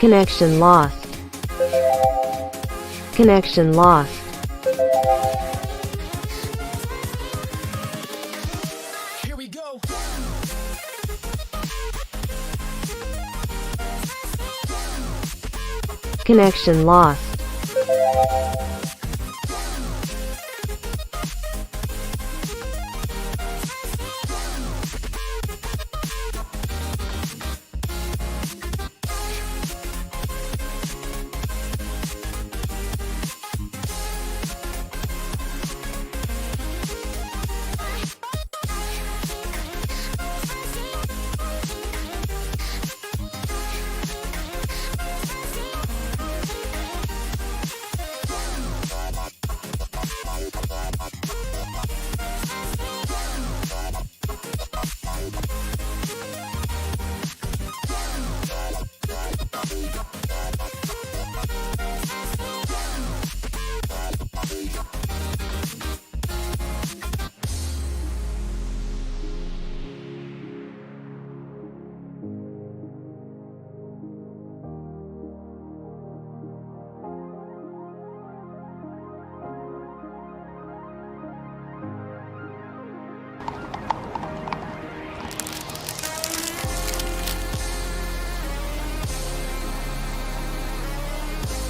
Connection lost. Connection lost. Here we go. Connection lost.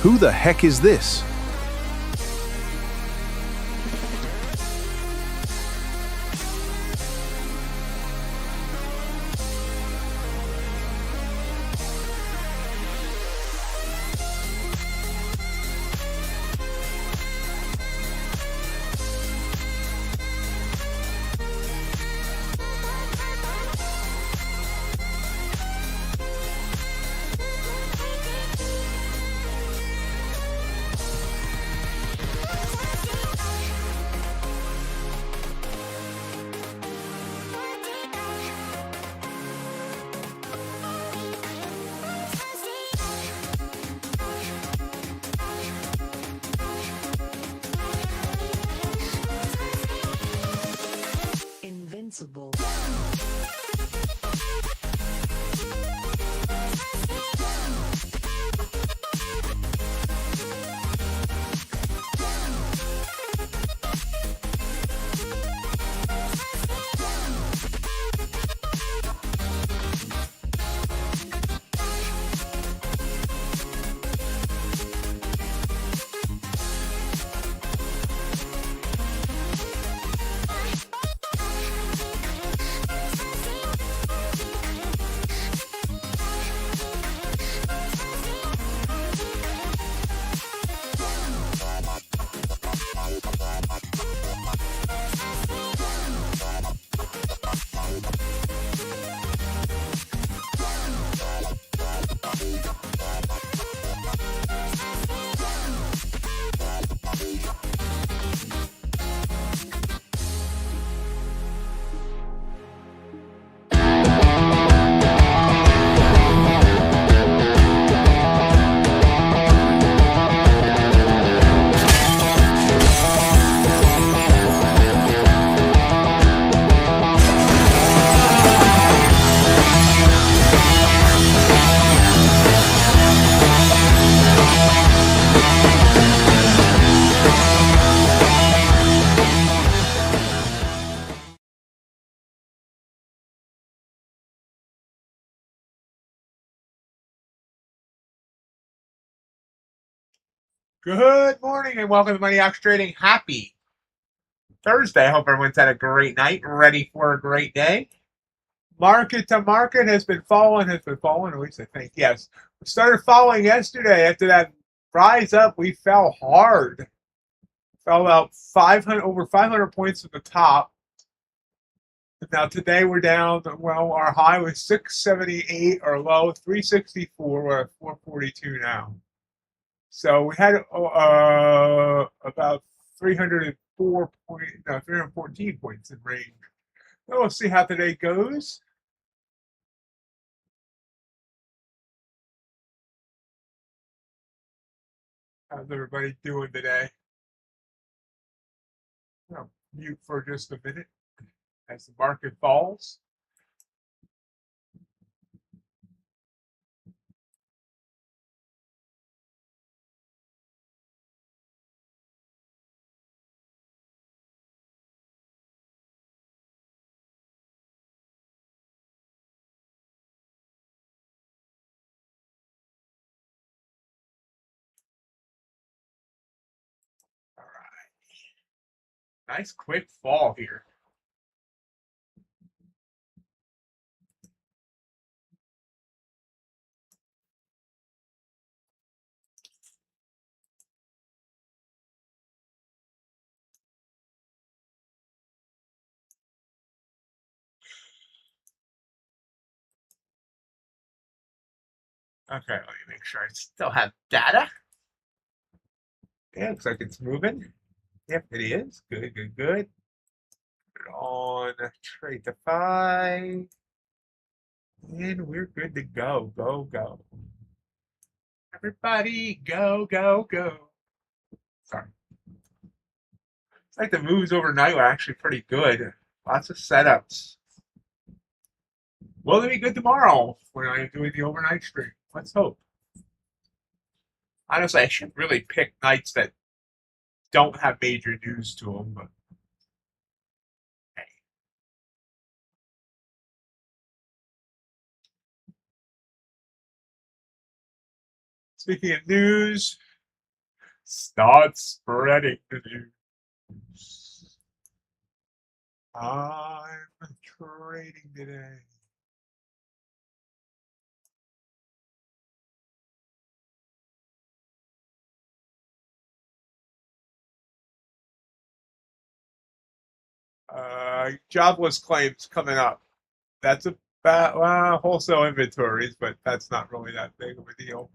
Who the heck is this? Invincible. Good morning and welcome to MIGHTYOX Trading. Happy Thursday. I hope everyone's had a great night, ready for a great day. Market to market has been falling, at least I think. Yes. We started falling yesterday. After that rise up, we fell hard. Fell out 500, over 500 points at the top. Now today we're down, well, our high was 678, our low 364, we're at 442 now. So we had about 314 points in range. So we'll see how today goes. How's everybody doing today? I'll mute for just a minute as the market falls. All right. Nice quick fall here. Okay, let me make sure I still have data. Yeah, looks like it's moving. Yep, it is. Good, good, good. Put it on trade to 5. And we're good to go. Go, go. Everybody, go, go, go. Sorry. It's like the moves overnight were actually pretty good. Lots of setups. Will they be good tomorrow when I'm doing the overnight stream? Let's hope. Honestly, I should really pick nights that don't have major news to them, but hey. Speaking of news, Start spreading the news. I'm trading today. Jobless claims coming up. That's about wholesale inventories, but that's not really that big of a deal.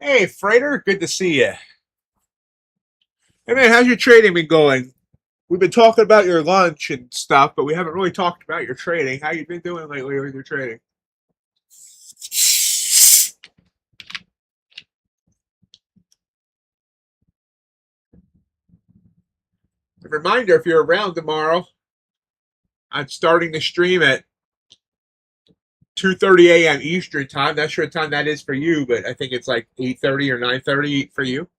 Hey, Freighter, good to see you. Hey, man, how's your trading been going? We've been talking about your lunch and stuff, but we haven't really talked about your trading. How you been doing lately with your trading? A reminder, if you're around tomorrow, I'm starting the stream at 2:30 a.m. Eastern time. Not sure what time that is for you, but I think it's like 8:30 or 9:30 for you.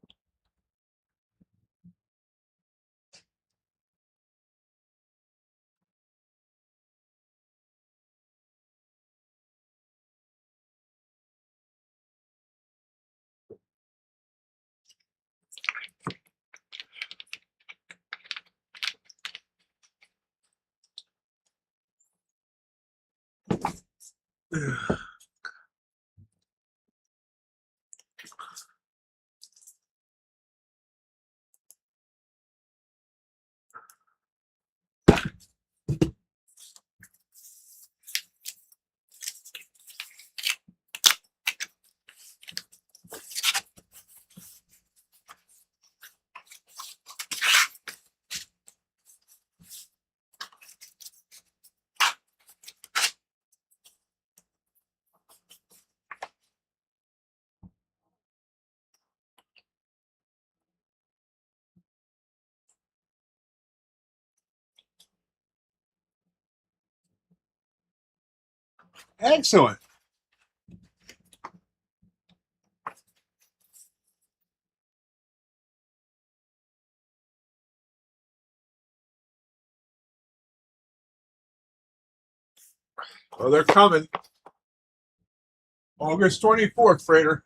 Excellent. Oh, they're coming. August 24th, Freighter.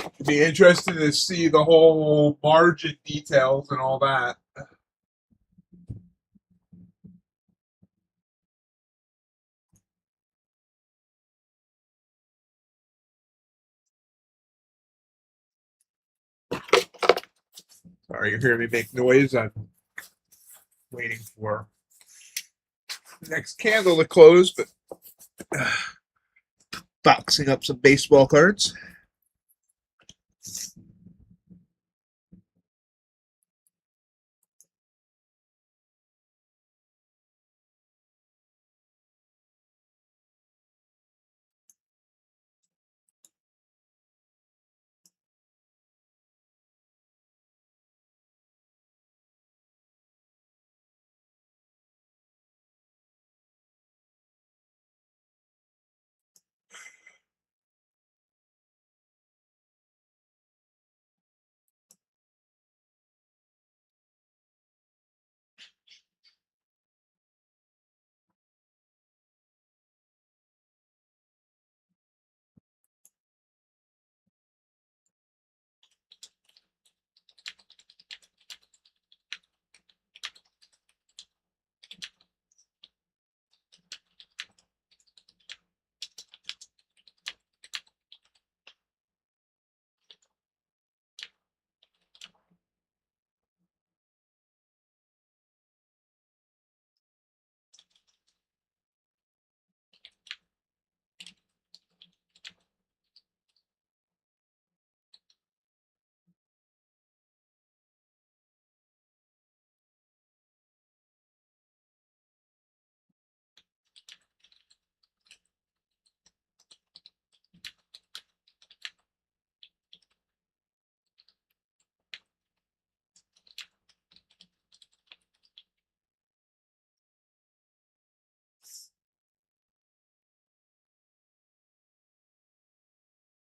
It'd be interesting to see the whole margin details and all that. Sorry, you hear me make noise. I'm waiting for the next candle to close, but boxing up some baseball cards.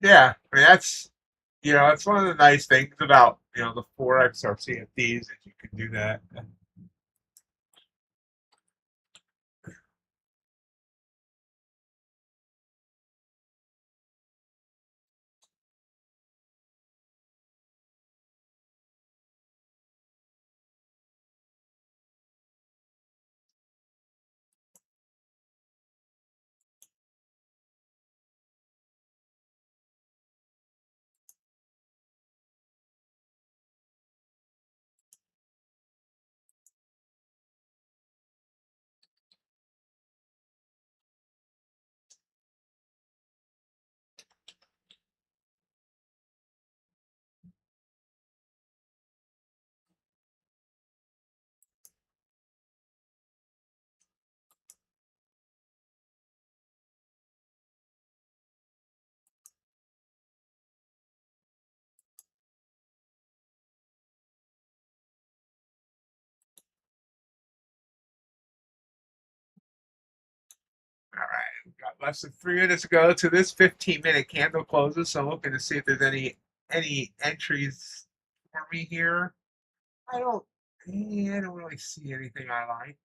Yeah, I mean that's one of the nice things about the forex or CFDs that you can do that. All right, we've got less than 3 minutes to go to this 15-minute candle closes. So I'm looking to see if there's any entries for me here. I don't, I don't really see anything I like.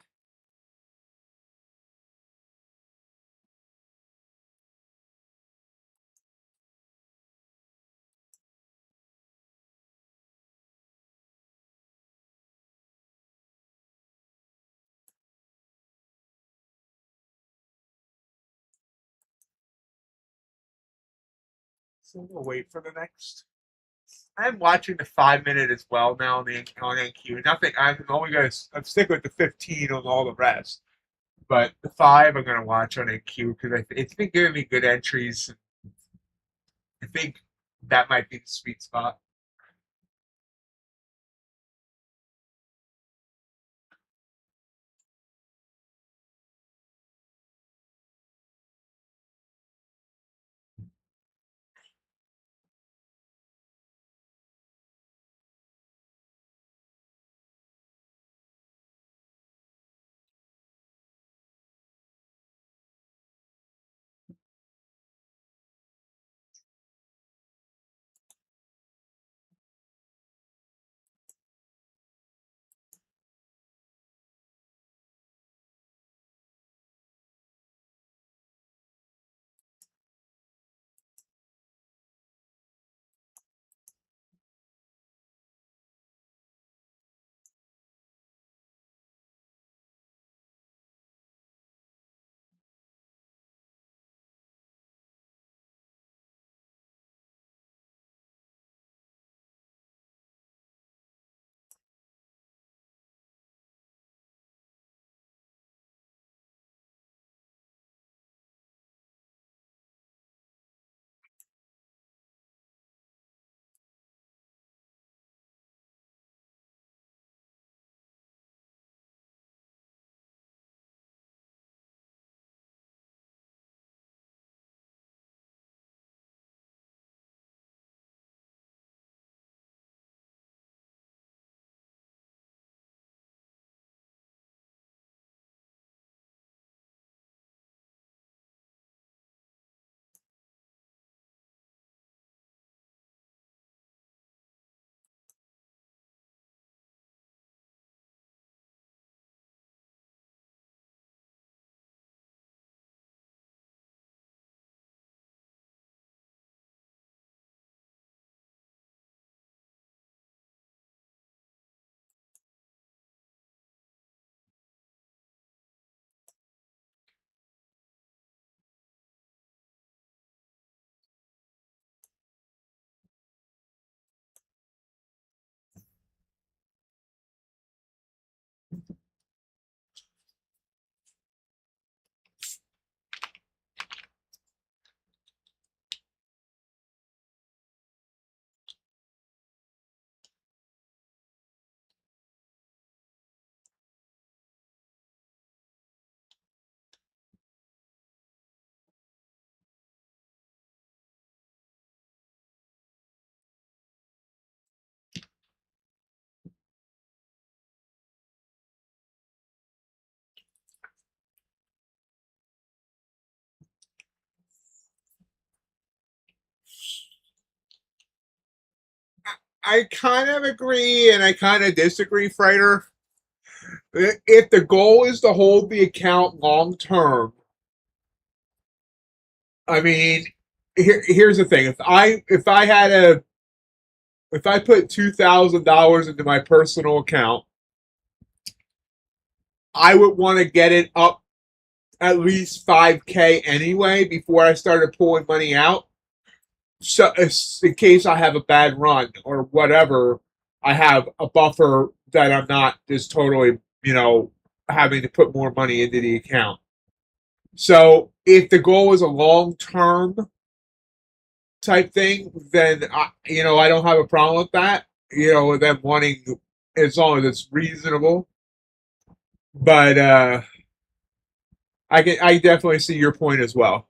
So we'll wait for the next. I'm watching the 5 minute as well now on NQ. Nothing. I'm sticking with the 15 on all the rest. But the five I'm gonna watch on NQ because it's been giving me good entries. I think that might be the sweet spot. I kind of agree and I kind of disagree, Freighter. If the goal is to hold the account long term, I mean, here's the thing: if I put $2,000 into my personal account, I would want to get it up at least 5K anyway before I started pulling money out. So in case I have a bad run or whatever, I have a buffer that I'm not just totally, having to put more money into the account. So if the goal is a long term type thing, then I don't have a problem with that. With them wanting, as long as it's reasonable. But I definitely see your point as well.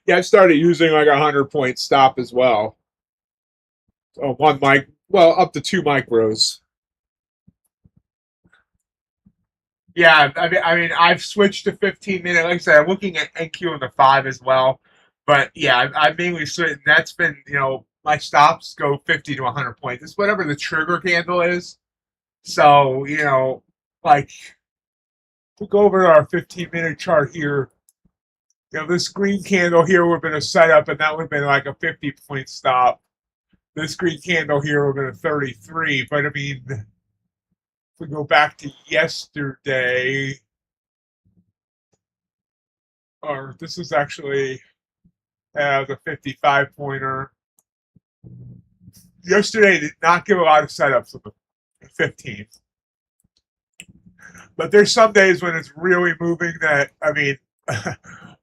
Yeah, I started using like 100 point stop as well. One mic, well, up to 2 micros. Yeah, I mean, I've switched to 15 minute. Like I said, I'm looking at NQ in the 5 as well. But yeah, I mainly switched. That's been, my stops go 50 to 100 points. It's whatever the trigger candle is. So, like, we go over to our 15-minute chart here. This green candle here would have been a setup, and that would have been like a 50-point stop. This green candle here would have been a 33. But I mean, if we go back to yesterday, or this is actually the 55 pointer. Yesterday did not give a lot of setups with the 15th. But there's some days when it's really moving that, I mean,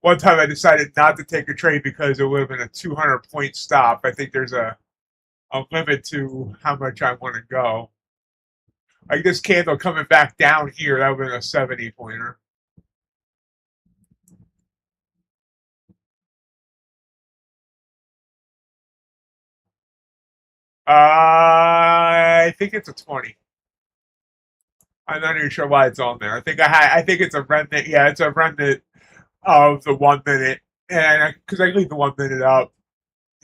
one time I decided not to take a trade because it would have been a 200-point stop. I think there's a limit to how much I want to go. Like this candle coming back down here, that would have been a 70 pointer. I think it's a 20. I'm not even sure why it's on there. I think it's a remnant. Yeah, it's a remnant of the 1 minute, and because I leave the 1 minute up.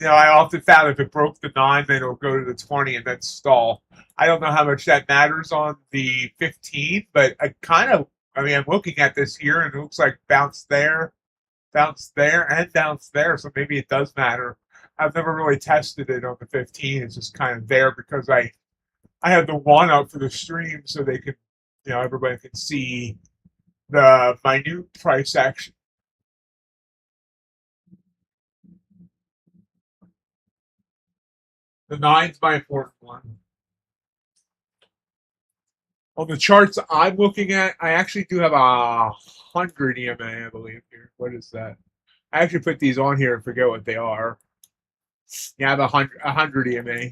I often found if it broke the 9, then it'll go to the 20 and then stall. I don't know how much that matters on the 15, but I mean, I'm looking at this here and it looks like bounce there, and bounce there. So maybe it does matter. I've never really tested it on the 15. It's just kind of there because I have the one up for the stream so they can, everybody can see the minute price action. The 9's my important one. On the charts I'm looking at, I actually do have 100 EMA, I believe here. What is that? I actually put these on here and forget what they are. Yeah, I have 100 EMA.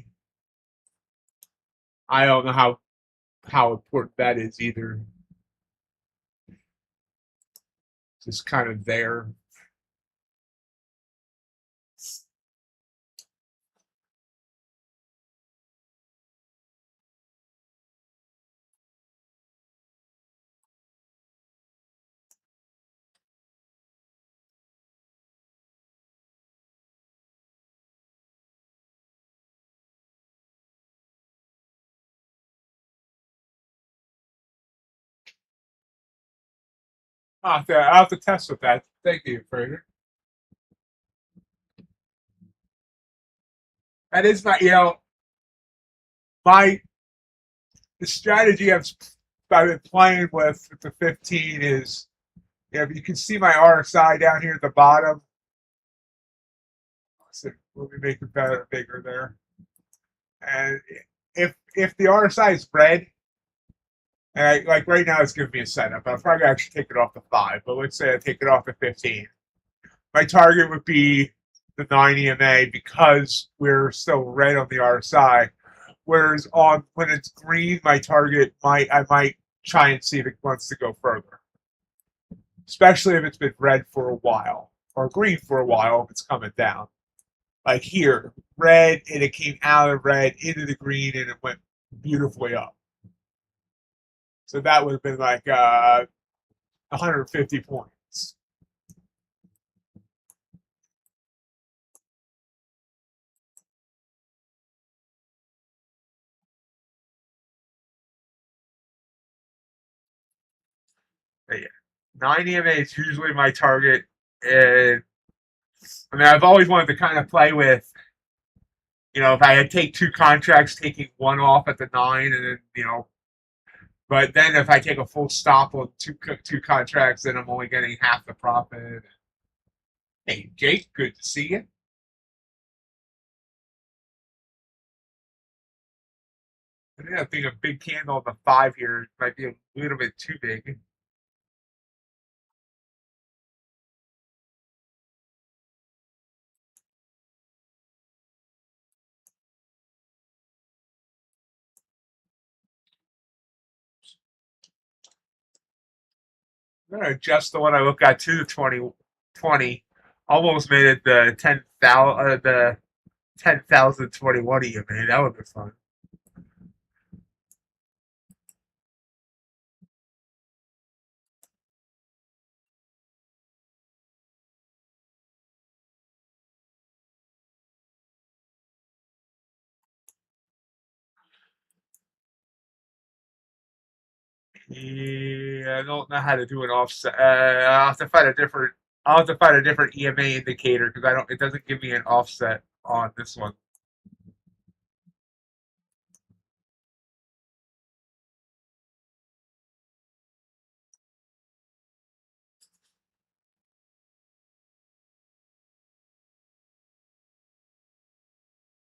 I don't know how important that is either. Just kind of there. I'll have to test with that. Thank you, Fraser. That is my, my the strategy I've been playing with the 15 is, you can see my RSI down here at the bottom. So let me make it better, bigger there. And if the RSI is red, and like right now it's giving me a setup, I'll probably actually take it off the 5, but let's say I take it off the 15. My target would be the 9 EMA because we're still red on the RSI. Whereas when it's green, my target I might try and see if it wants to go further, especially if it's been red for a while or green for a while if it's coming down. Like here, red, and it came out of red into the green, and it went beautifully up. So that would have been like 150 points. But yeah, 9 EMA is usually my target. And I mean, I've always wanted to kind of play with, if I had take 2 contracts, taking one off at the 9, and then, but then if I take a full stop on two contracts, then I'm only getting half the profit. Hey, Jake, good to see you. I think that being a big candle on the 5 here might be a little bit too big. I'm gonna adjust the one I look at to the 2020. Almost made it the 10,021 EMA. That would be fun. Yeah, I don't know how to do an offset. I'll have to find a different. I'll have to find a different EMA indicator because I don't. It doesn't give me an offset on this one.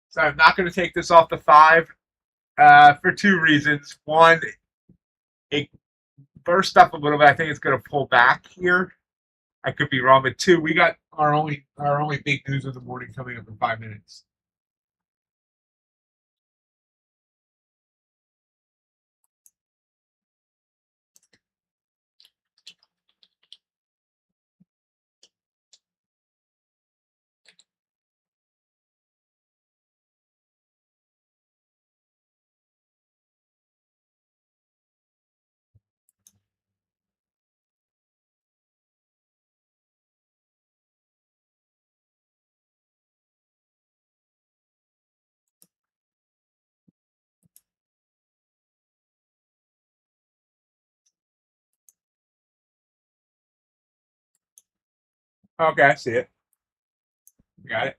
So I'm not going to take this off the 5 for 2 reasons. One, it burst up a little bit. I think it's going to pull back here. I could be wrong, but 2, we got our only big news of the morning coming up in 5 minutes. Okay, I see it. Got it.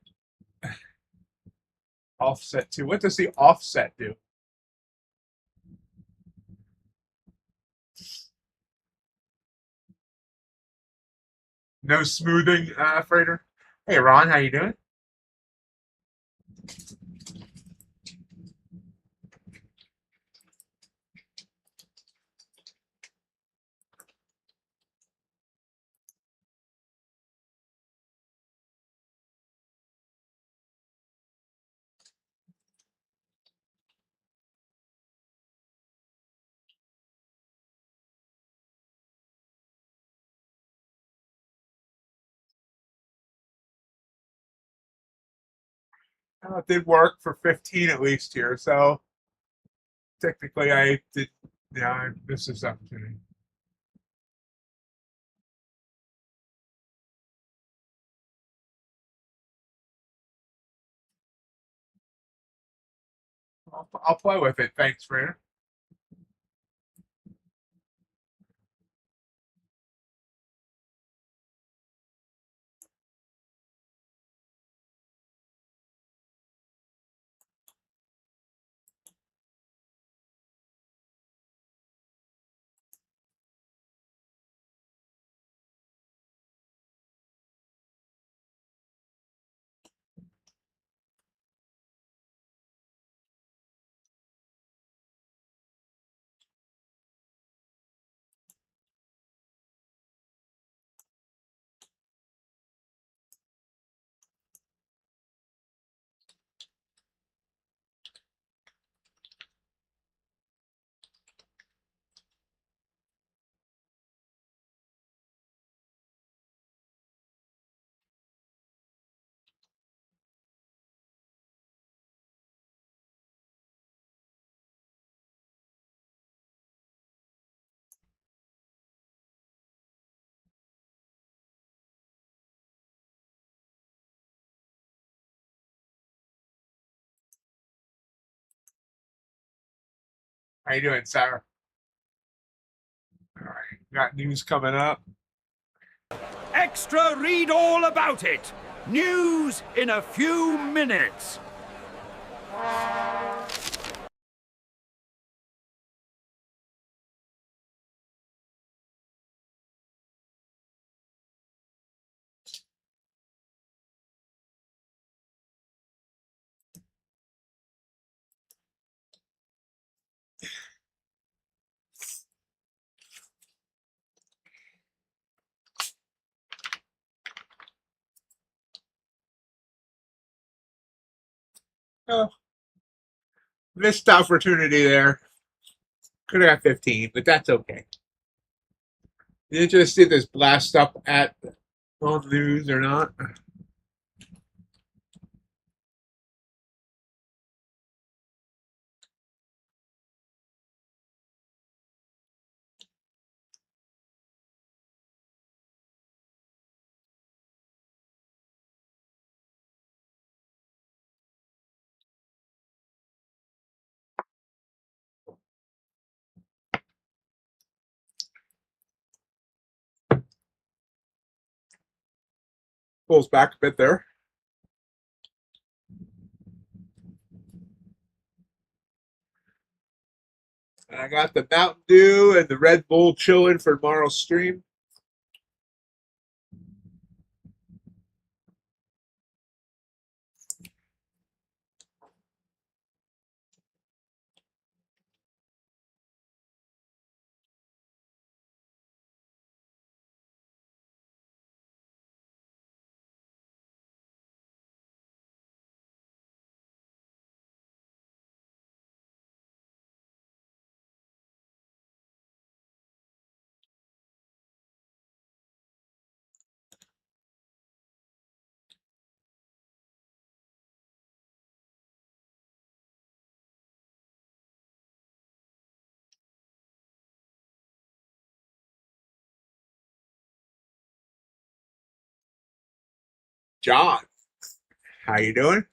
Offset 2. What does the offset do? No smoothing, freighter. Hey, Ron, how you doing? It did work for 15 at least here, so technically I did. Yeah, I missed this opportunity. I'll play with it. Thanks, Freighter. How you doing, Sarah? All right, got news coming up. Extra read all about it. News in a few minutes. Oh, missed opportunity there. Could have got 15, but that's okay. You just see this blast up at on news or not? Pulls back a bit there. And I got the Mountain Dew and the Red Bull chilling for tomorrow's stream. John, how you doing?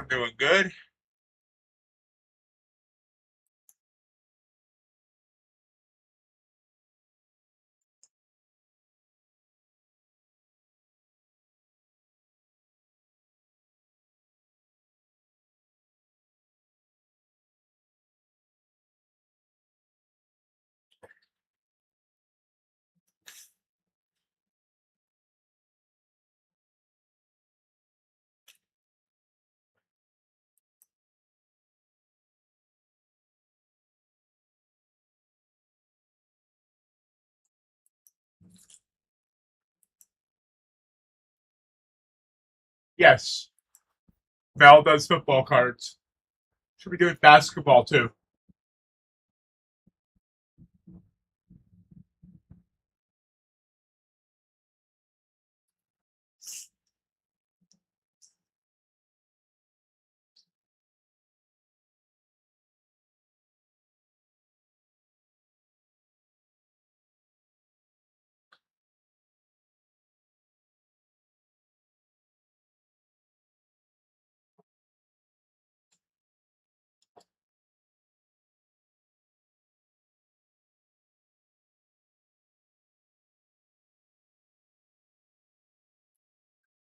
I'm doing good. Yes, Mel does football cards. Should be doing basketball too.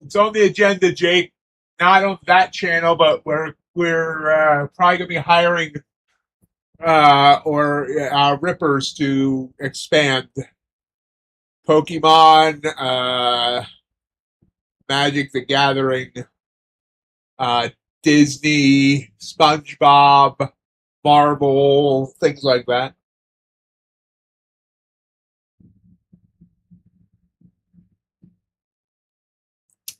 It's on the agenda, Jake. Not on that channel, but we're probably gonna be hiring or rippers to expand Pokemon, Magic the Gathering, uh, Disney, SpongeBob, Marvel, things like that.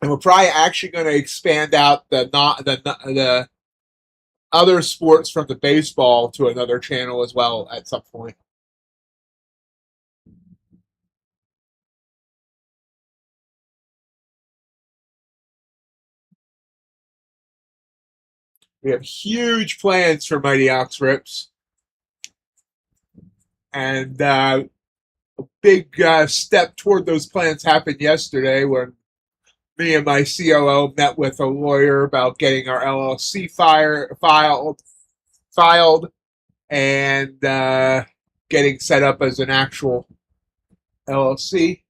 And we're probably actually going to expand out the other sports from the baseball to another channel as well at some point. We have huge plans for MIGHTYOX Rips. And a big step toward those plans happened yesterday when me and my COO met with a lawyer about getting our LLC filed and getting set up as an actual LLC.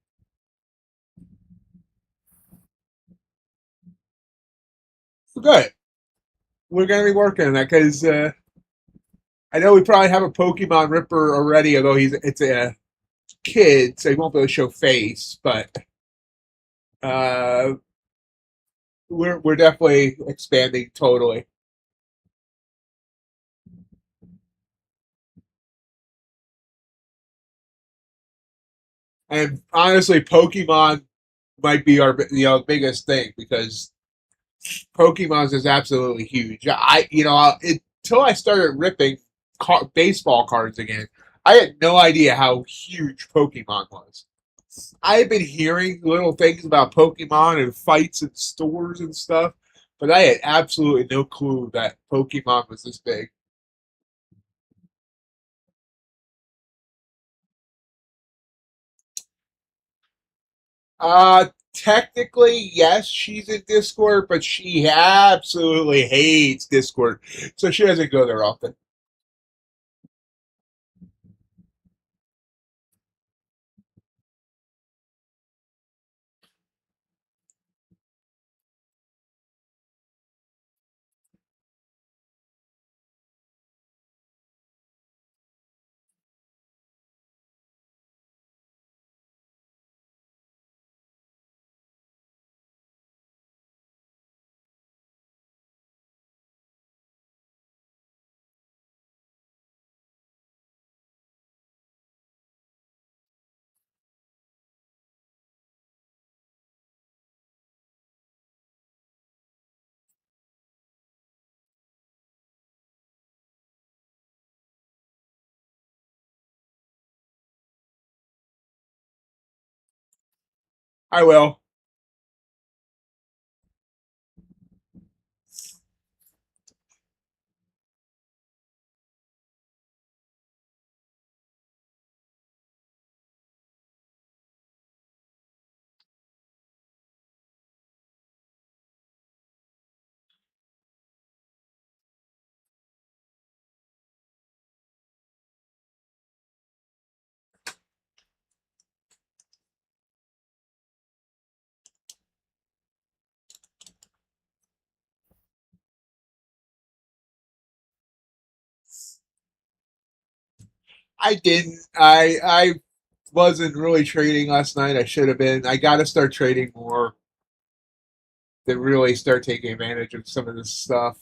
Good. We're going to be working on that because I know we probably have a Pokemon Ripper already, although it's a kid, so he won't be able to show face. But we're definitely expanding totally. And honestly, Pokemon might be our biggest thing because Pokemon's is absolutely huge. Until I started ripping baseball cards again, I had no idea how huge Pokemon was. I had been hearing little things about Pokemon and fights in stores and stuff, but I had absolutely no clue that Pokemon was this big. Technically, yes, she's in Discord, but she absolutely hates Discord, so she doesn't go there often. I will. I didn't. I wasn't really trading last night. I should have been. I got to start trading more to really start taking advantage of some of this stuff.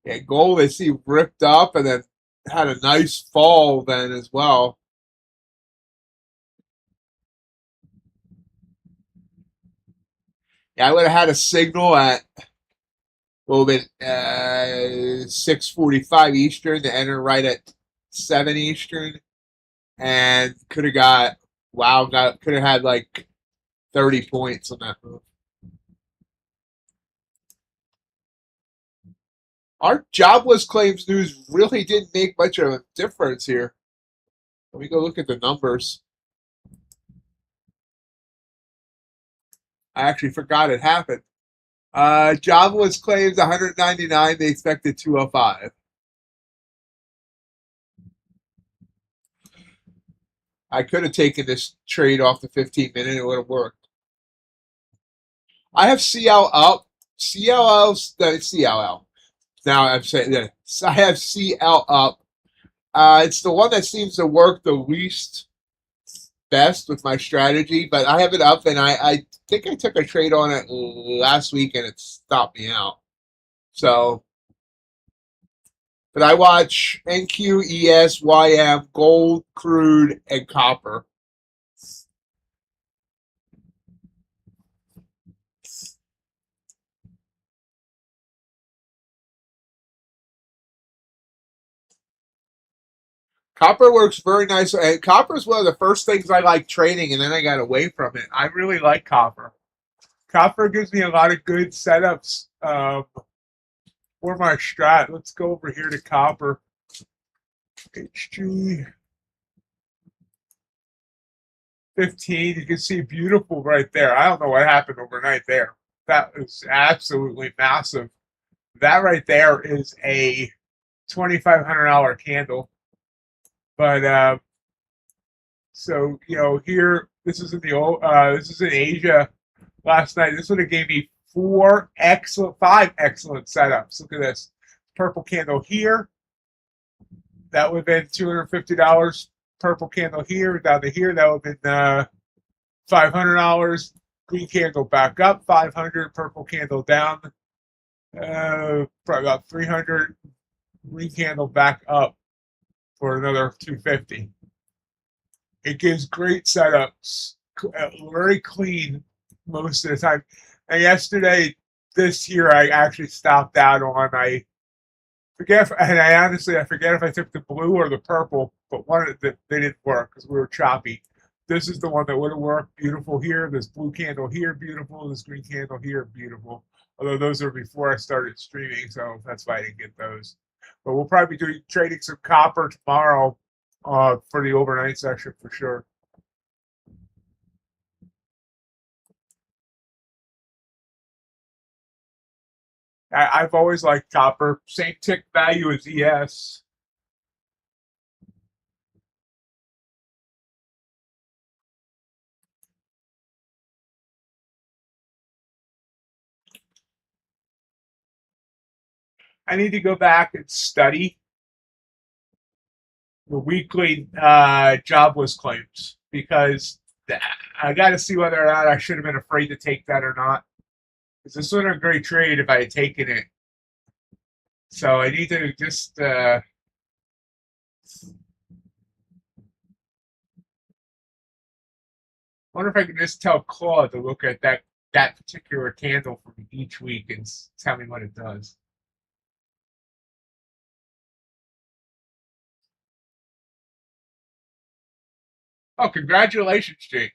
Yeah, gold I see ripped up and then had a nice fall then as well. Yeah, I would have had a signal at a little bit 6:45 Eastern to enter right at 7 Eastern, and could have could have had like 30 points on that move. Our jobless claims news really didn't make much of a difference here. Let me go look at the numbers. I actually forgot it happened. Jobless claims 199. They expected 205. I could have taken this trade off the 15-minute. It would have worked. I have CL up. CLL. Now I'm saying that I have CL up. It's the one that seems to work the least best with my strategy, but I have it up, and I think I took a trade on it last week, and it stopped me out. So, but I watch NQ, ES, YM, gold, crude, and copper. Copper works very nice. And copper is one of the first things I like trading, and then I got away from it. I really like copper. Copper gives me a lot of good setups Um, for my strat, let's go over here to copper. HG 15. You can see beautiful right there. I don't know what happened overnight there. That was absolutely massive. That right there is a $2,500 candle. But so here this is in this is in Asia last night. This would have gave me five excellent setups. Look at this purple candle here. That would have been $250. Purple candle here down to here. That would have been $500. Green candle back up 500. Purple candle down. Probably about 300. Green candle back up for another 250. It gives great setups, very clean most of the time. And yesterday, this year, I actually stopped out on. I forget, and I forget if I took the blue or the purple, but one of them they didn't work because we were choppy. This is the one that would have worked. Beautiful here. This blue candle here, beautiful. This green candle here, beautiful. Although those are before I started streaming, so that's why I didn't get those. But we'll probably be trading some copper tomorrow for the overnight session for sure. I've always liked copper. Same tick value as ES. I need to go back and study the weekly jobless claims because I got to see whether or not I should have been afraid to take that or not. Because this would have been a great trade if I had taken it. So I need to just wonder if I can just tell Claude to look at that particular candle for each week and tell me what it does. Oh, congratulations, Jake.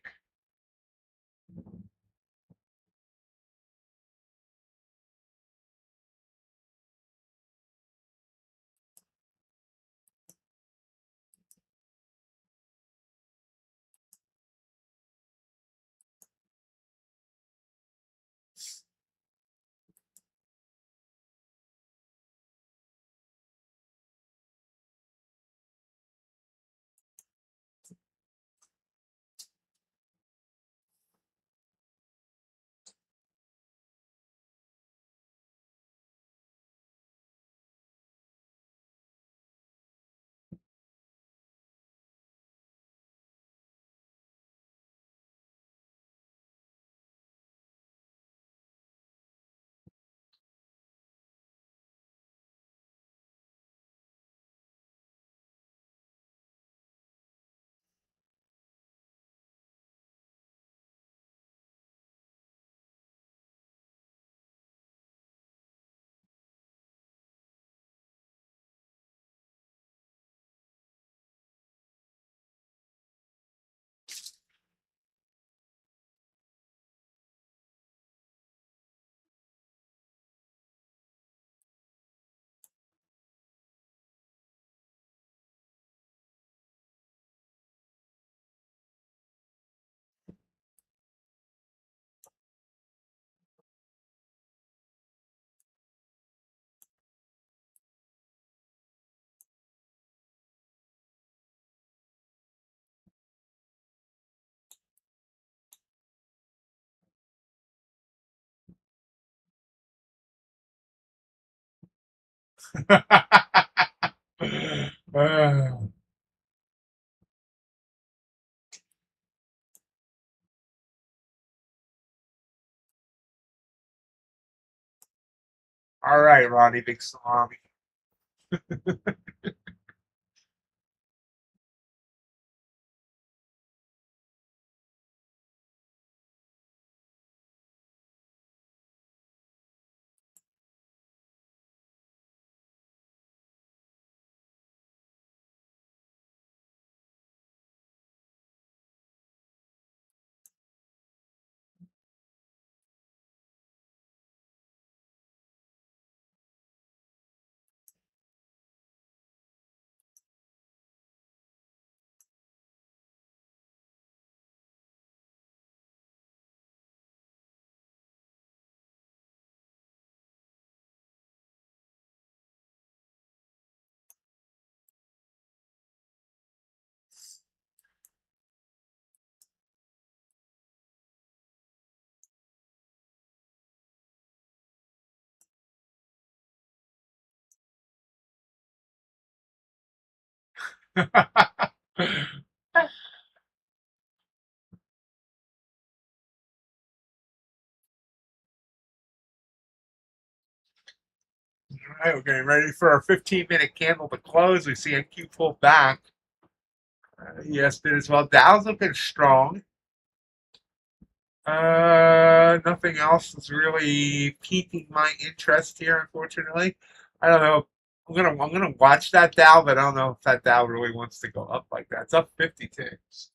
Uh, all right, Ronnie, big salami. All right, we're getting ready for our 15-minute candle to close. We see NQ pull back. Yes, did as well. Dow's looking strong. Nothing else is really piquing my interest here, unfortunately. I don't know. I'm gonna watch that Dow, but I don't know if that Dow really wants to go up like that. It's up 50 ticks.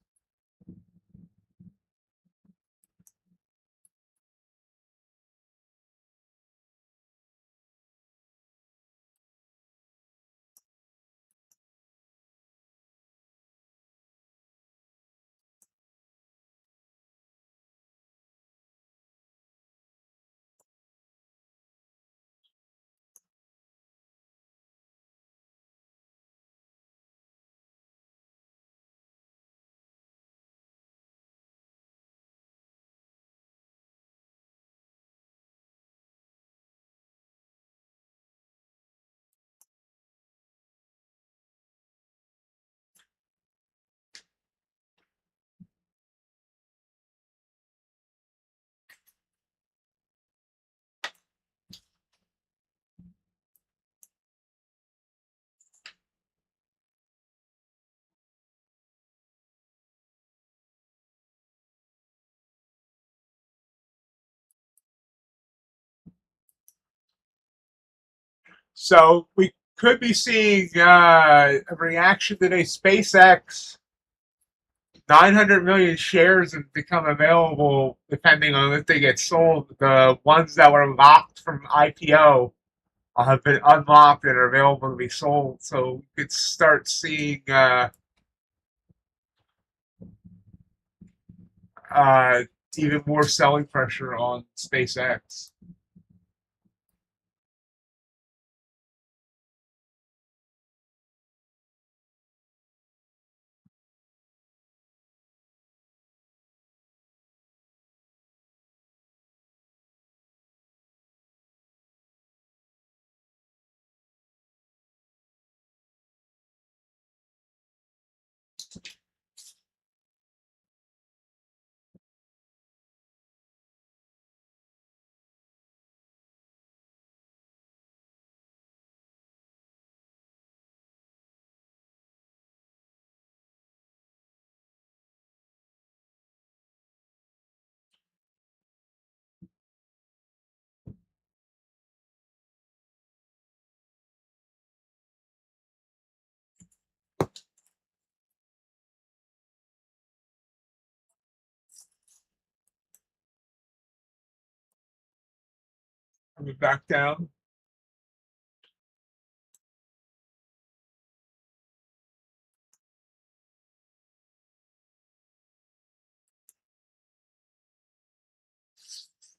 So we could be seeing a reaction today. SpaceX, 900 million shares have become available depending on if they get sold. The ones that were locked from IPO have been unlocked and are available to be sold. So we could start seeing uh, even more selling pressure on SpaceX. Coming back down.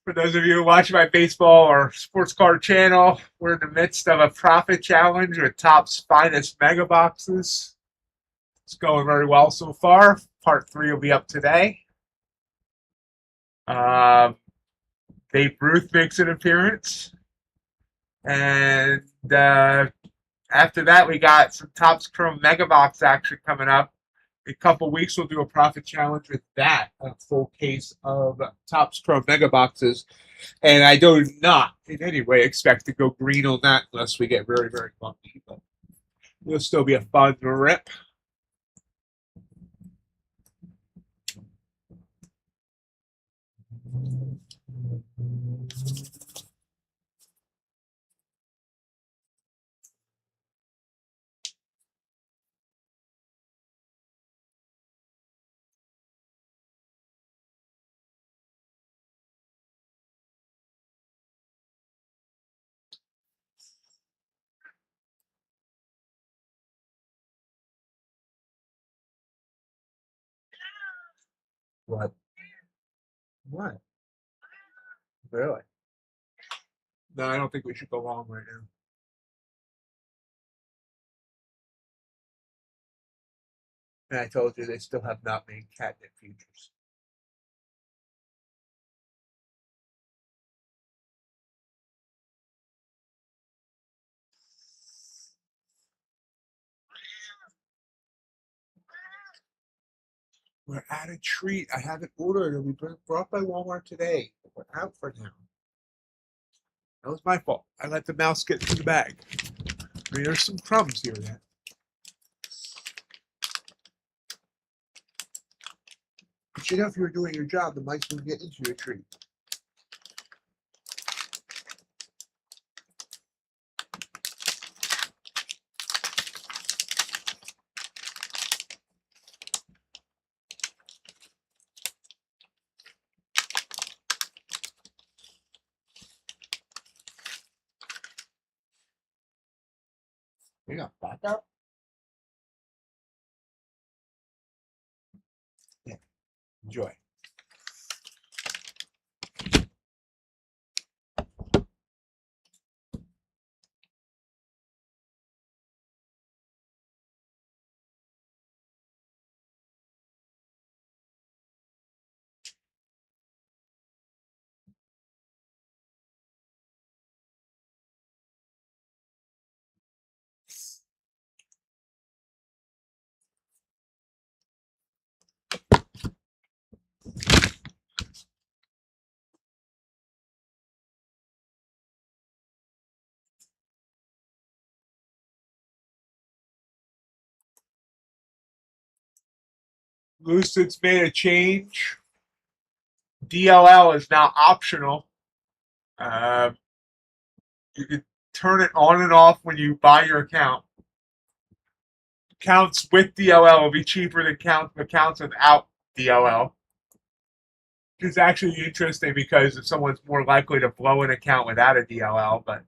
For those of you who watch my baseball or sports card channel, we're in the midst of a profit challenge with Topps finest mega boxes. It's going very well so far. Part 3 will be up today. Um, Babe Ruth makes an appearance. And after that, we got some Topps Chrome Mega Box action coming up. In a couple weeks, we'll do a profit challenge with that, a full case of Topps Chrome Mega Boxes. And I do not in any way expect to go green on that unless we get very, very lucky. But it'll still be a fun rip. What? What? Really? No, I don't think we should go long right now. And I told you they still have not made catnip futures. We're at a treat. I have it ordered. It'll be brought by Walmart today. We're out for now. That was my fault. I let the mouse get into the bag. I mean, there's some crumbs here and there. But you know, if you were doing your job, the mice would get into your treat. You got backup? Yeah. Enjoy. Lucid's made a change. DLL is now optional. You can turn it on and off when you buy your account. Accounts with DLL will be cheaper than accounts without DLL. Which is actually interesting because someone's more likely to blow an account without a DLL, but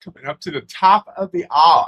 coming up to the top of the hour.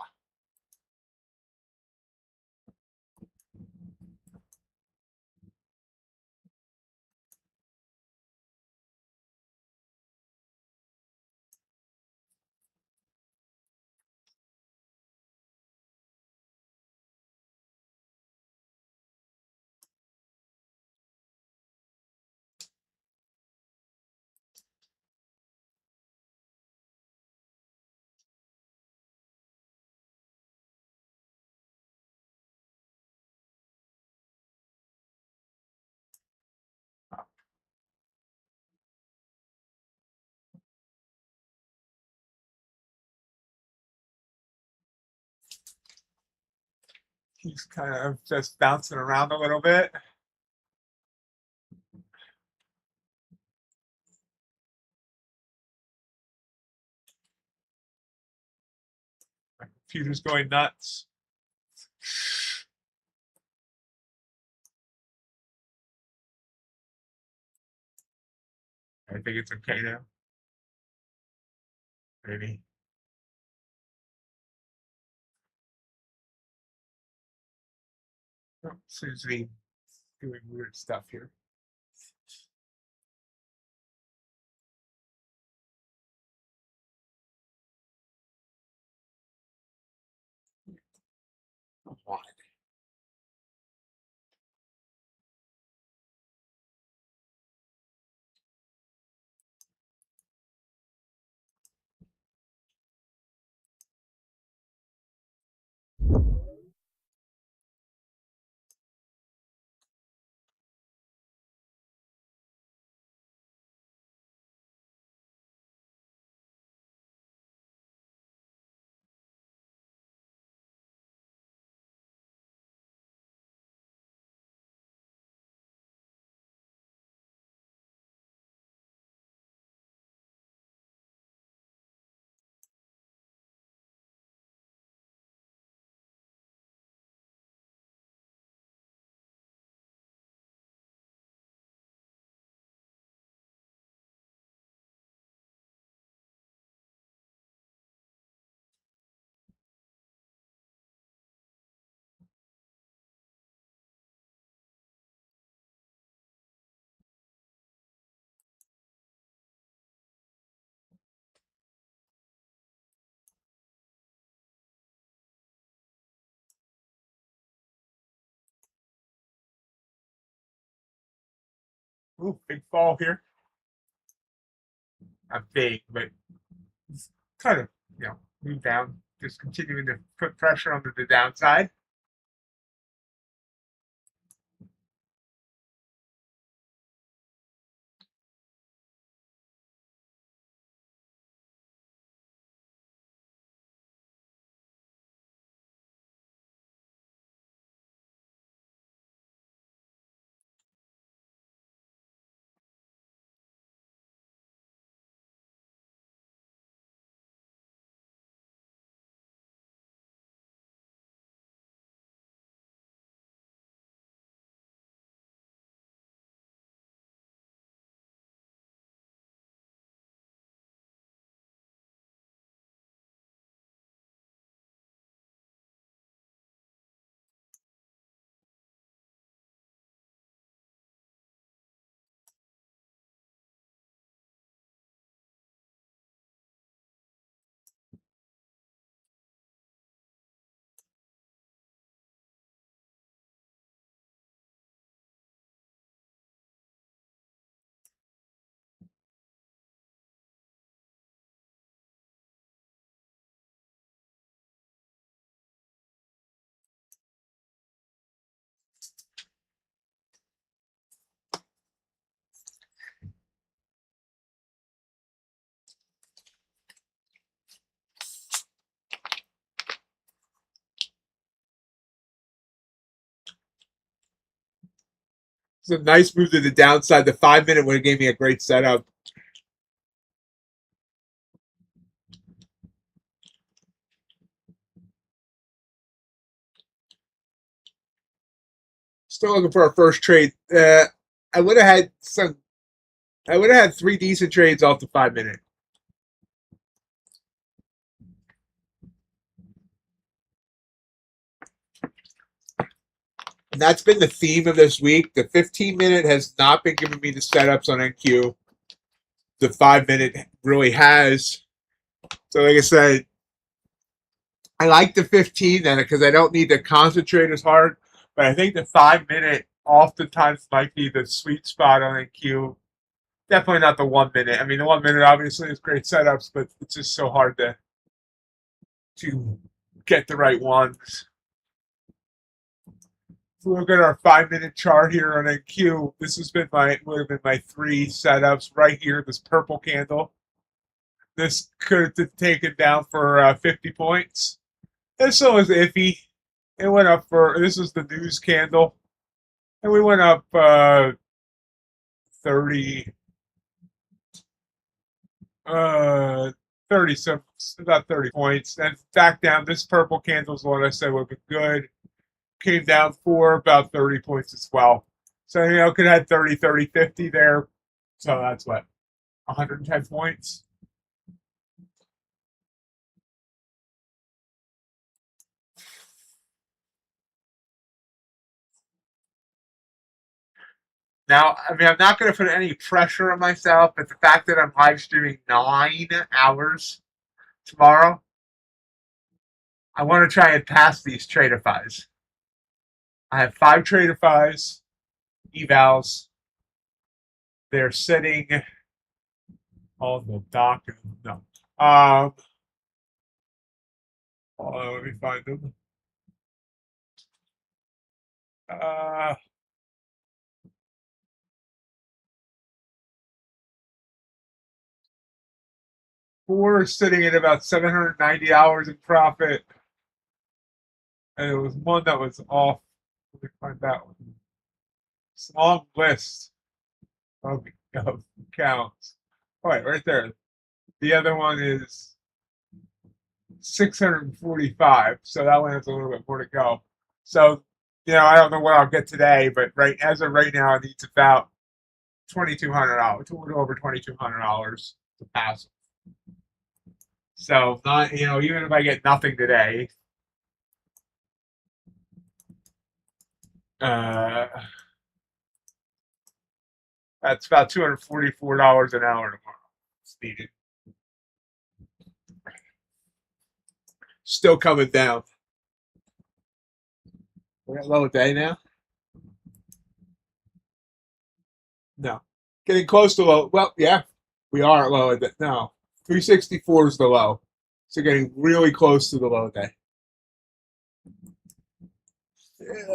He's kind of just bouncing around a little bit. My computer's going nuts. I think it's okay now. Maybe. Oh, seems to be doing weird stuff here. Why? Ooh, big fall here. Not big, but it's kind of, move down. Just continuing to put pressure onto the downside. It's a nice move to the downside. The 5-minute would have gave me a great setup. Still looking for our first trade. I would have had some. I would have had 3 decent trades off the 5-minute. And that's been the theme of this week. The 15-minute has not been giving me the setups on NQ. The 5-minute really has. So, like I said, I like the 15 then because I don't need to concentrate as hard. But I think the 5-minute oftentimes might be the sweet spot on NQ. Definitely not the 1-minute. I mean, the 1-minute obviously is great setups, but it's just so hard to get the right ones. If we look at our 5-minute chart here on NQ, this has been would have been my 3 setups right here. This purple candle. This could have taken down for 50 points. This one was iffy. It went up for, this is the news candle, and we went up 30, uh, 30 some, about 30 points, and back down. This purple candle is what I said would be good. Came down for about 30 points as well. So, could have had 30, 30, 50 there. So that's what, 110 points. Now, I mean, I'm not going to put any pressure on myself, but the fact that I'm live streaming 9 hours tomorrow, I want to try and pass these tradeifys. I have 5 tradeifys, evals. They're sitting on the dock. No. Let me find them. Uh, 4 are sitting at about $790 in profit. And there was one that was off. Let me find that one. It's a long list of accounts. Oh, wait, right there. The other one is 645. So that one has a little bit more to go. So, I don't know what I'll get today, but as of right now, it needs about $2,200, a little over $2,200 to pass. So, not, even if I get nothing today, that's about $244 an hour tomorrow. It's needed. Still coming down. We're at low day now? No. Getting close to low. Well, yeah, we are at low day. No. 364 is the low. So getting really close to the low day. Let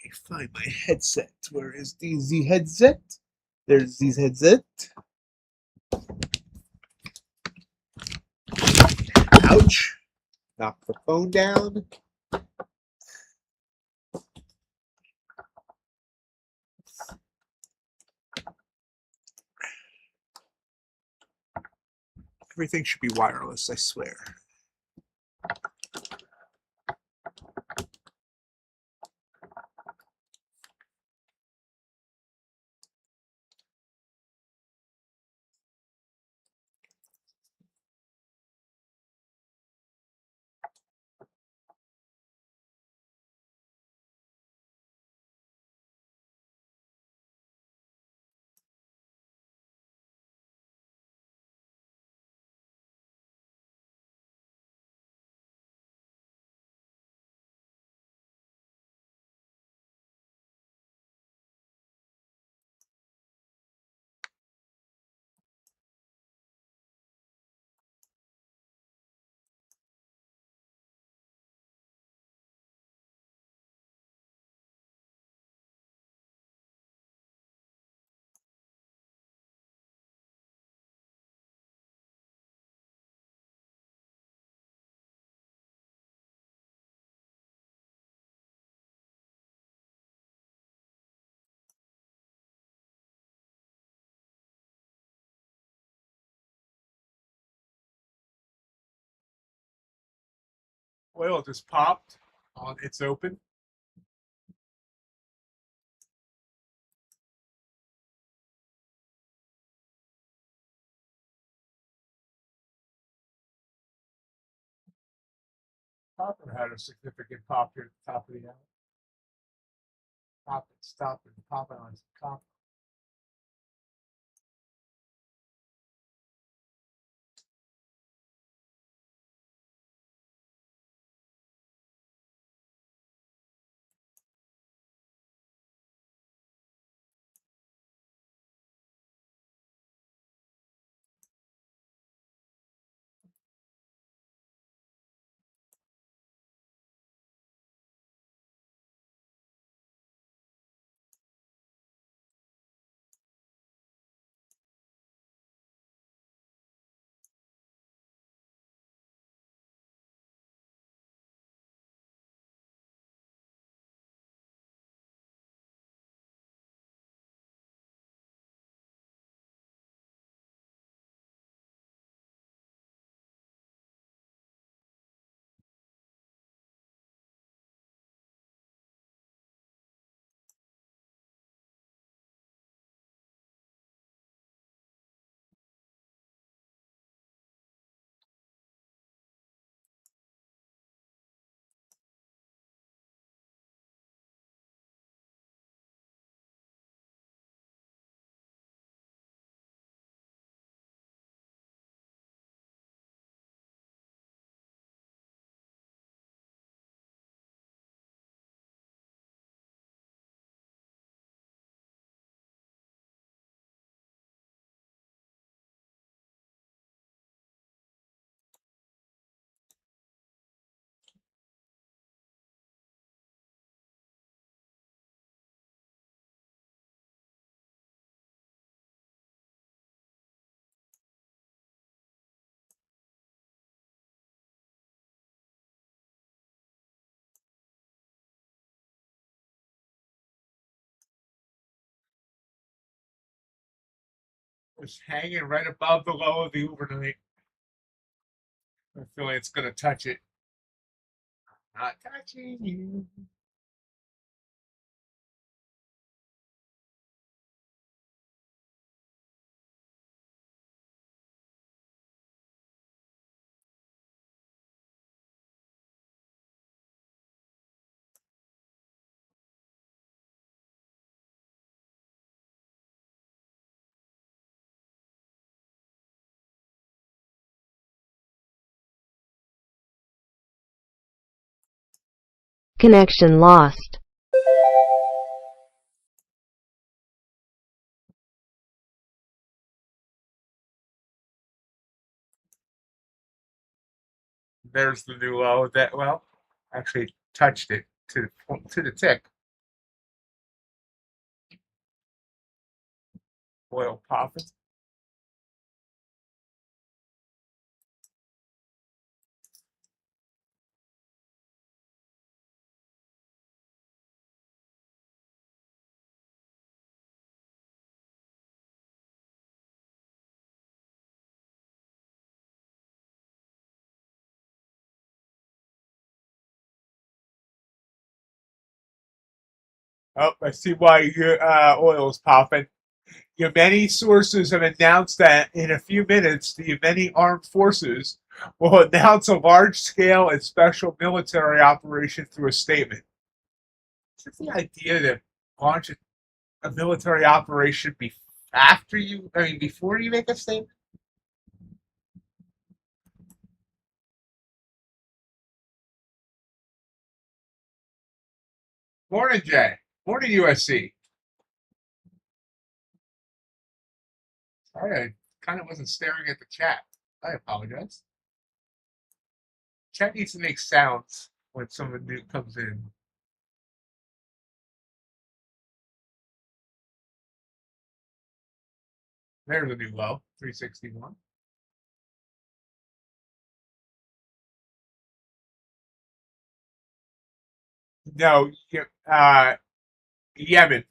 me find my headset. Where is the headset? There's the headset. Ouch. Knock the phone down. Everything should be wireless, I swear. Oil just popped on its open. Copper had a significant pop here at the top of the hour. Popping, stopping, popping on some copper. It's hanging right above the low of the overnight. I feel like it's gonna touch it. Not touching you. Connection lost. There's the new low. That well, actually touched it to the tick. Oil popping. Oh, I see why your oil is popping. Yemeni sources have announced that in a few minutes, the Yemeni armed forces will announce a large-scale and special military operation through a statement. What's the idea to launch a military operation before you make a statement? Morning, Jay. Morning, USC. Sorry, I kind of wasn't staring at the chat. I apologize. Chat needs to make sounds when someone new comes in. There's a new low, 361. No, Yemen.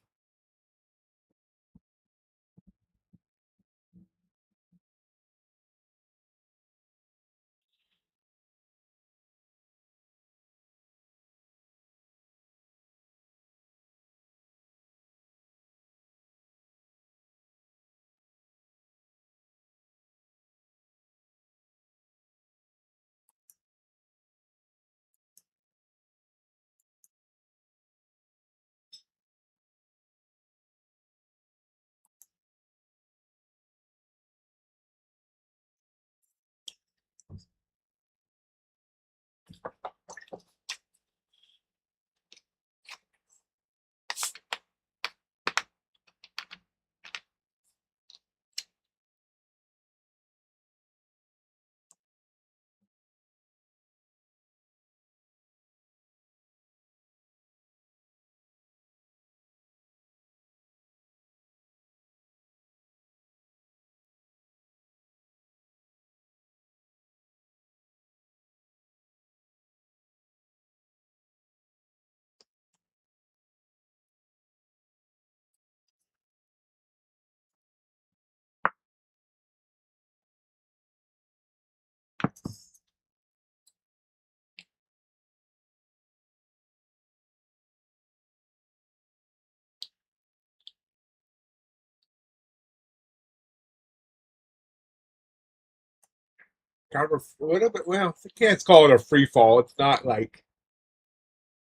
'Little bit. Well, you can't call it a free fall. It's not like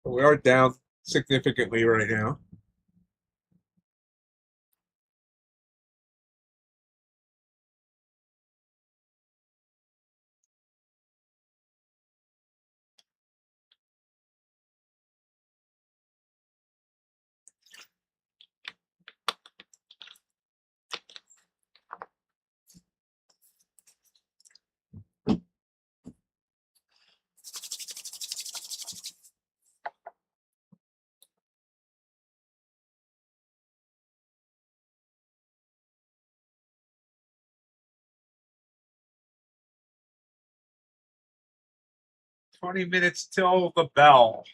we are down significantly right now. Twenty minutes till the bell.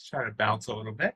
try to bounce a little bit.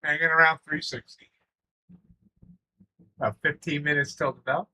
Hanging around 360. About 15 minutes till the bell.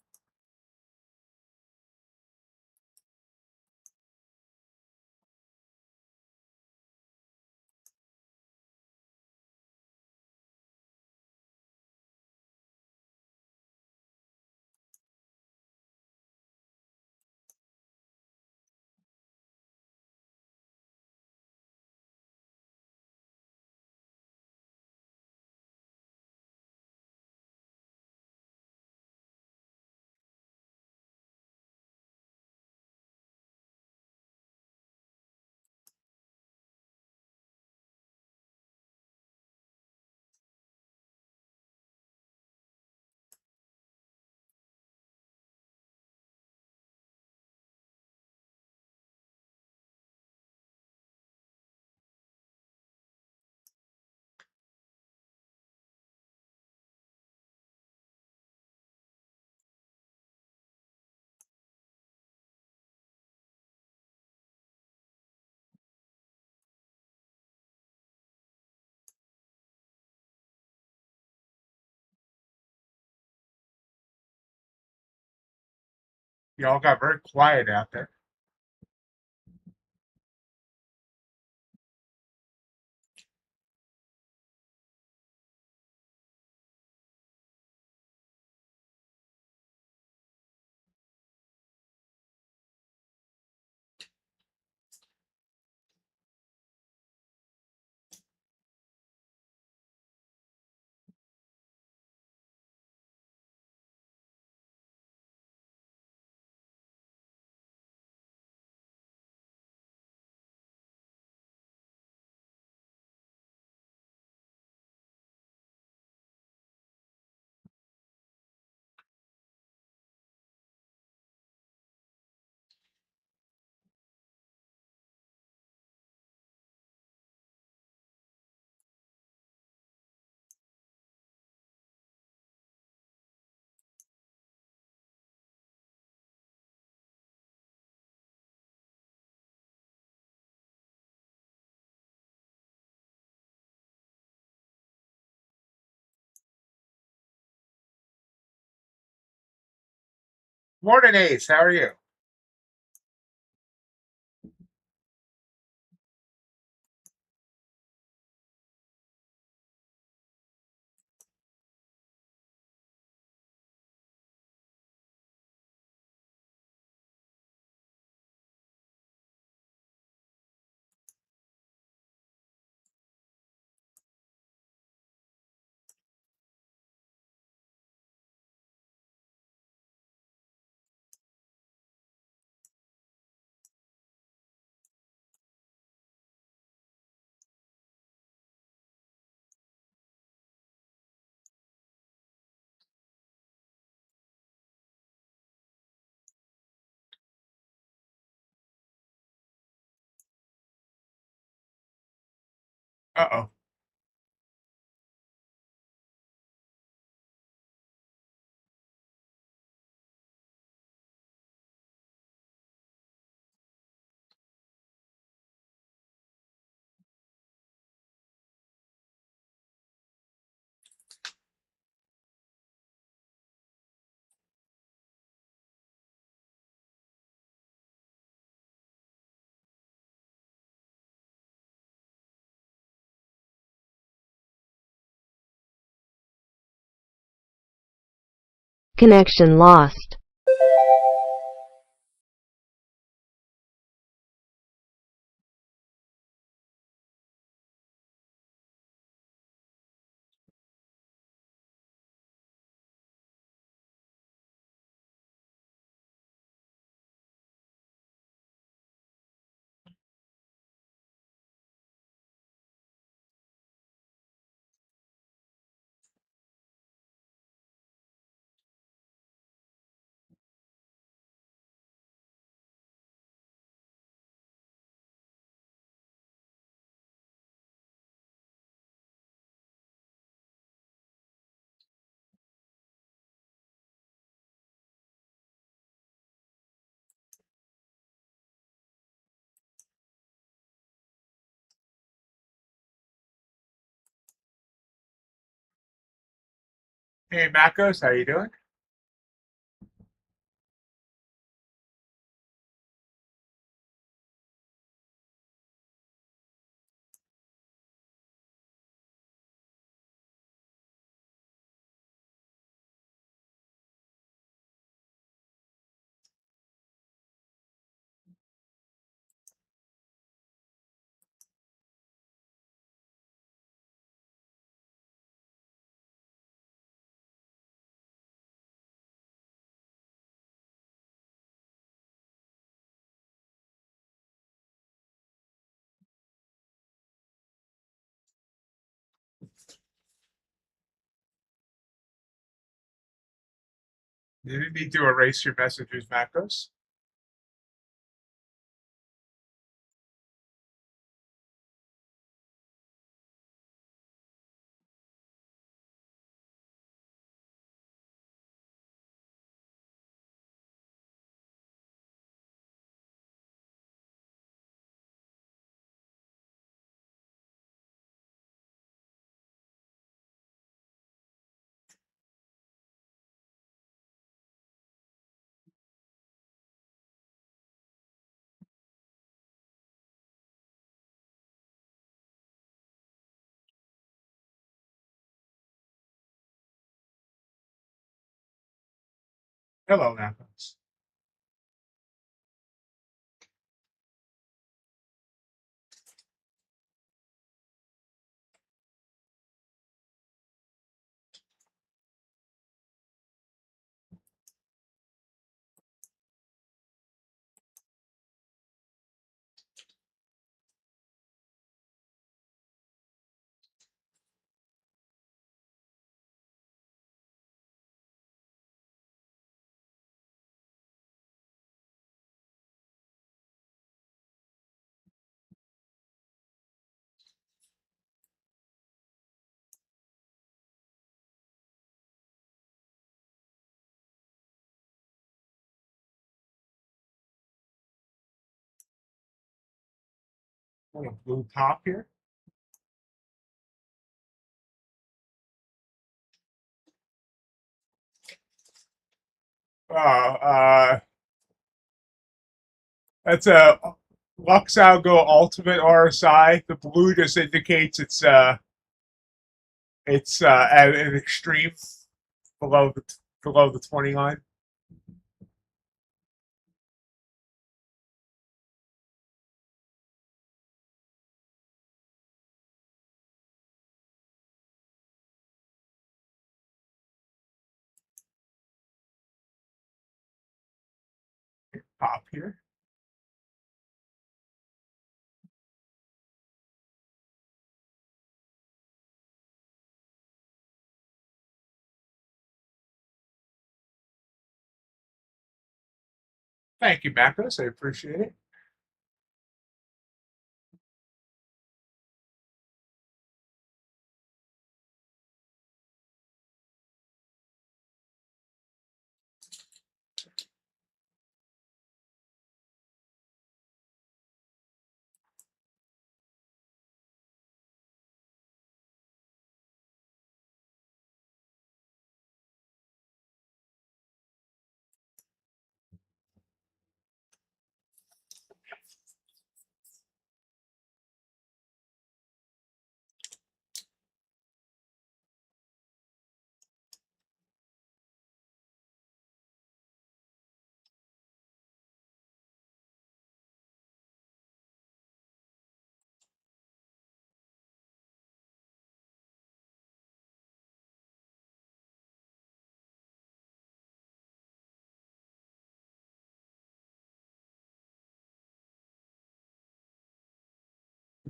Y'all got very quiet out there. Morning, Ace. How are you? Uh-oh. Connection lost. Hey, Macos. How you doing? You didn't need to erase your messages, Macos. Hello, Macos. Got a blue top here. Uh, that's a Lux Algo Ultimate RSI. The blue just indicates it's at an extreme below the 20 line. Pop here. Thank you, Macros. I appreciate it.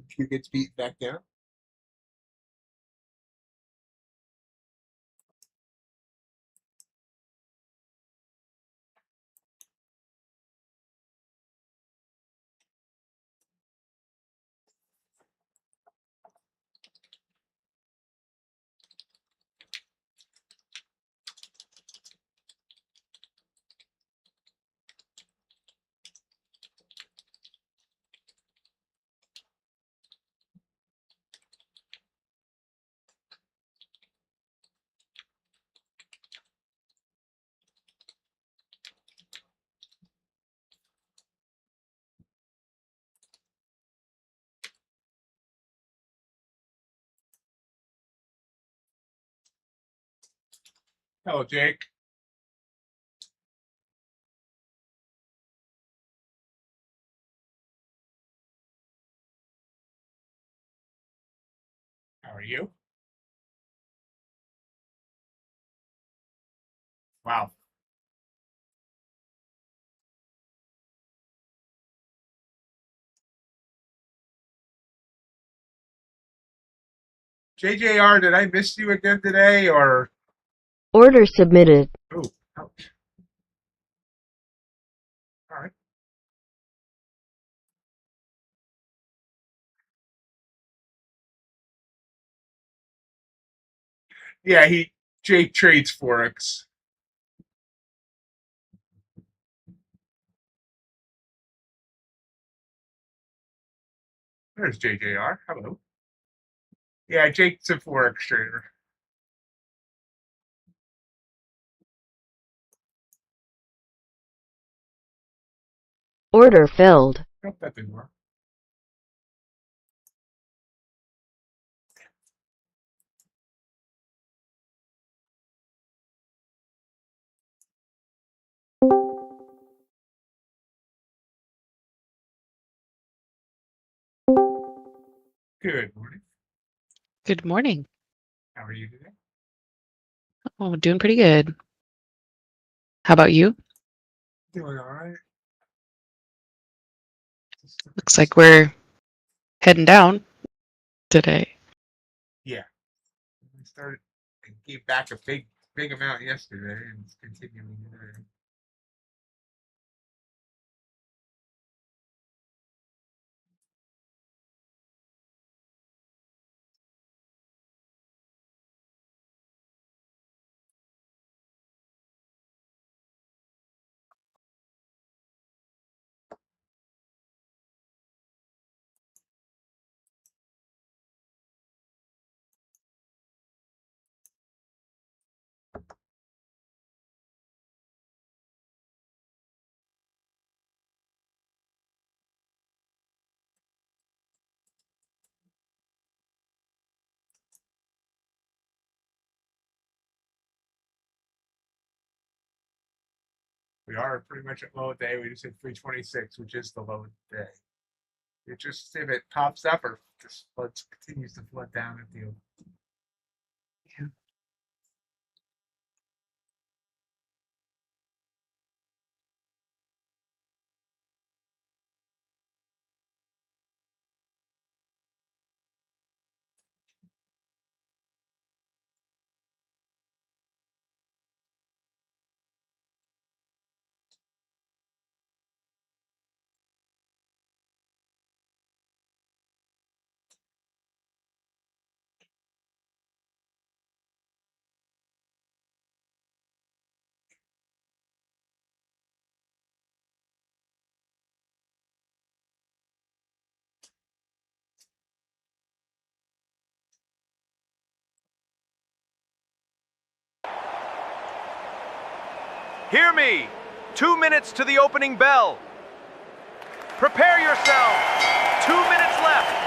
Q gets beat back down. Hello, Jake. How are you? Wow. JJR, did I miss you again today, or? Order submitted. Oh, ouch. All right. Yeah, Jake trades Forex. There's JJR. Hello. Yeah, Jake's a Forex trader. Order filled. Nope, that didn't work. Good morning. Good morning. How are you today? Oh, doing pretty good. How about you? Doing all right. Looks like we're heading down today. Yeah. We started and gave back a big amount yesterday, and it's continuing today. We are pretty much at low day. We just hit 326, which is the low day. It just, if it pops up or just floods, continues to flood down at the open. Yeah. Hear me! 2 minutes to the opening bell. Prepare yourself. 2 minutes left.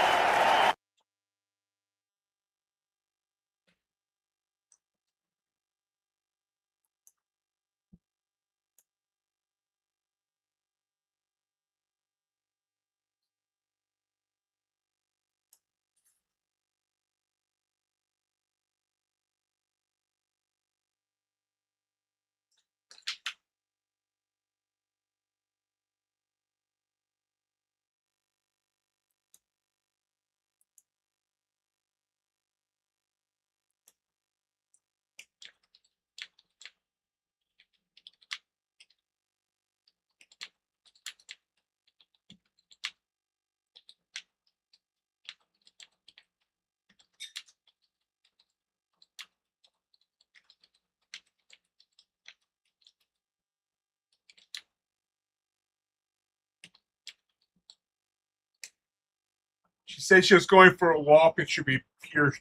She said she was going for a walk and should be here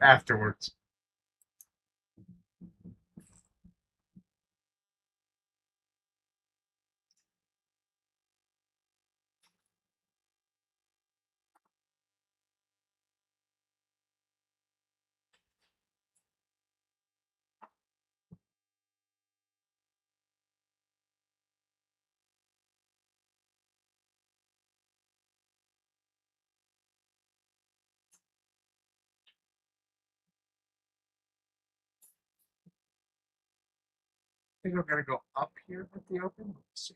afterwards. I think I'm going to go up here at the open. Let's see.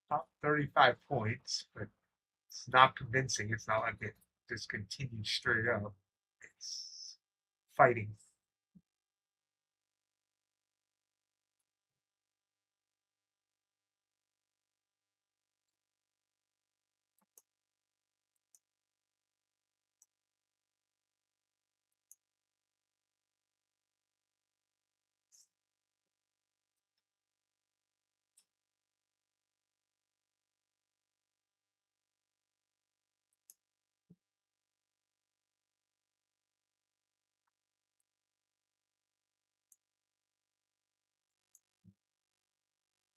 Top 35 points, but it's not convincing. It's not like it just continues straight up. It's fighting.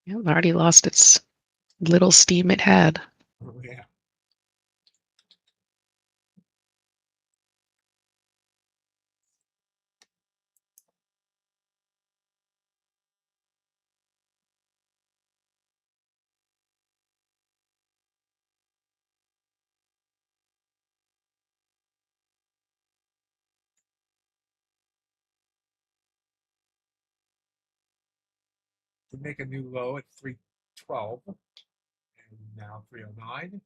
Yeah, it already lost its little steam it had. Oh, yeah. To make a new low at 312 and now 309.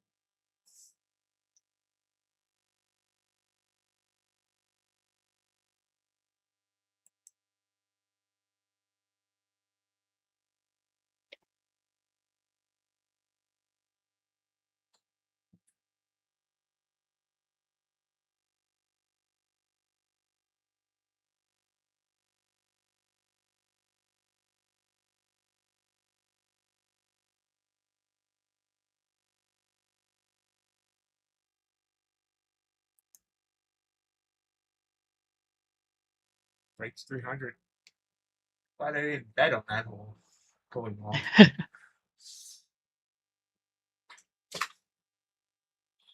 Breaks 300. Glad I didn't bet on that whole going off.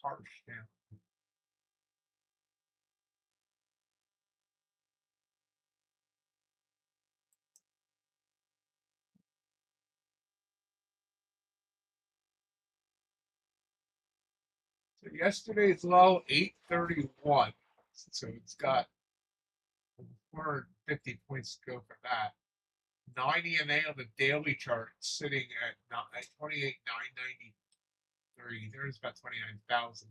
Harsh now. So yesterday's low 831. So it's got 450 points to go for that. 9 EMA on the daily chart sitting at 28,993. There's about 29,000.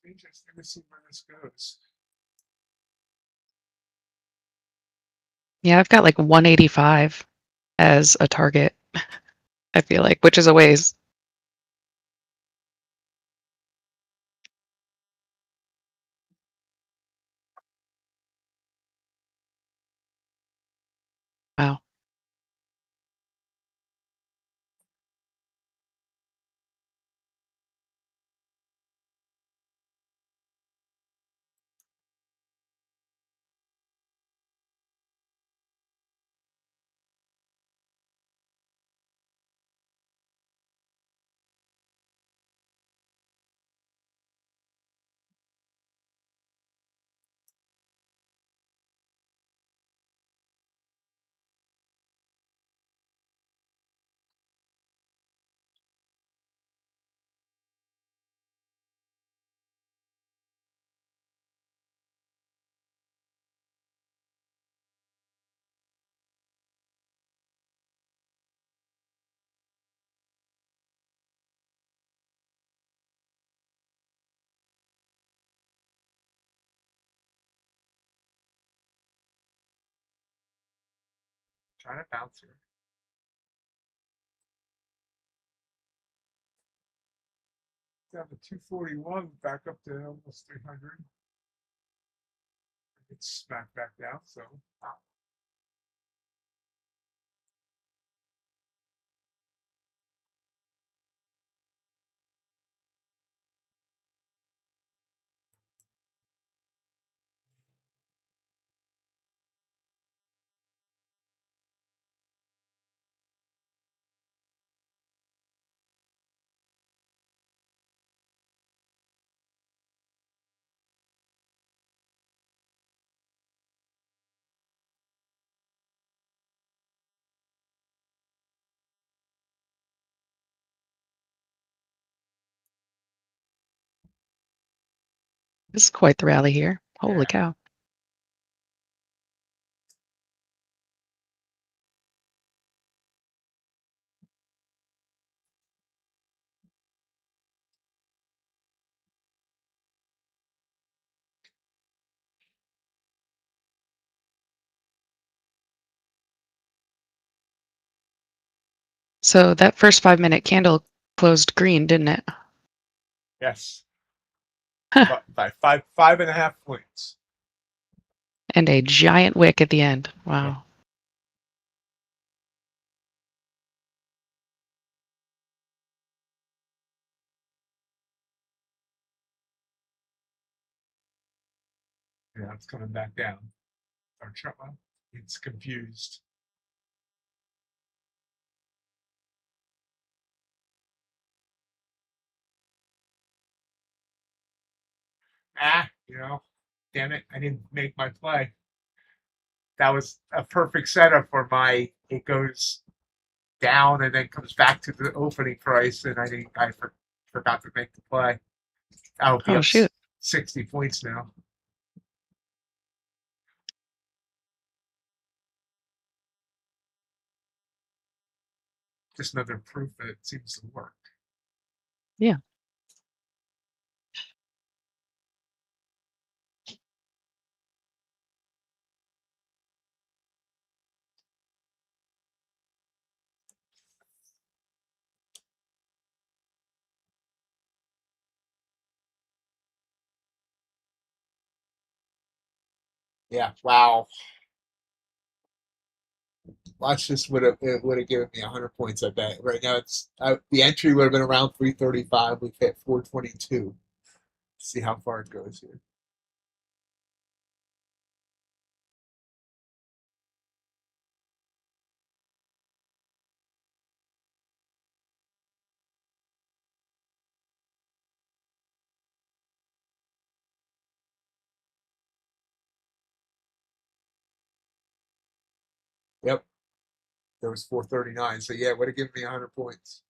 Interesting to see where this goes. Yeah, I've got like 185 as a target, I feel like, which is a ways. Wow. Trying to bounce here. Down to 241, back up to almost 300. It's smacked back down, so. This is quite the rally here. Holy cow. So that first 5-minute candle closed green, didn't it? Yes. Huh. By 5.5 points. And a giant wick at the end. Wow. Yeah, it's coming back down. It's confused. Damn it, I didn't make my play. That was a perfect setup for it goes down and then comes back to the opening price, and I forgot to make the play. I'll be up Shoot. 60 points now. Just another proof that it seems to work. Yeah. Yeah, wow. Watch this would have given me 100 points. I bet. Right now the entry would have been around 335. We've hit 422. See how far it goes here. There was 439. So yeah, it would have given me 100 points.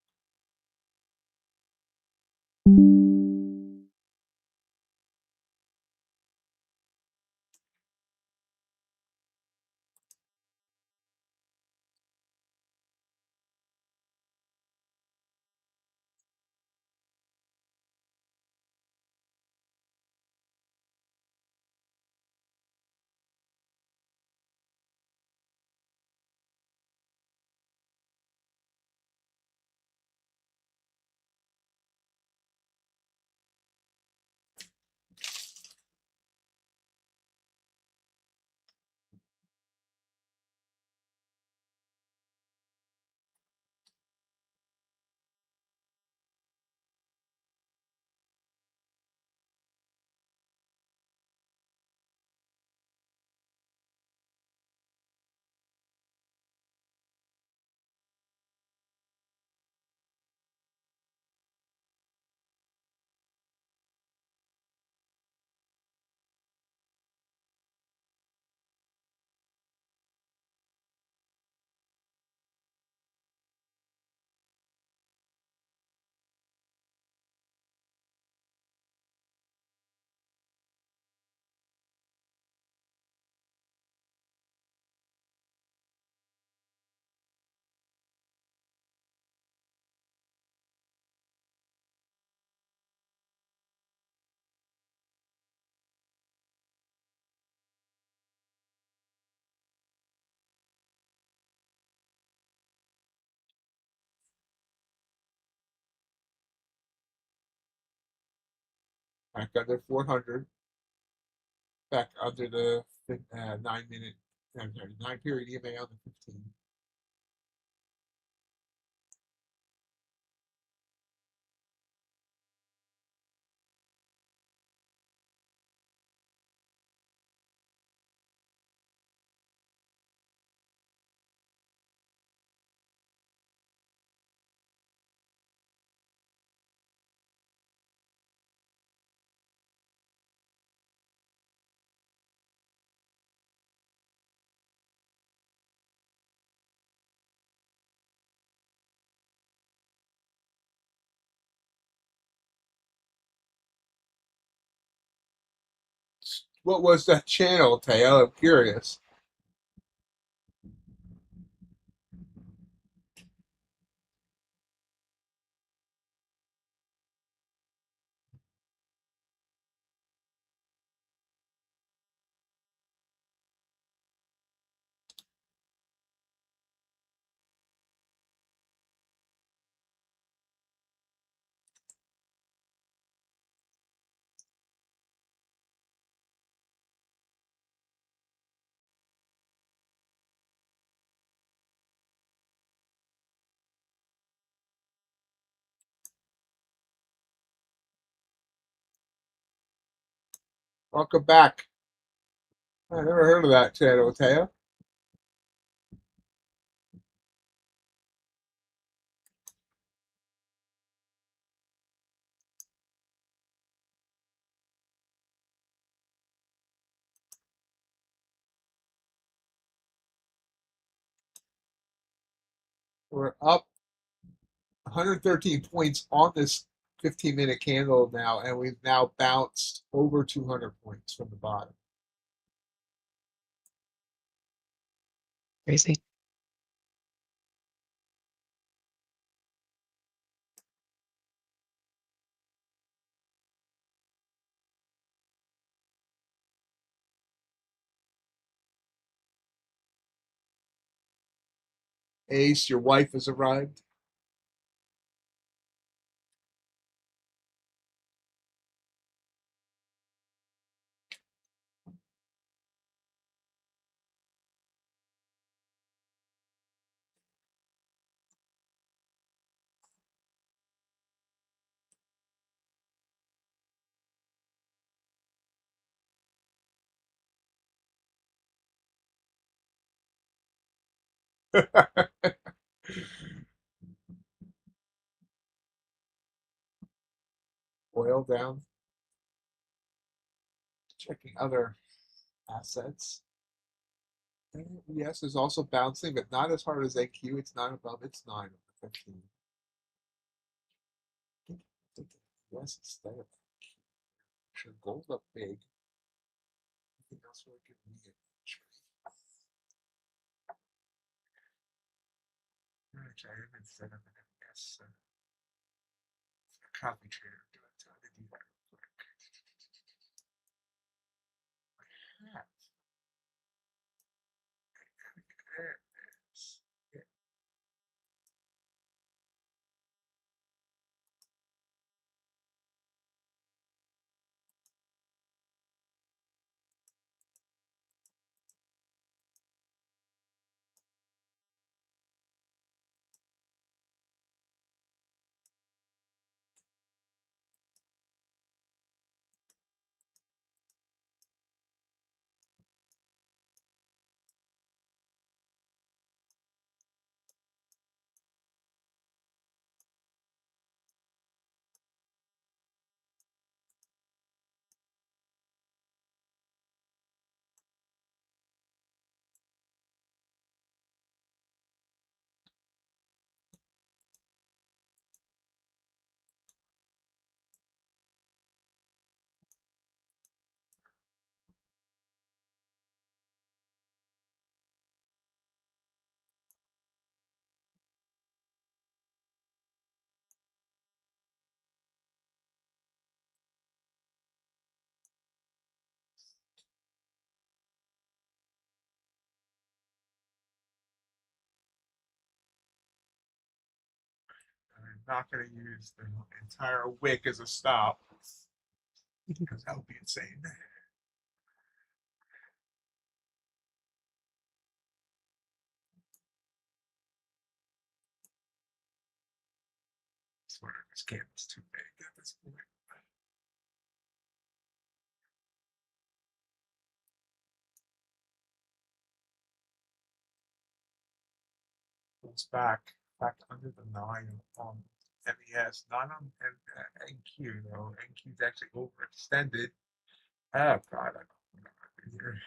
Back under 400. Back under the 9-minute, I'm sorry, 9-period EMA on the 15. What was that channel, Teo? I'm curious. Welcome back. I never heard of that channel, Teo. We're up 113 points on this 15-minute candle now, and we've now bounced over 200 points from the bottom. Crazy. Ace, your wife has arrived. Oil down. Checking other assets. Yes, is also bouncing, but not as hard as AQ. It's not above its 9 on the 15. I think yes, instead of sure gold up big. Anything else will give me a trade? Which I haven't set up an MBS copy trader. Do I try to do that real quick? I have. There it is. Yeah. I'm not going to use the entire wick as a stop because that would be insane. I swear this candle's too big at this point. Goes back under the 9 on MES, not on NQ though. NQ is actually overextended. Oh god, I don't know what I'm doing here.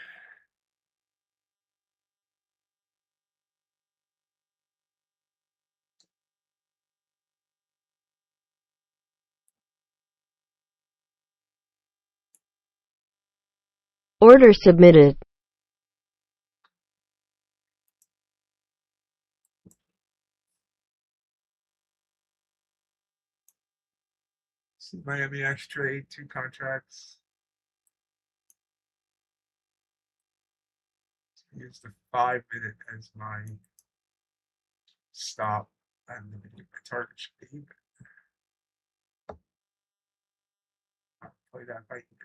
Order submitted. See Miami X trade, 2 contracts. Use the 5-minute as my stop. And then my target should be even. I'll play that right here.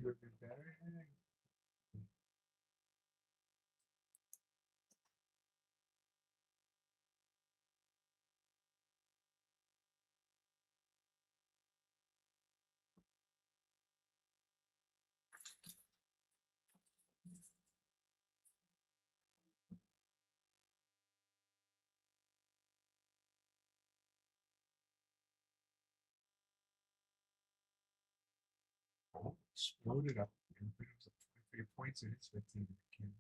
Would be better. Oh, exploded up. It was 23 points and it's 15 again.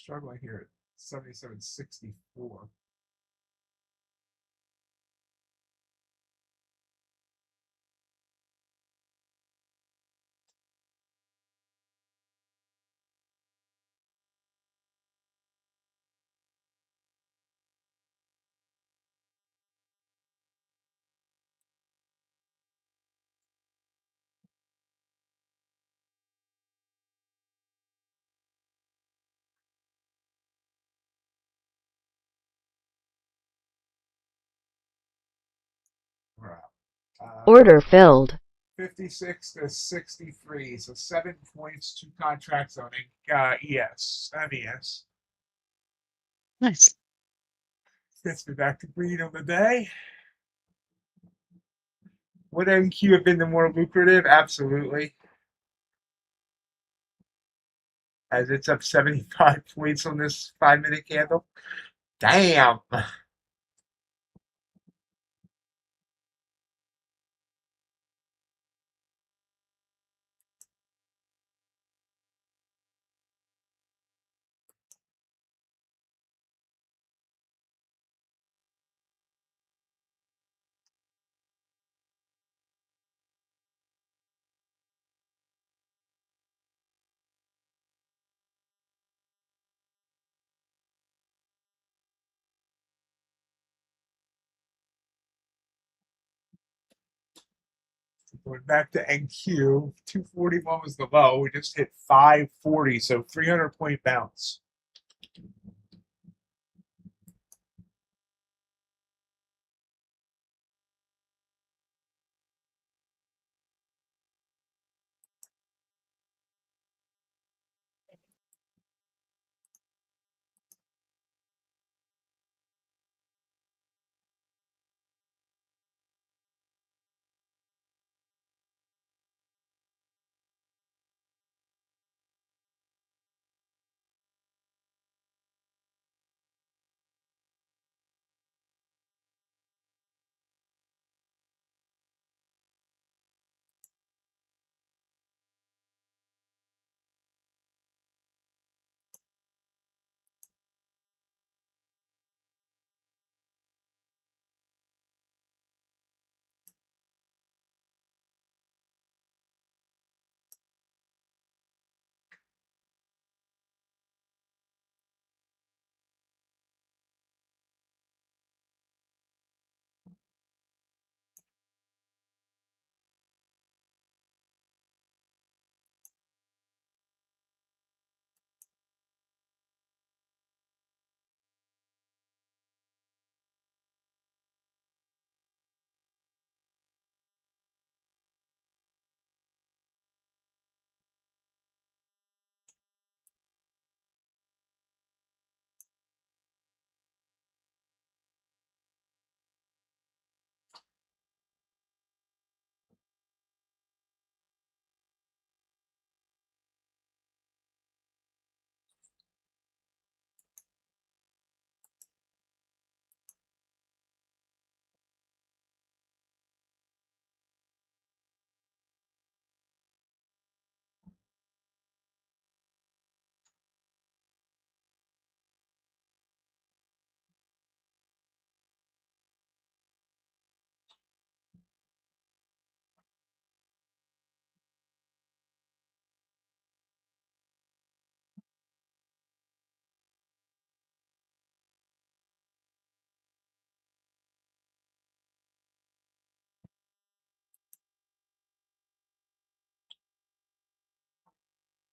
struggling here at 77.64. Right. Order filled. 56 to 63, so 7 points, 2 contracts on MES. Nice. Gets me back to green of the day. Would NQ have been the more lucrative? Absolutely. As it's up 75 points on this 5-minute candle. Damn. Going back to NQ, 241 was the low. We just hit 540, so 300-point bounce.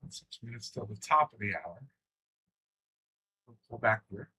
And 6 minutes till the top of the hour. We'll pull back here.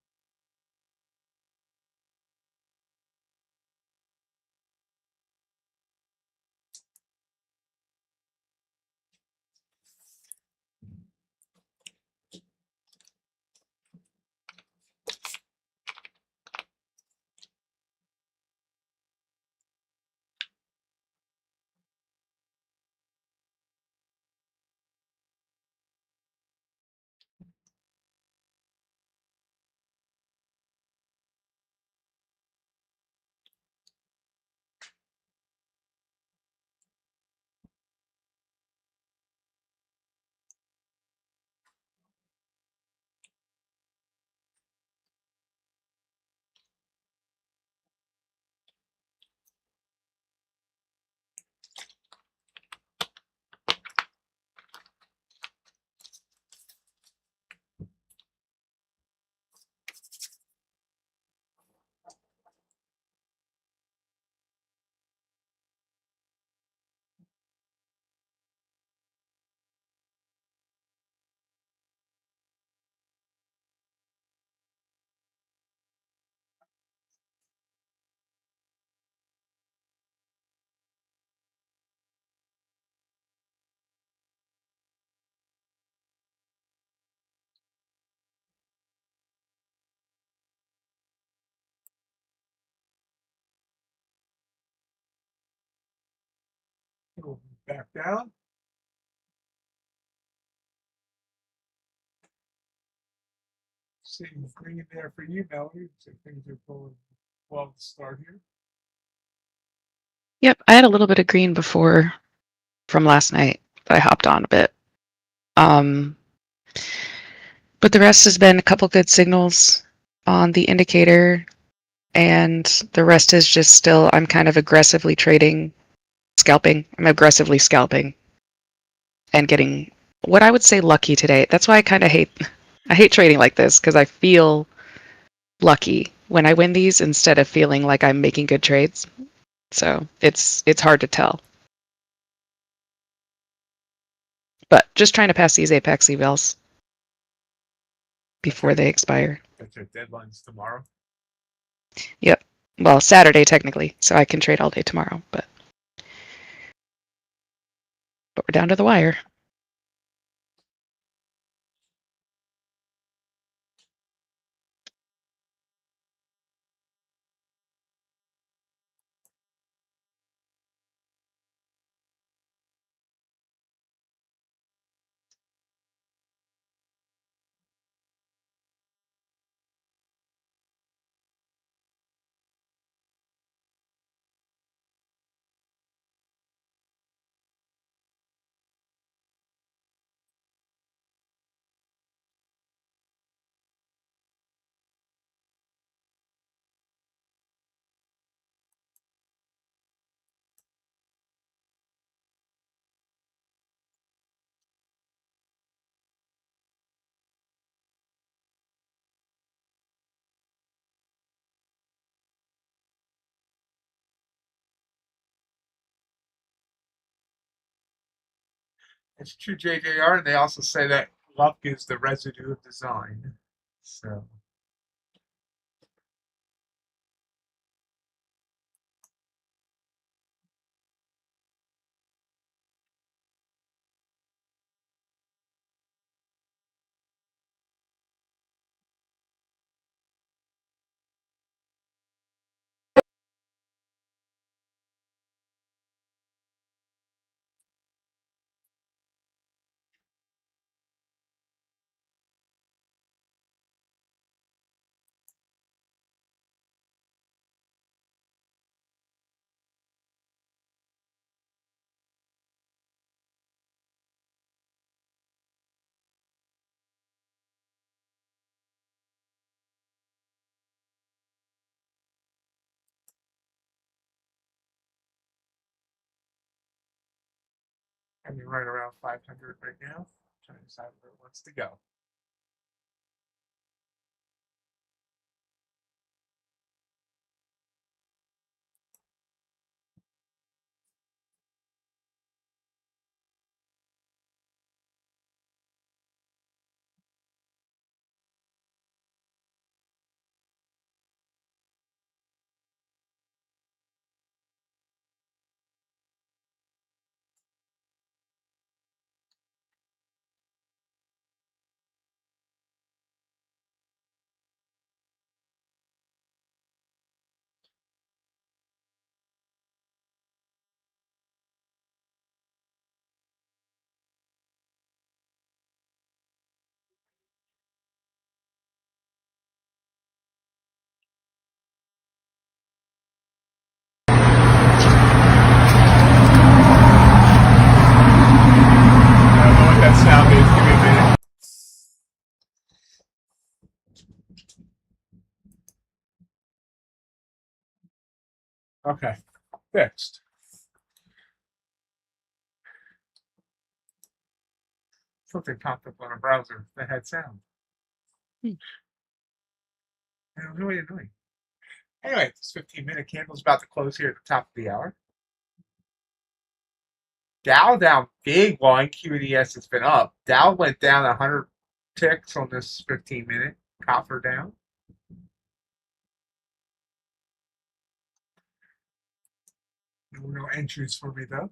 We'll move back down. Seeing green there for you, Melody. So things are pulling well to start here. Yep, I had a little bit of green before from last night. I hopped on a bit. But the rest has been a couple good signals on the indicator, and the rest is just still, I'm kind of aggressively trading, scalping. I'm aggressively scalping and getting what I would say lucky today. That's why I hate trading like this, because I feel lucky when I win these instead of feeling like I'm making good trades. So it's hard to tell. But just trying to pass these Apex evals before they expire. That's your deadlines tomorrow. Yep. Well, Saturday technically, so I can trade all day tomorrow, but we're down to the wire. It's true, JJR, and they also say that luck is the residue of design. So. I mean, right around 500 right now. Trying to decide where it wants to go. I don't know what that sound is. Give me a minute. Okay, fixed. Something popped up on a browser that had sound. Hmm. And it was really annoying. Anyway, this 15-minute candle's about to close here at the top of the hour. Dow down big while NQDS has been up. Dow went down 100 ticks on this 15-minute. Copper down. No entries for me though.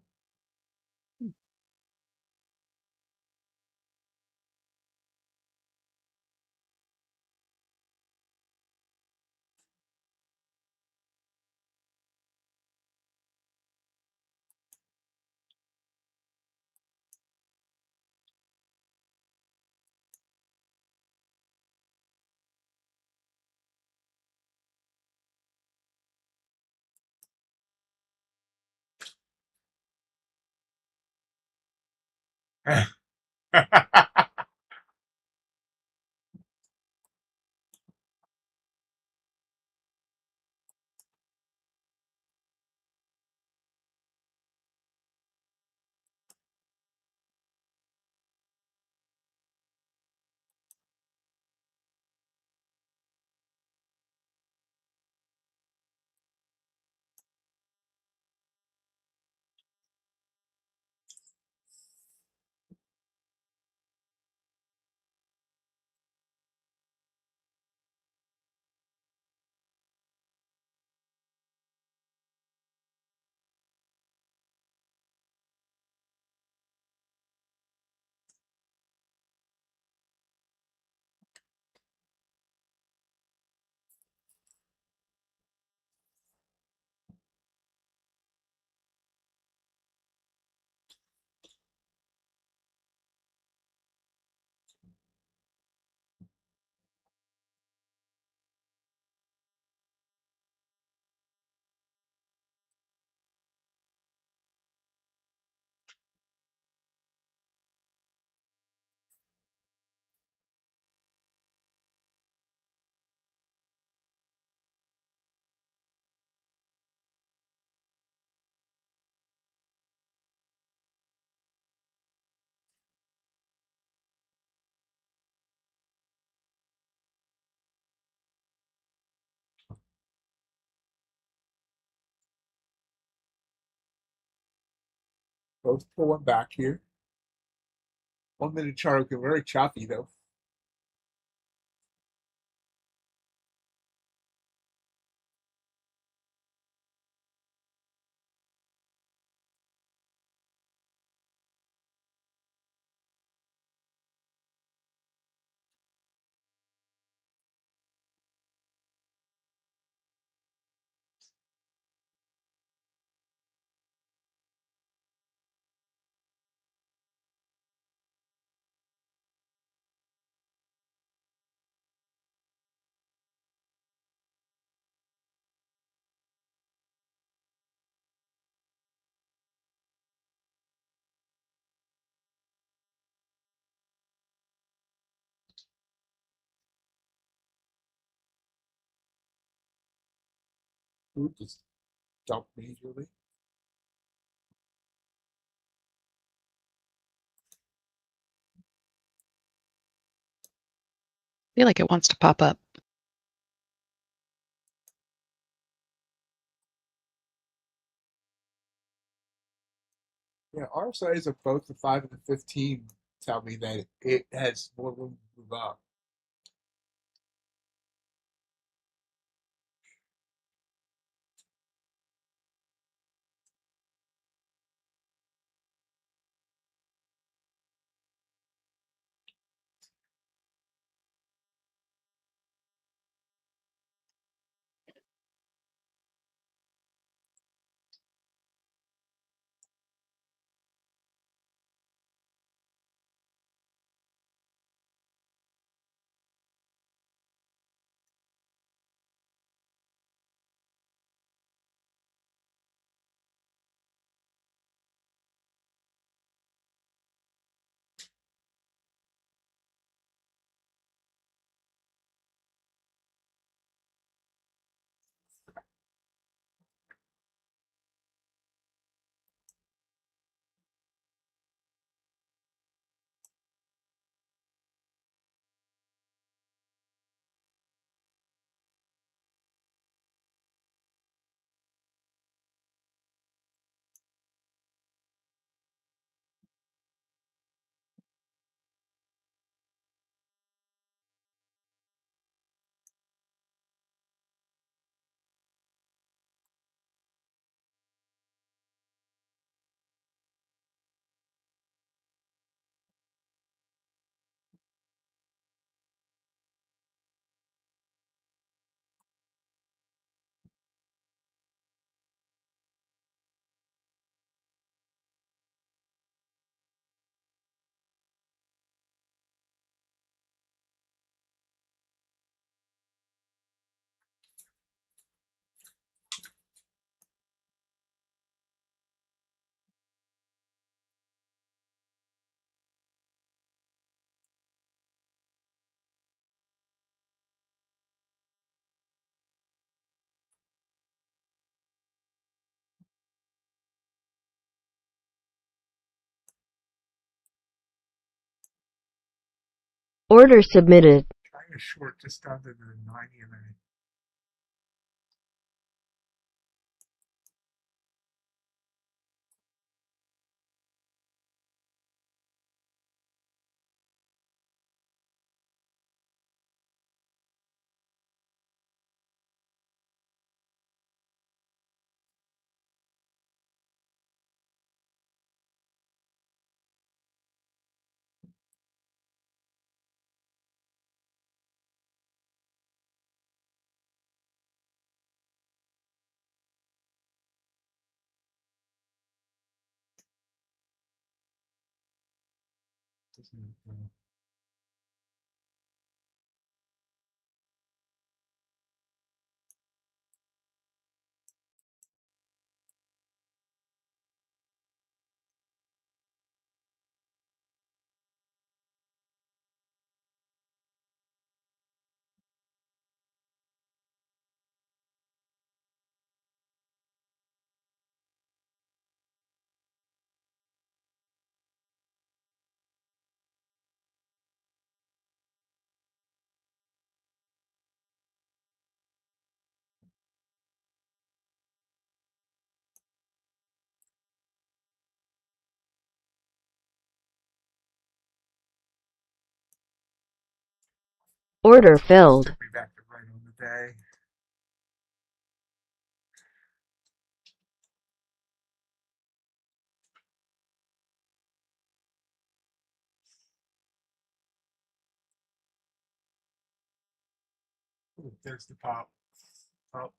Both pulling back here. 1 minute chart looking very choppy though. Group just dumped majorly. I feel like it wants to pop up. Yeah, RSIs of both the 5 and the 15 tell me that it has more room to move up. Order submitted. Trying to short just under the 90 a minute. Order filled. Should be back to right on the day. Ooh, there's the pop. Oh,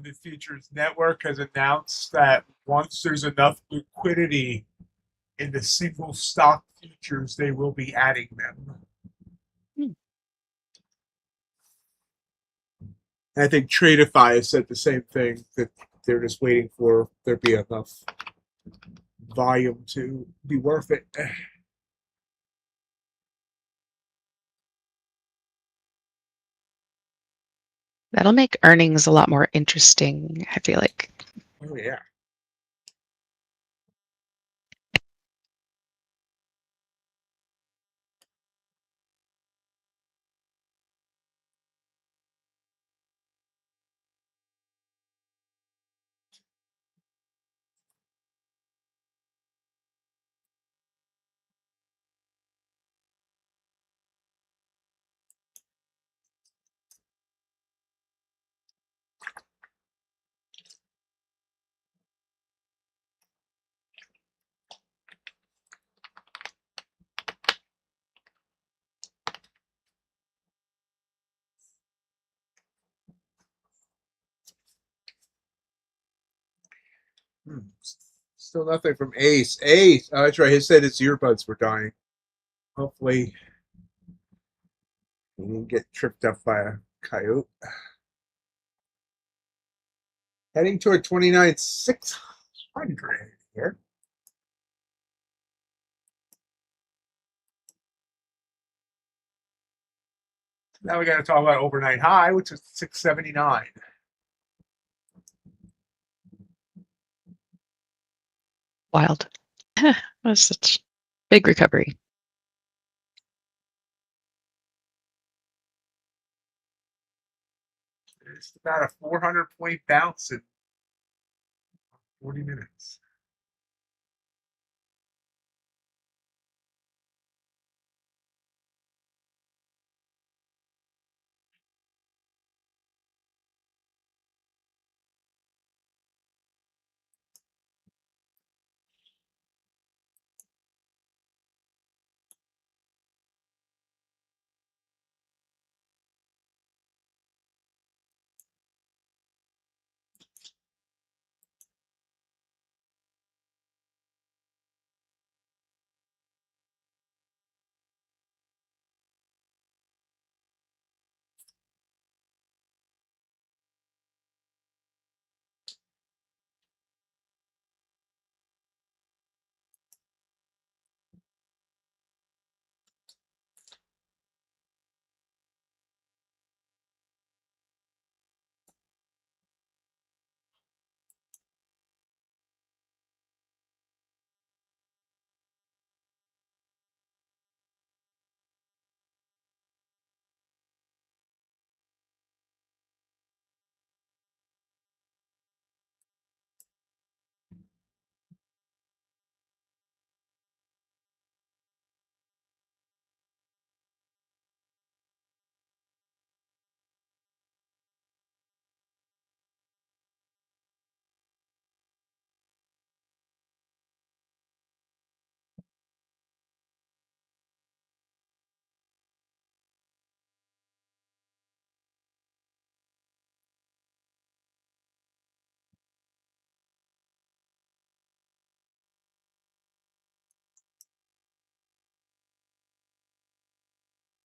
the Futures Network has announced that once there's enough liquidity in the single stock futures, they will be adding them. I think Tradeify has said the same thing, that they're just waiting for there be enough volume to be worth it. That'll make earnings a lot more interesting, I feel like. Oh yeah. Still nothing from Ace. Ace. Oh, that's right. He said his earbuds were dying. Hopefully, he didn't get tripped up by a coyote. Heading toward 29,600 here. Now we got to talk about overnight high, which is 679. Wild. That was such big recovery. It's about a 400 point bounce in 40 minutes.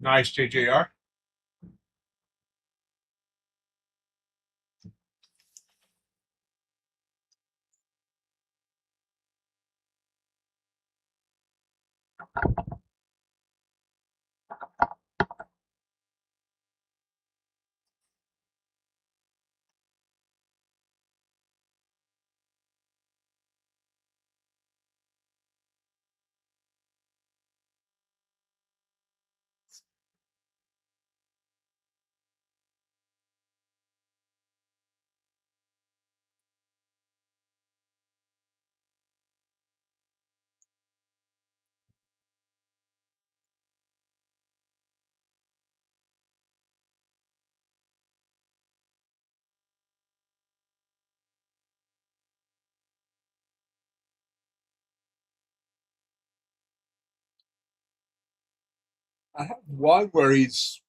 Nice, JJR. I have one where he's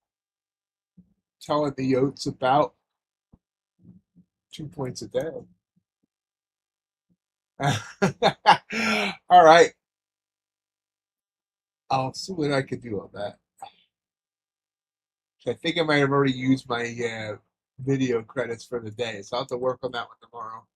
telling the Yotes about 2 points a day. All right. I'll see what I can do on that. I think I might have already used my video credits for the day, so I'll have to work on that one tomorrow.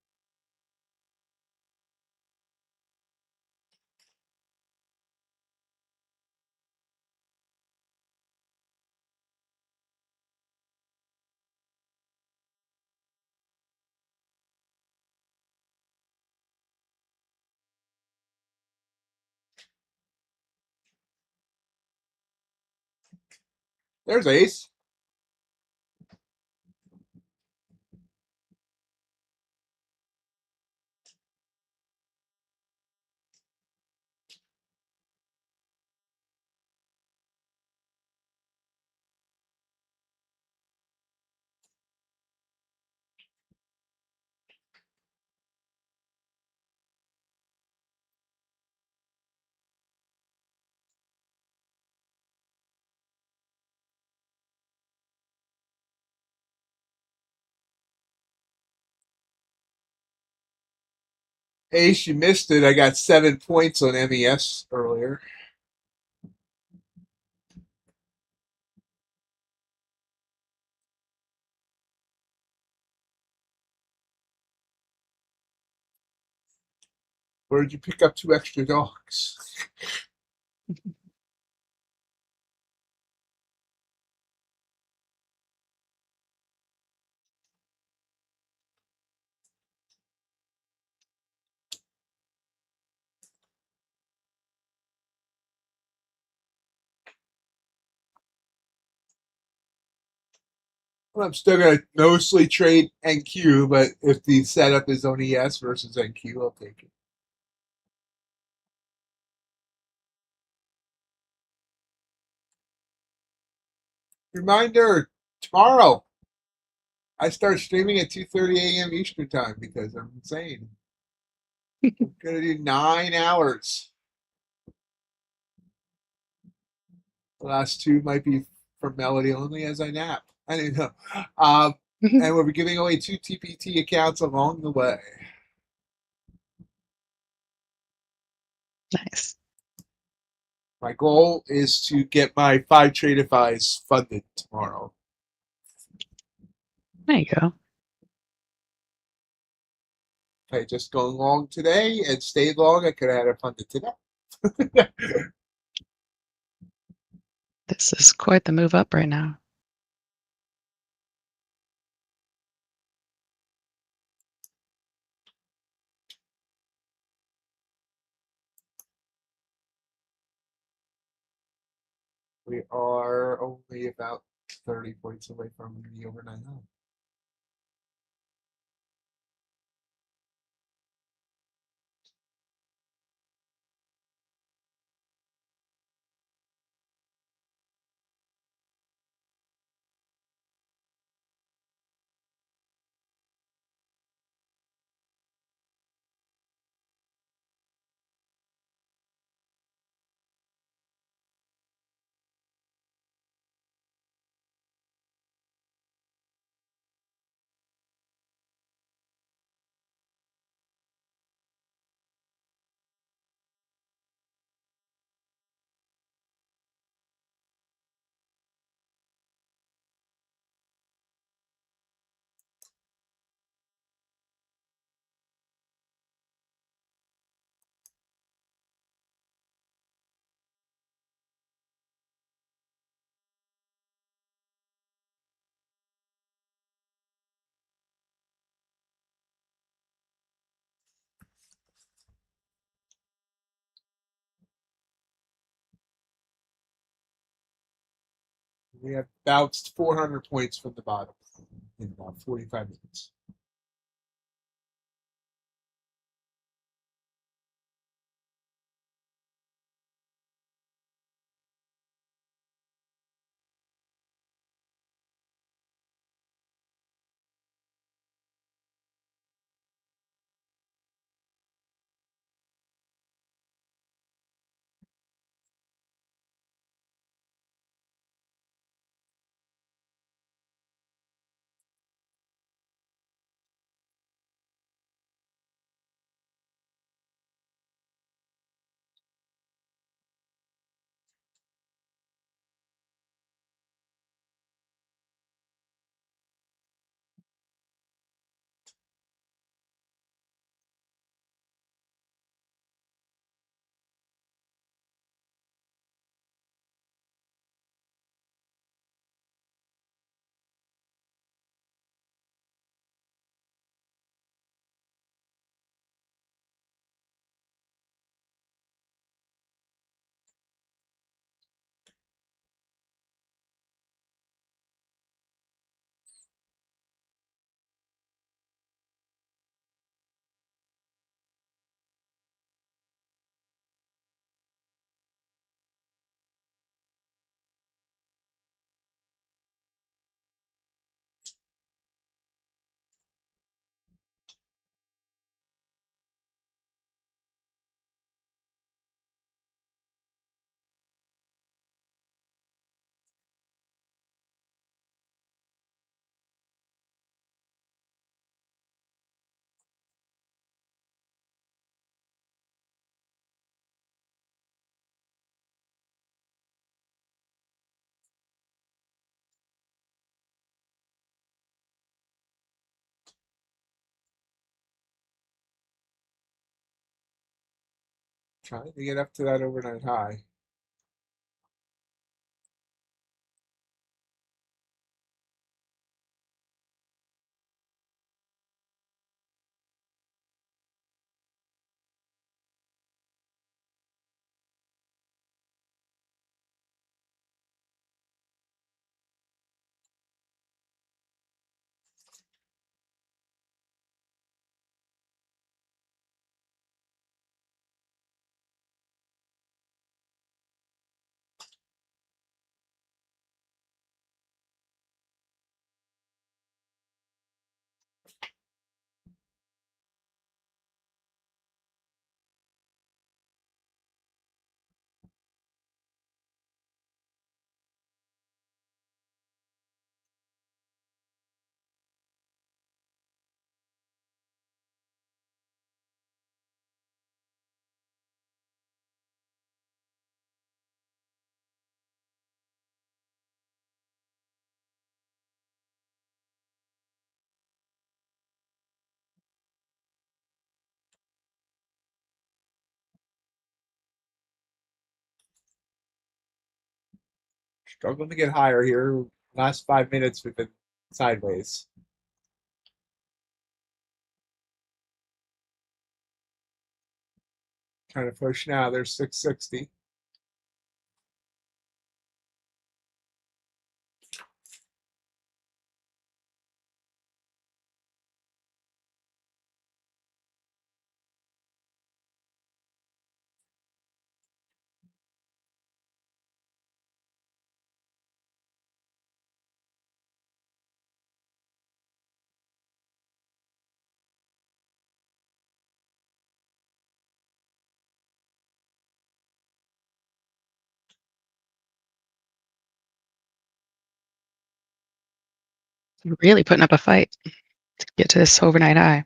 There's Ace. Ace, you missed it. I got 7 points on MES earlier. Where did you pick up 2 extra dogs? Well, I'm still going to mostly trade NQ, but if the setup is on ES versus NQ, I'll take it. Reminder, tomorrow I start streaming at 2:30 a.m. Eastern time because I'm insane. I'm going to do 9 hours. The last 2 might be for Melody only as I nap. I don't know. And we'll be giving away 2 TPT accounts along the way. Nice. My goal is to get my 5 Tradeifys funded tomorrow. There you go. If I just go long today and stayed long, I could have had it funded today. This is quite the move up right now. We are only about 30 points away from the overnight high. We have bounced 400 points from the bottom in about 45 minutes. Trying to get up to that overnight high. Struggling to get higher here. Last 5 minutes we've been sideways. Trying to push now. There's 660. Really putting up a fight to get to this overnight high.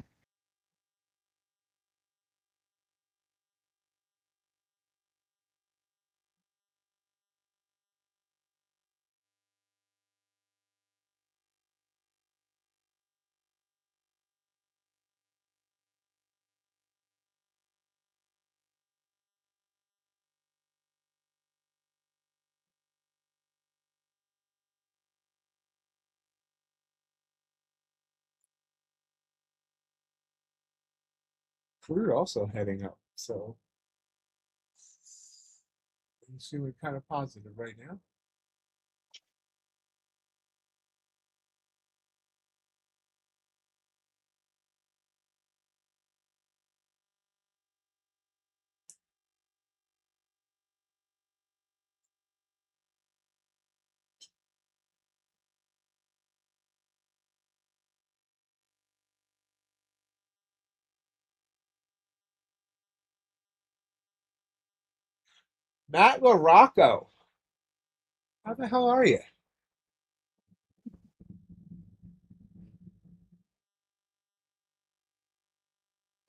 Crude also heading up. So I'm assuming kind of positive right now. Matt LaRocco. How the hell are you?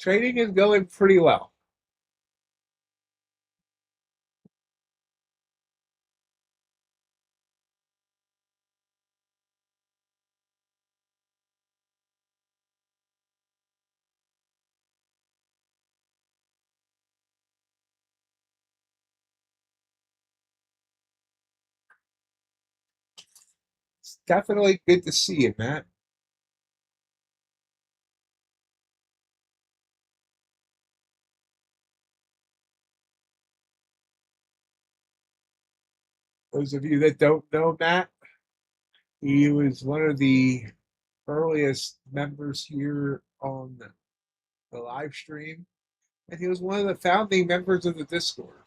Trading is going pretty well. It's definitely good to see you, Matt. Those of you that don't know Matt, he was one of the earliest members here on the live stream, and he was one of the founding members of the Discord.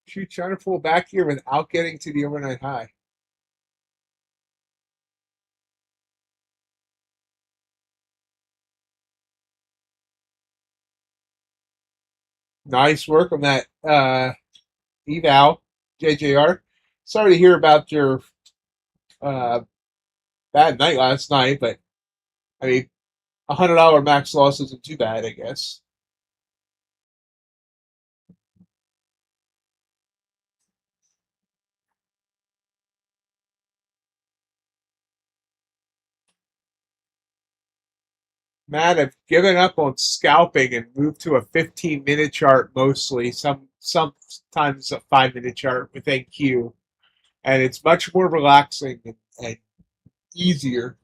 She's trying to pull back here without getting to the overnight high. Nice work on that eval, JJR. Sorry to hear about your uh, bad night last night, but I mean, $100 max loss isn't too bad, I guess. Matt, I've given up on scalping and moved to a 15-minute chart mostly. Sometimes a 5-minute chart with NQ, and it's much more relaxing and easier.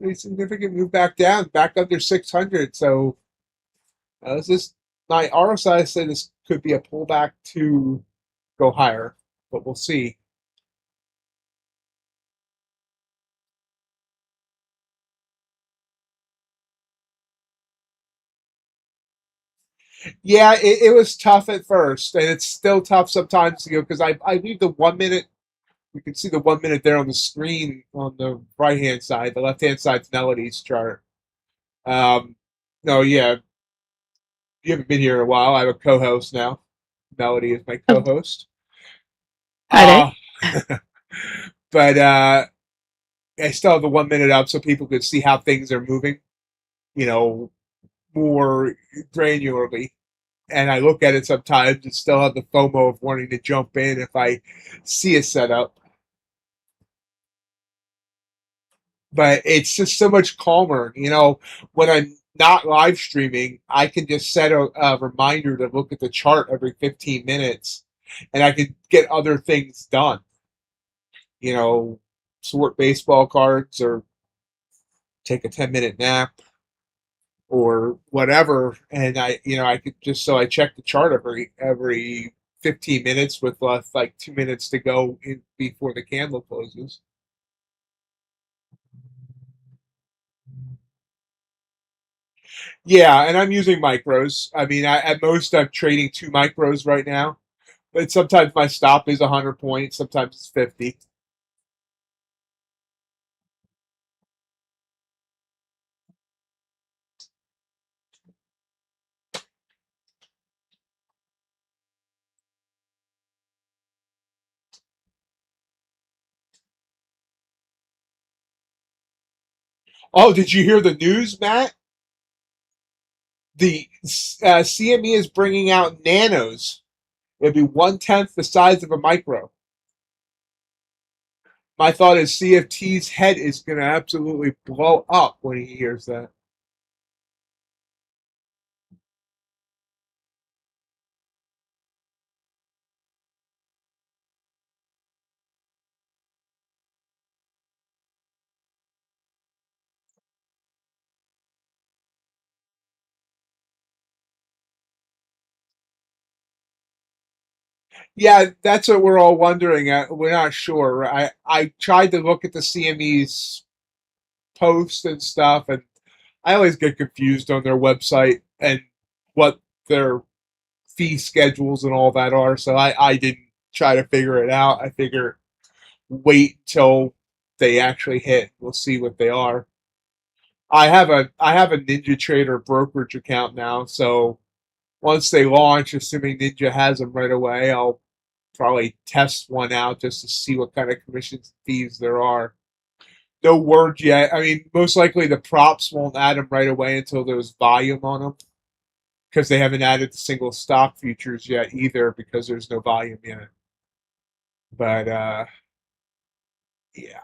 A significant move back down, back under 600. So this is my RSI said this could be a pullback to go higher, but we'll see. Yeah, it was tough at first, and it's still tough sometimes to go because I leave the 1 minute. You can see the 1 minute there on the screen on the right hand side. The left hand side's Melody's chart. No, yeah, you haven't been here in a while. I have a co-host now. Melody is my Oh, co-host. hi there. But I still have the 1 minute up so people could see how things are moving, you know, more granularly. And I look at it sometimes and still have the FOMO of wanting to jump in if I see a setup. But it's just so much calmer. When I'm not live streaming, I can just set a reminder to look at the chart every 15 minutes and I can get other things done. Sort baseball cards or take a 10-minute nap or whatever. And I could just, so I check the chart every 15 minutes with like 2 minutes to go before the candle closes. Yeah, and I'm using micros. I mean, at most I'm trading 2 micros right now, but sometimes my stop is 100 points, sometimes it's 50. Oh, did you hear the news, Matt? The CME is bringing out nanos. It'll be 1/10 the size of a micro. My thought is CFT's head is going to absolutely blow up when he hears that. Yeah, that's what we're all wondering. We're not sure. I tried to look at the CME's posts and stuff, and I always get confused on their website and what their fee schedules and all that are. So I didn't try to figure it out. I figure wait till they actually hit. We'll see what they are. I have a Ninja Trader brokerage account now, so once they launch, assuming Ninja has them right away, I'll probably test one out just to see what kind of commissions and fees there are. No word yet. I mean, most likely the props won't add them right away until there's volume on them because they haven't added the single stock futures yet either because there's no volume yet. But yeah,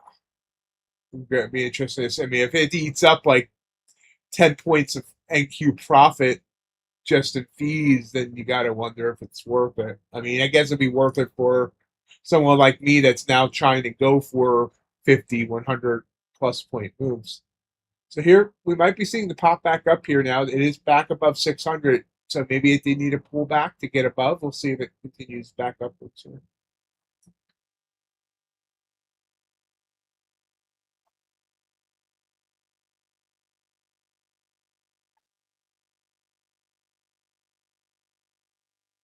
I'm gonna be interested. I mean, if it eats up like 10 points of NQ profit just in fees, then you got to wonder if it's worth it. I mean, I guess it'd be worth it for someone like me that's now trying to go for 50, 100 plus point moves. So here we might be seeing the pop back up here now. It is back above 600. So maybe it did need a pullback to get above. We'll see if it continues back upwards here.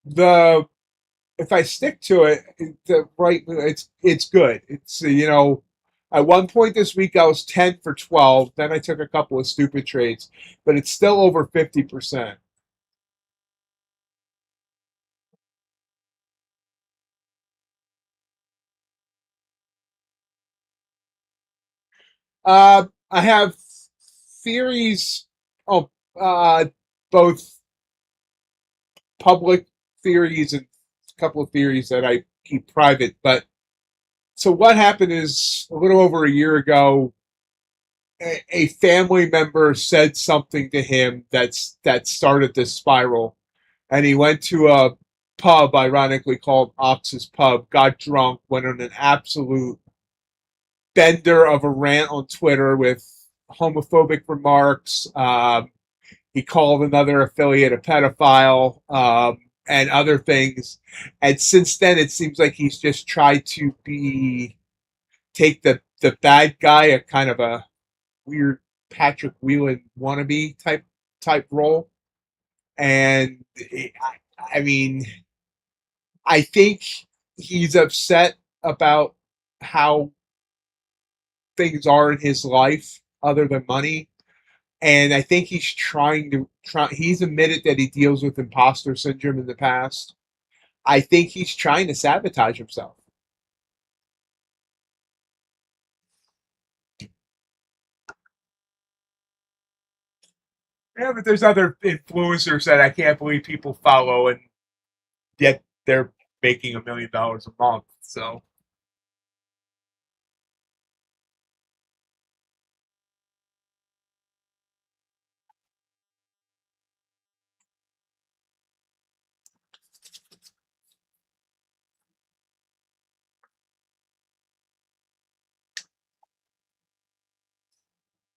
The if I stick to it, it's good. It's at one point this week I was 10 for 12. Then I took a couple of stupid trades, but it's still over 50%. I have theories. Oh, both public theories and a couple of theories that I keep private. But so what happened is a little over a year ago, a family member said something to him that started this spiral, and he went to a pub, ironically called Ox's Pub, got drunk, went on an absolute bender of a rant on Twitter with homophobic remarks. He called another affiliate a pedophile, and other things. And since then, it seems like he's just tried to take the bad guy, a kind of a weird Patrick Whelan wannabe type role. And I mean, I think he's upset about how things are in his life other than money. And I think he's he's admitted that he deals with imposter syndrome in the past. I think he's trying to sabotage himself. Yeah, but there's other influencers that I can't believe people follow, and yet they're making $1 million a month. So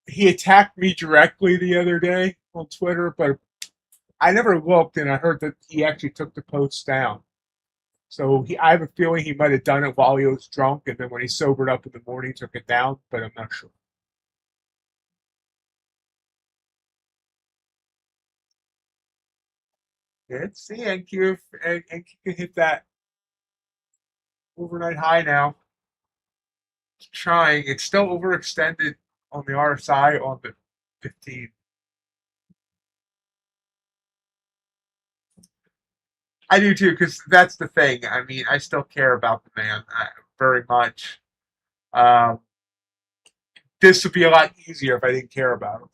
he attacked me directly the other day on Twitter, but I never looked, and I heard that he actually took the post down. So I have a feeling he might have done it while he was drunk, and then when he sobered up in the morning, took it down. But I'm not sure. It's the NQ, and NQ can hit that overnight high now. It's trying. It's still overextended on the RSI on the 15. I do too, because that's the thing. I mean, I still care about the man very much. Um, this would be a lot easier if I didn't care about him.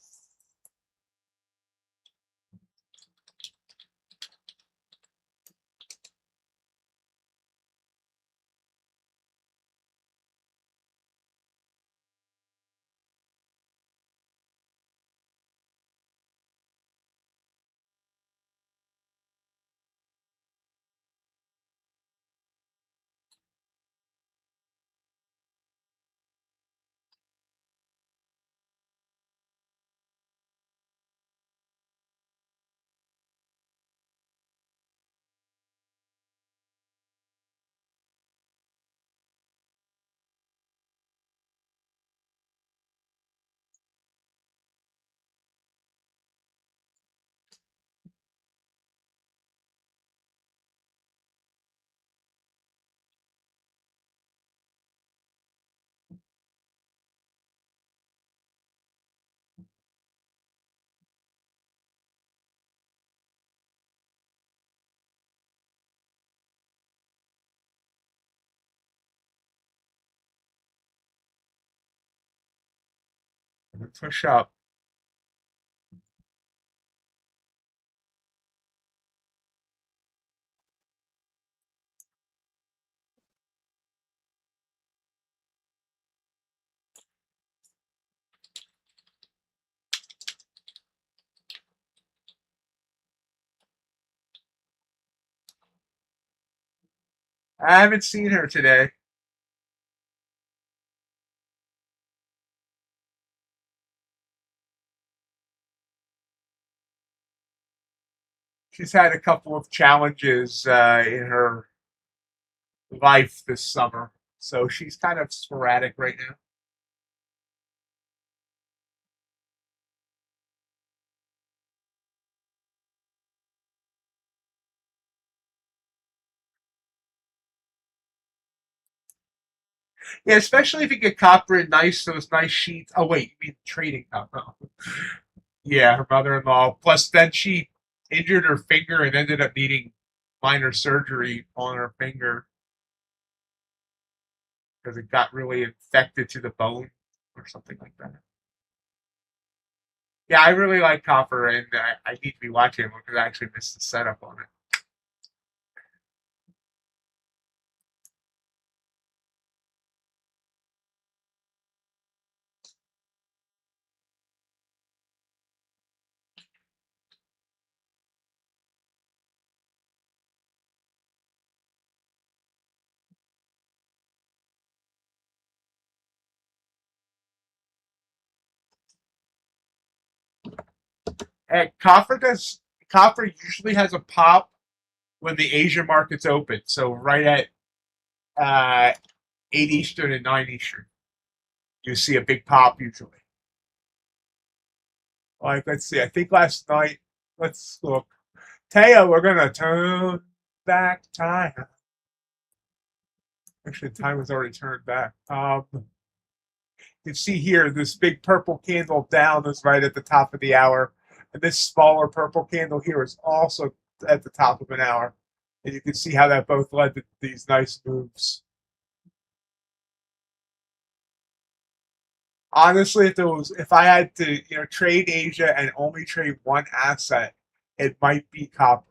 Push up. I haven't seen her today. She's had a couple of challenges in her life this summer, so she's kind of sporadic right now. Yeah, especially if you get copper in those nice sheets. Oh wait, you mean trading copper? Yeah, her mother-in-law. Plus, then she injured her finger and ended up needing minor surgery on her finger because it got really infected to the bone or something like that. Yeah, I really like copper, and I need to be watching it because I actually missed the setup on it. And copper usually has a pop when the Asia markets open. So right at 8 Eastern and 9 Eastern, you see a big pop usually. Like, let's see, I think last night, let's look. Taya, we're going to turn back time. Actually, time was already turned back. You can see here, this big purple candle down is right at the top of the hour. And this smaller purple candle here is also at the top of an hour. And you can see how that both led to these nice moves. Honestly, if I had to, trade Asia and only trade one asset, it might be copper.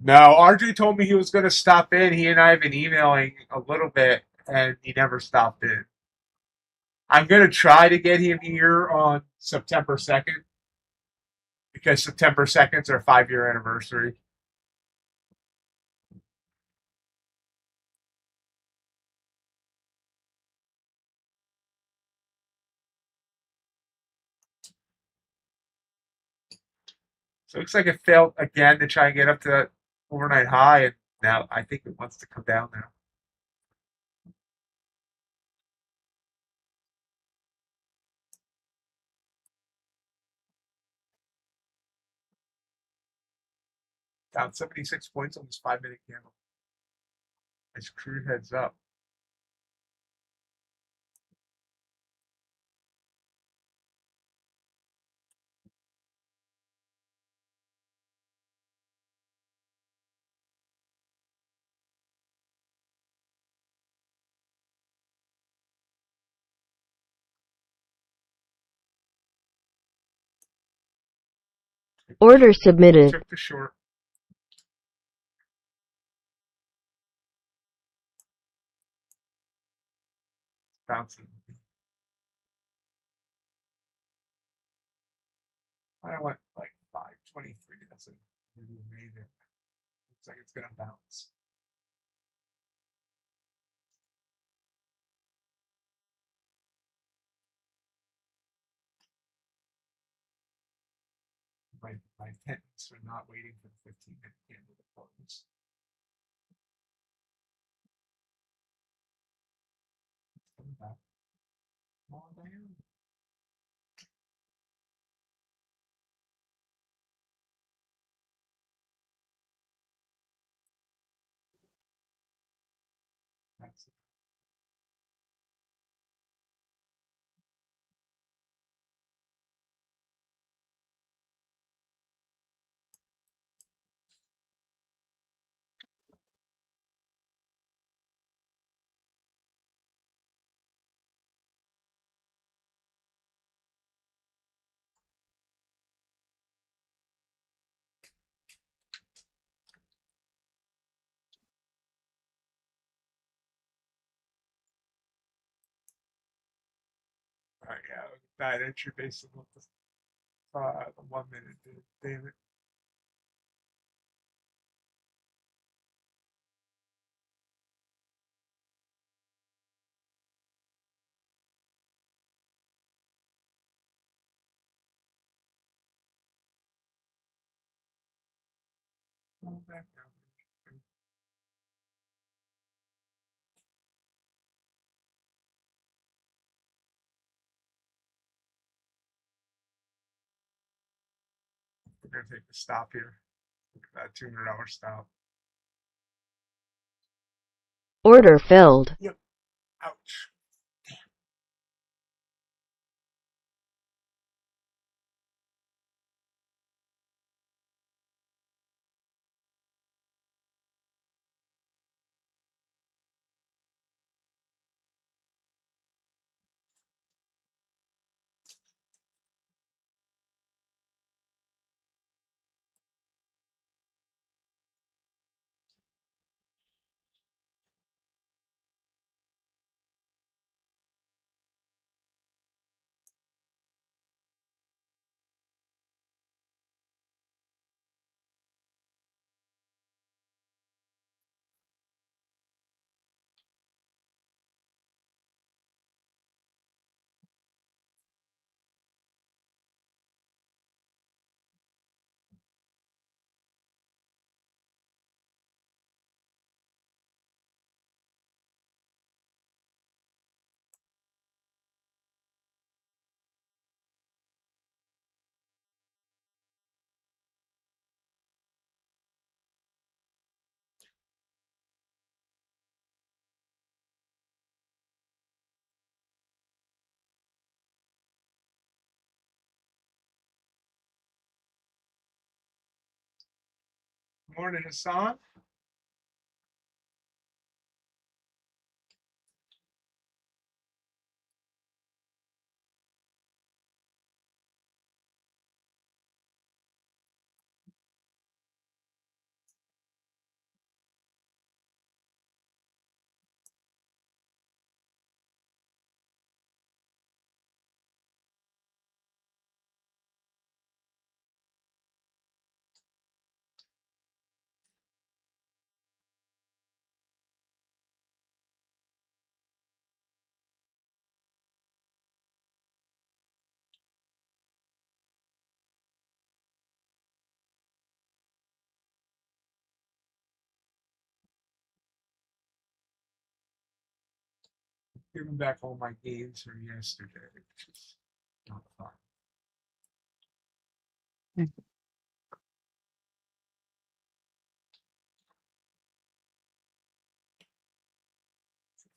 No, RJ told me he was going to stop in. He and I have been emailing a little bit, and he never stopped in. I'm going to try to get him here on September 2nd because September 2nd is our 5-year anniversary. So it looks like it failed again to try and get up to that overnight high, and now I think it wants to come down now. Down 76 points on this 5-minute candle. Nice crude heads up. Order submitted. Took the short. Bouncing. I went like 523. That's a really amazing. Looks like it's going to bounce. My intents for not waiting for the 15-minute candle to close. Coming back. Come on down. That's it. yeah, bad entry based on what the 1 minute did. Damn it. Go back down. We're gonna take the stop here. Look at that $200 stop. Order filled. Ouch. Morning, Hassan. Giving back all my gains from yesterday, which is not fun.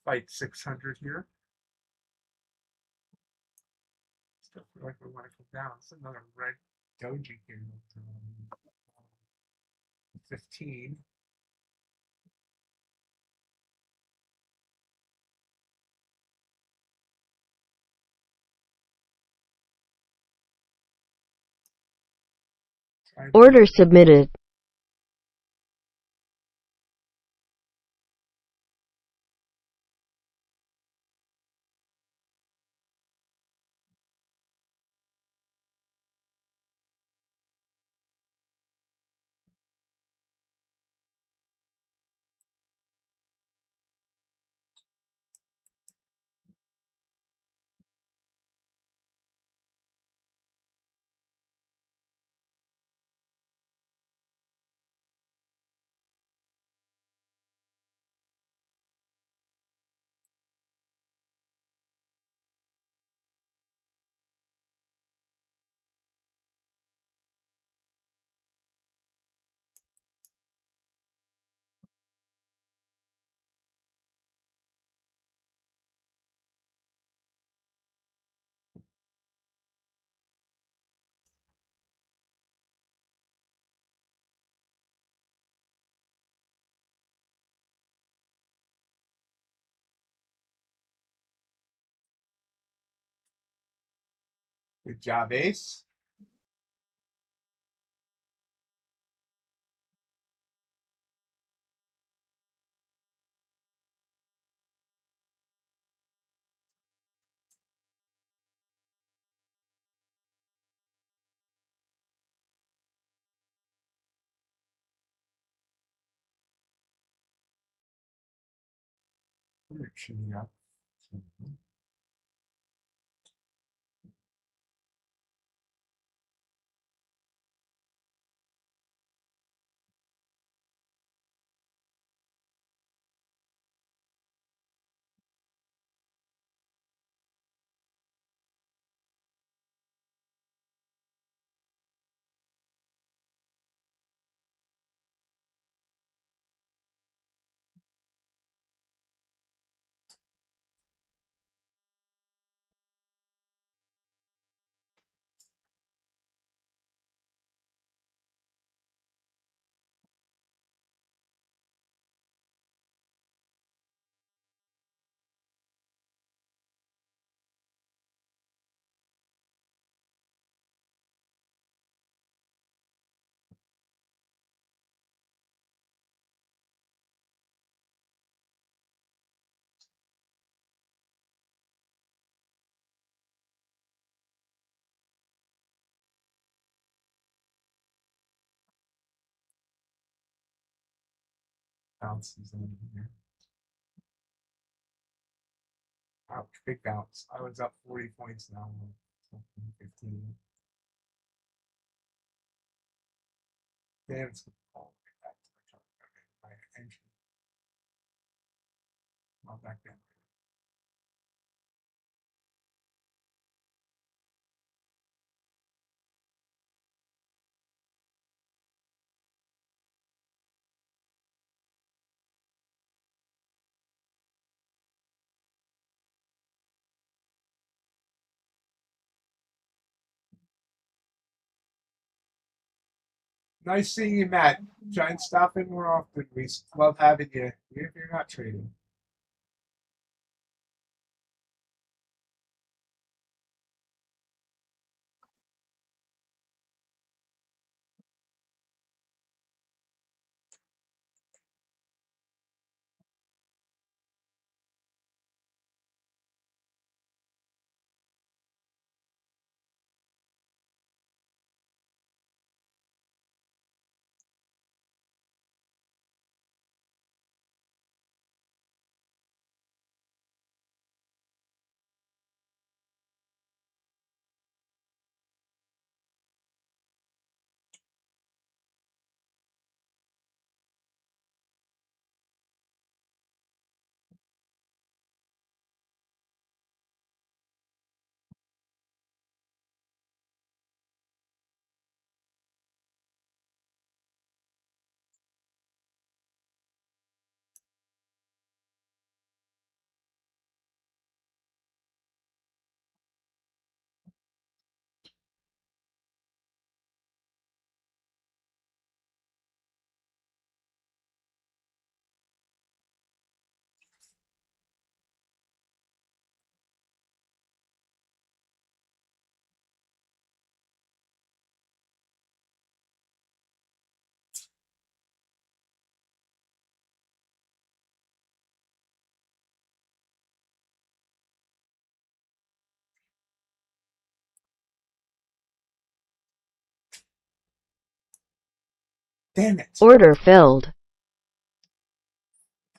Fight 600 here. Still feel like we want to come down. It's another red doji here. 15. Order submitted. Good job, Ace. Shooting up. Bounces in here. Ouch, big bounce. I was up 40 points now. 15. Damn, it's all the way back to the chart. Okay, my entry. Well, back down. Nice seeing you, Matt. Try and stop in more often. We love having you, even if you're not trading. Damn it. Order filled.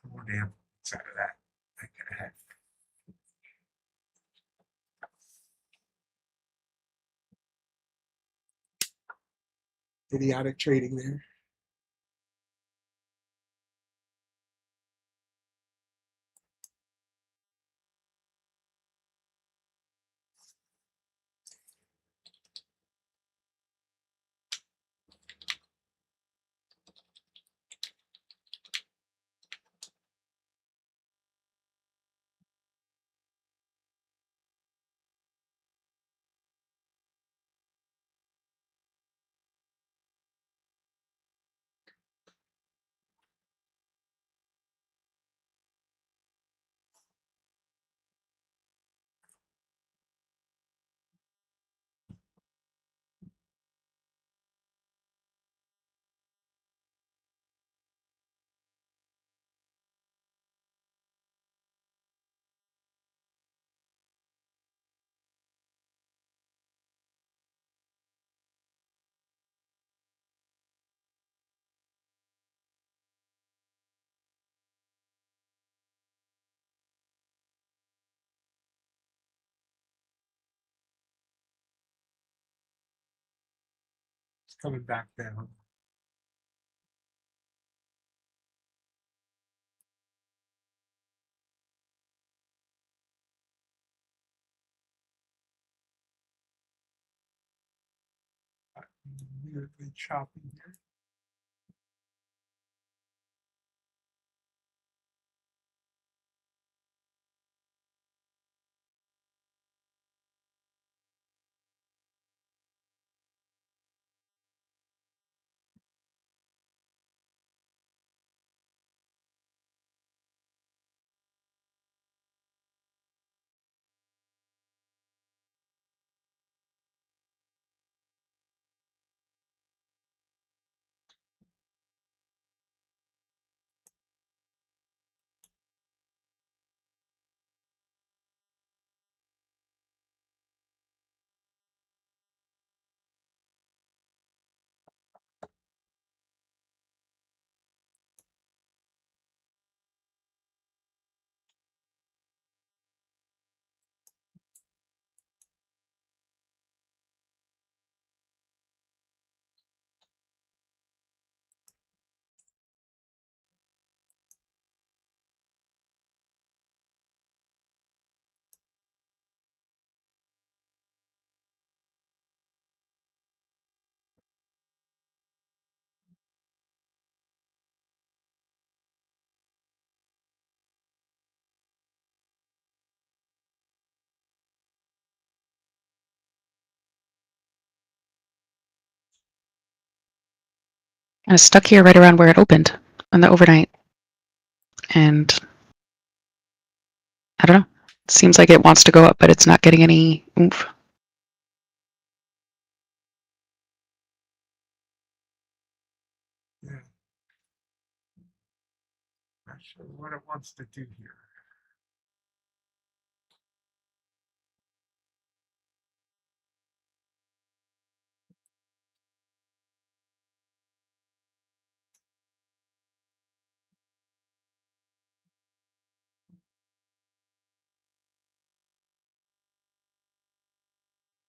More damn side of that. I could have had. Idiotic trading there. It's coming back down. Weirdly choppy here. I was stuck here right around where it opened on the overnight. And I don't know. It seems like it wants to go up, but it's not getting any oomph. Yeah. Not sure what it wants to do here.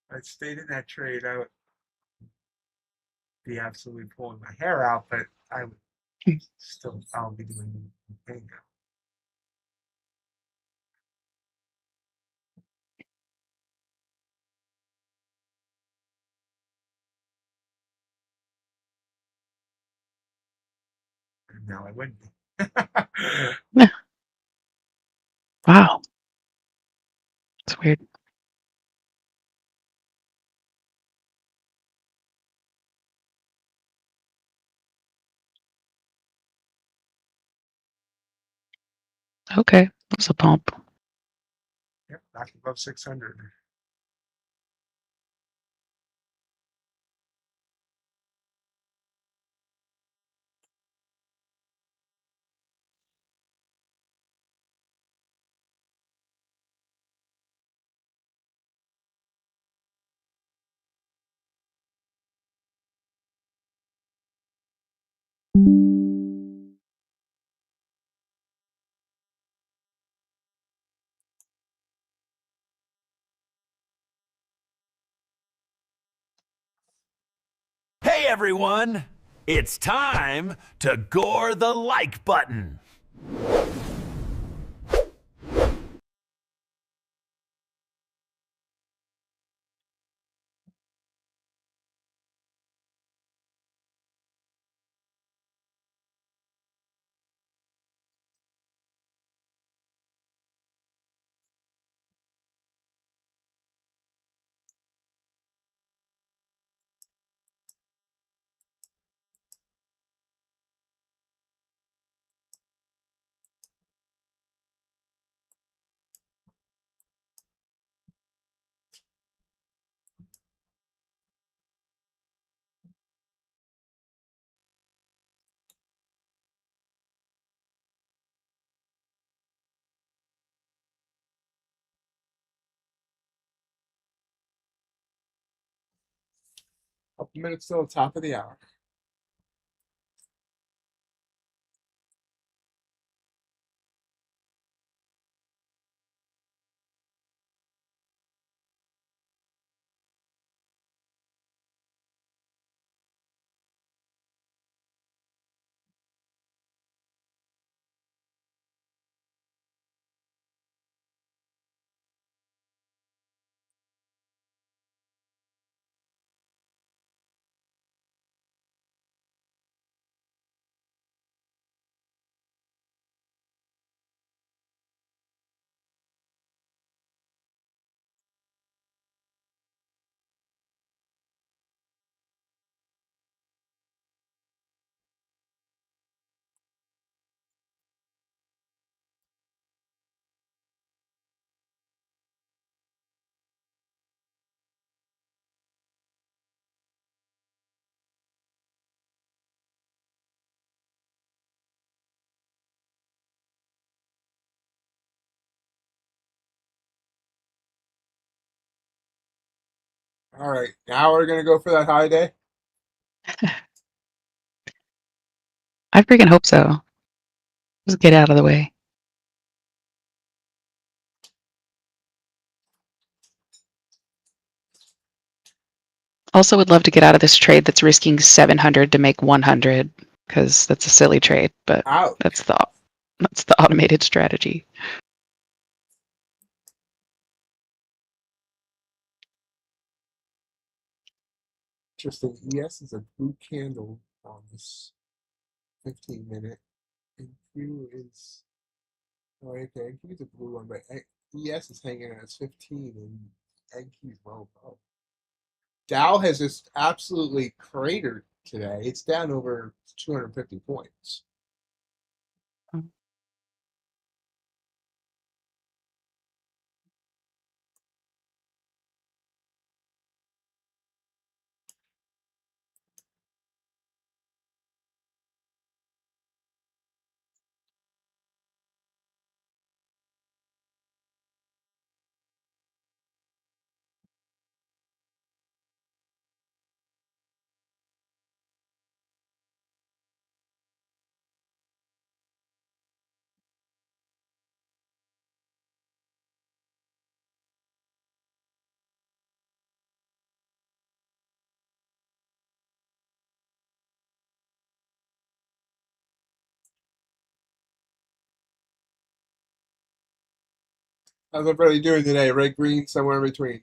If I stayed in that trade, I would be absolutely pulling my hair out, but I would still probably be doing bingo. And now I wouldn't be. Wow. It's weird. Okay. That was a pump. Yep, back above 600. Hey everyone! It's time to gore the like button. Couple minutes till the top of the hour. All right, now we're gonna go for that high day. I freaking hope so. Just get out of the way. Also would love to get out of this trade that's risking 700 to make 100 because that's a silly trade, but Ouch. that's the automated strategy. Interesting. ES is a blue candle on this 15-minute, and Q is okay. Q is a blue one, but ES is hanging at 15, and Q's low. Dow has just absolutely cratered today. It's down over 250 points. How's everybody doing today? Red, green, somewhere in between.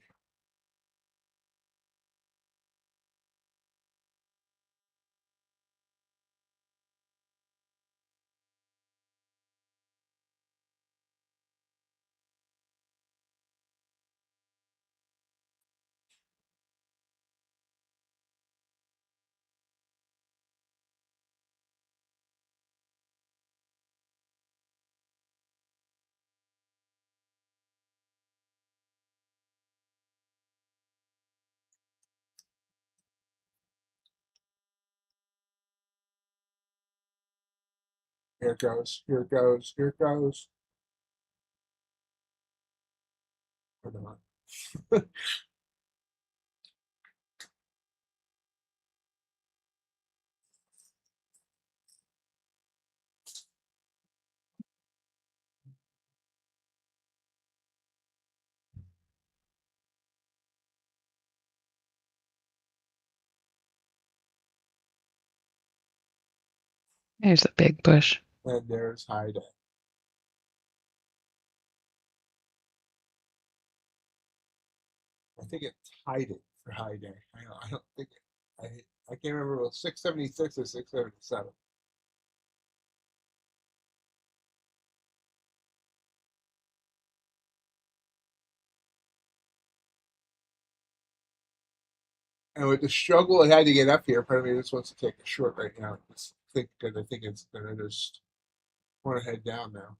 Here it goes. Here it goes. Here it goes. Hold on. There's a big push. And there's high day. I think it tied it for high day. I don't think it. I can't remember if it was 676 or 677. And with the struggle it had to get up here, part of me just wants to take a short right now. Just think because I think it's gonna just want to head down now.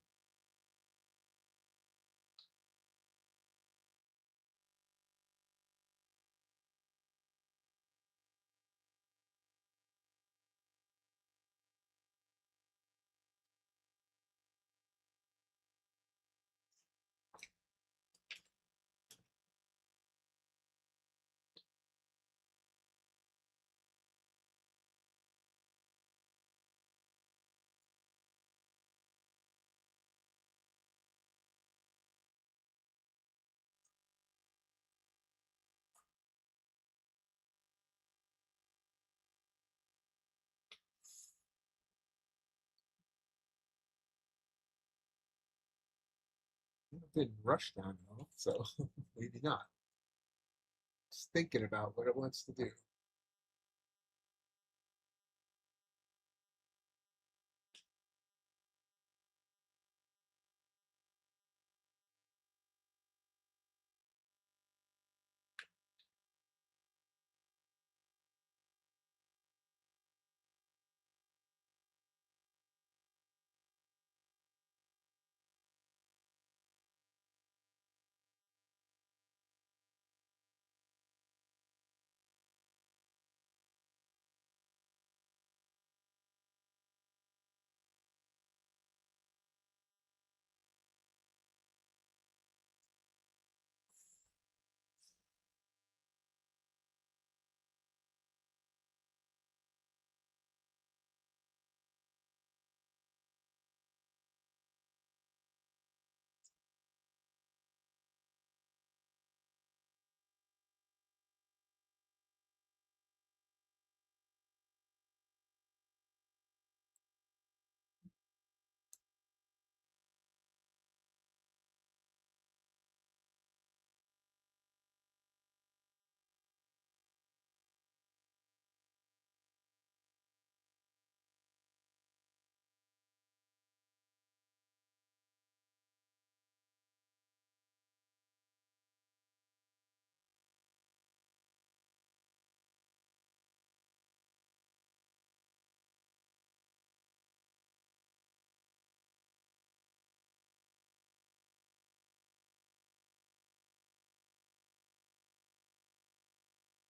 It didn't rush down though, so maybe not. Just thinking about what it wants to do.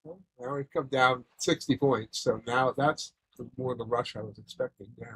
Well, now we've come down 60 points, so now that's more the rush I was expecting. Yeah.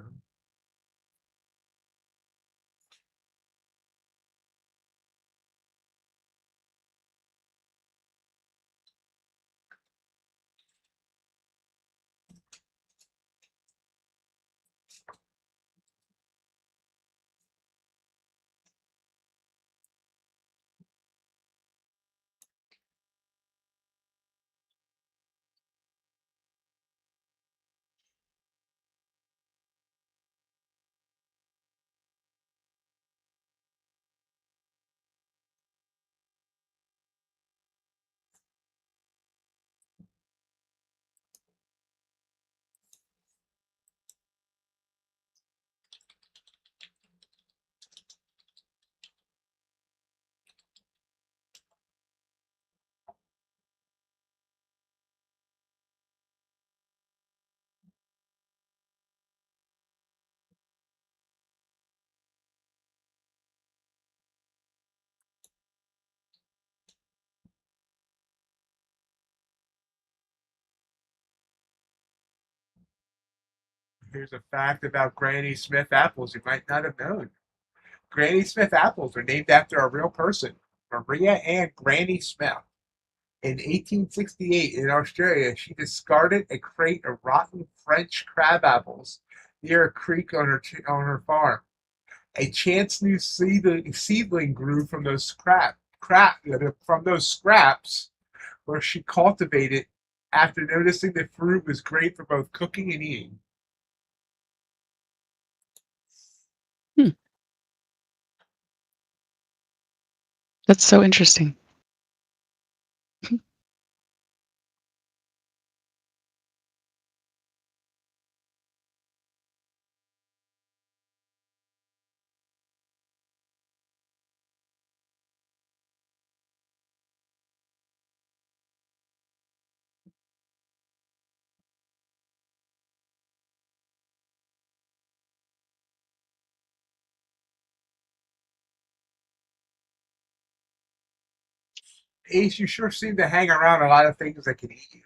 Here's a fact about Granny Smith apples you might not have known. Granny Smith apples are named after a real person, Maria Ann Granny Smith. In 1868 in Australia, she discarded a crate of rotten French crab apples near a creek on her farm. A chance new seedling grew from those scraps where she cultivated after noticing the fruit was great for both cooking and eating. That's so interesting. Ace, you sure seem to hang around a lot of things that can eat you.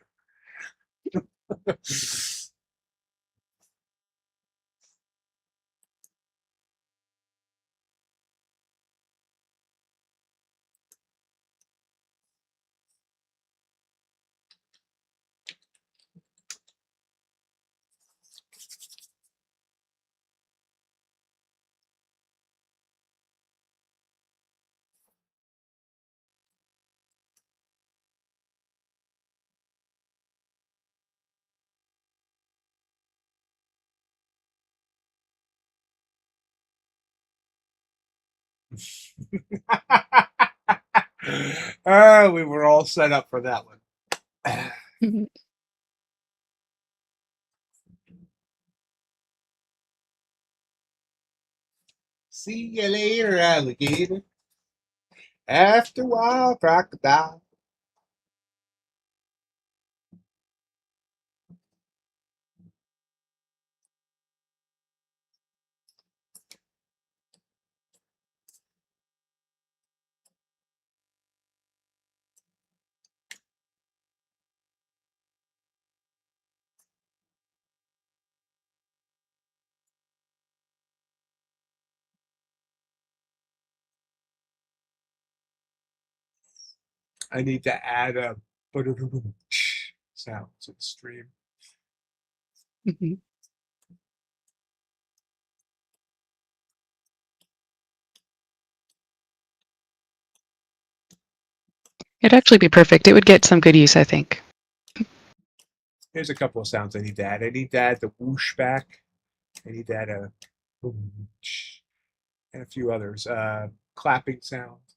We were all set up for that one. See you later, alligator. After a while, crocodile. I need to add a sound to the stream. Mhm. It'd actually be perfect. It would get some good use, I think. Here's a couple of sounds I need to add. I need to add the whoosh back. I need to add a whoosh, and a few others. Clapping sounds.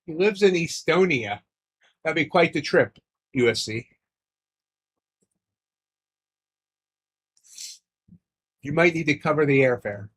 He lives in Estonia. That'd be quite the trip, USC. You might need to cover the airfare.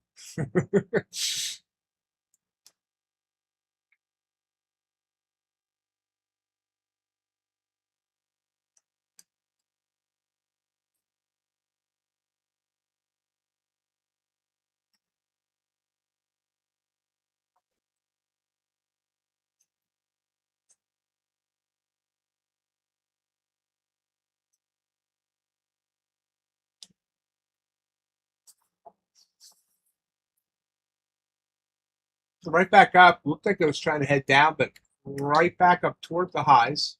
So right back up. Looked like it was trying to head down, but right back up toward the highs.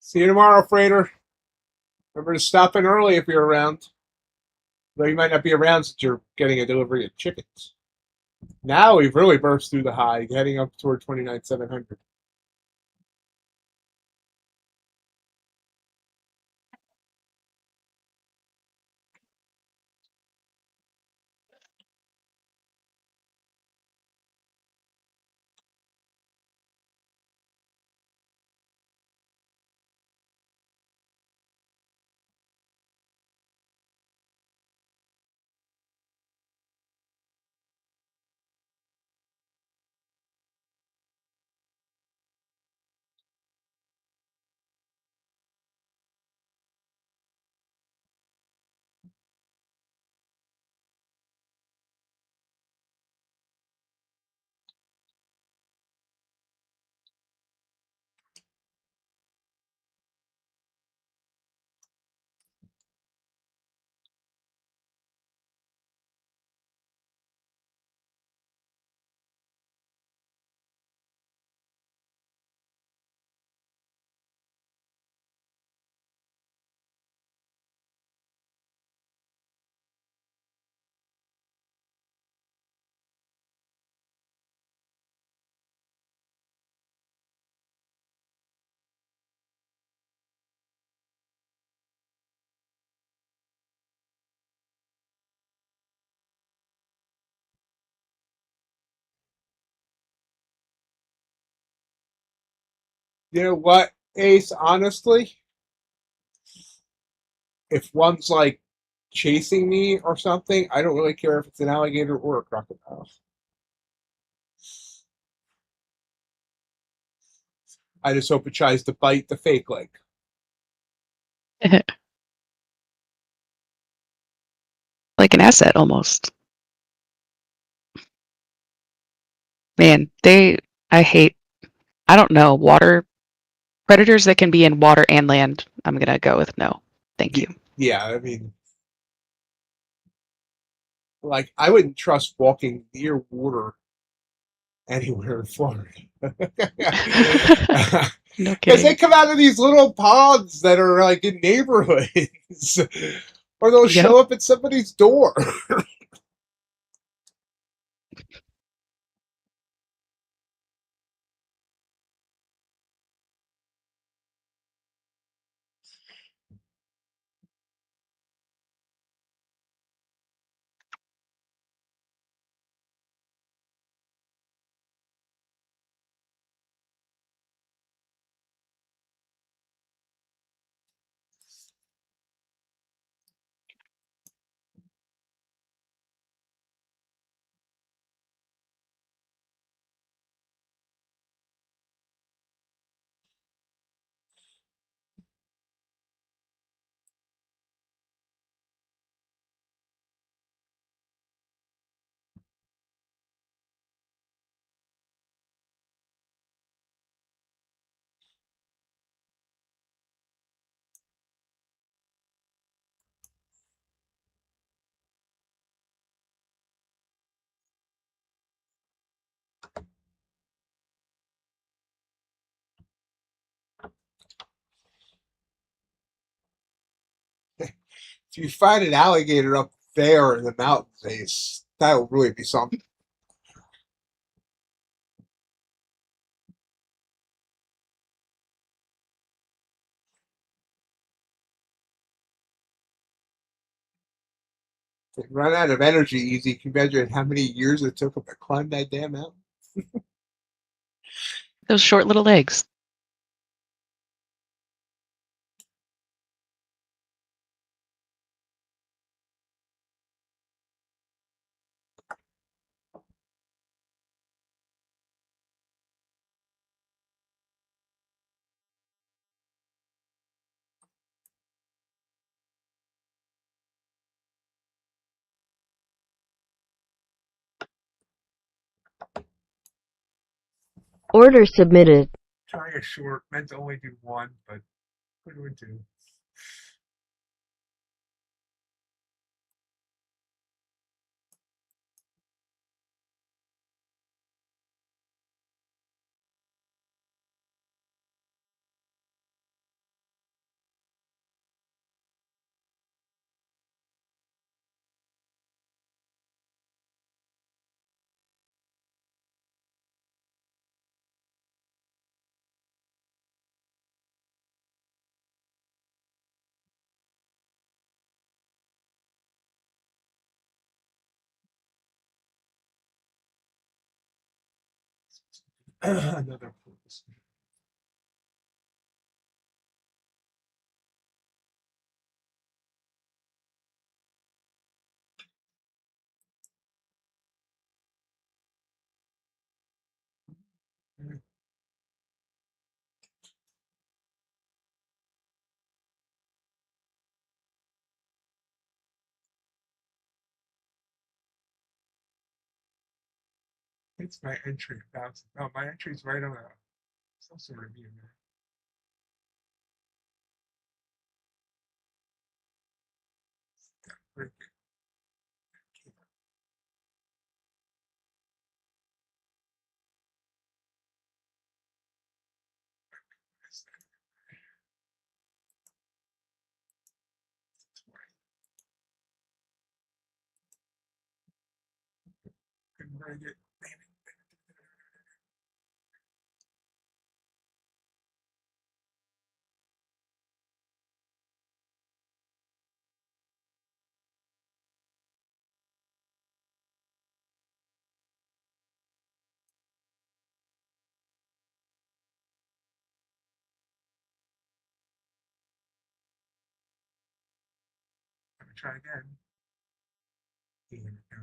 See you tomorrow, freighter. Remember to stop in early if you're around. Though you might not be around since you're getting a delivery of chickens. Now we've really burst through the high, heading up toward 29,700. You know what, Ace? Honestly, if one's like chasing me or something, I don't really care if it's an alligator or a crocodile. I just hope it tries to bite the fake leg. Like an asset almost. Man, I hate, I don't know, water predators that can be in water and land. I'm going to go with no. Thank you. Yeah, I mean, like, I wouldn't trust walking near water anywhere in Florida. No Because they kidding. come out of these little ponds that are like in neighborhoods, or they'll Yep. show up at somebody's door. If you find an alligator up there in the mountains, Ace, that would really be something. They run out of energy easy. Can you imagine how many years it took them to climb that damn mountain? Those short little legs. Order submitted. Trying a short, meant to only do one, but could do two. Another purpose. It's my entry bouncing. No, my entry's right on some sort of view there. Very good. Very good. Let me try again. Here we go.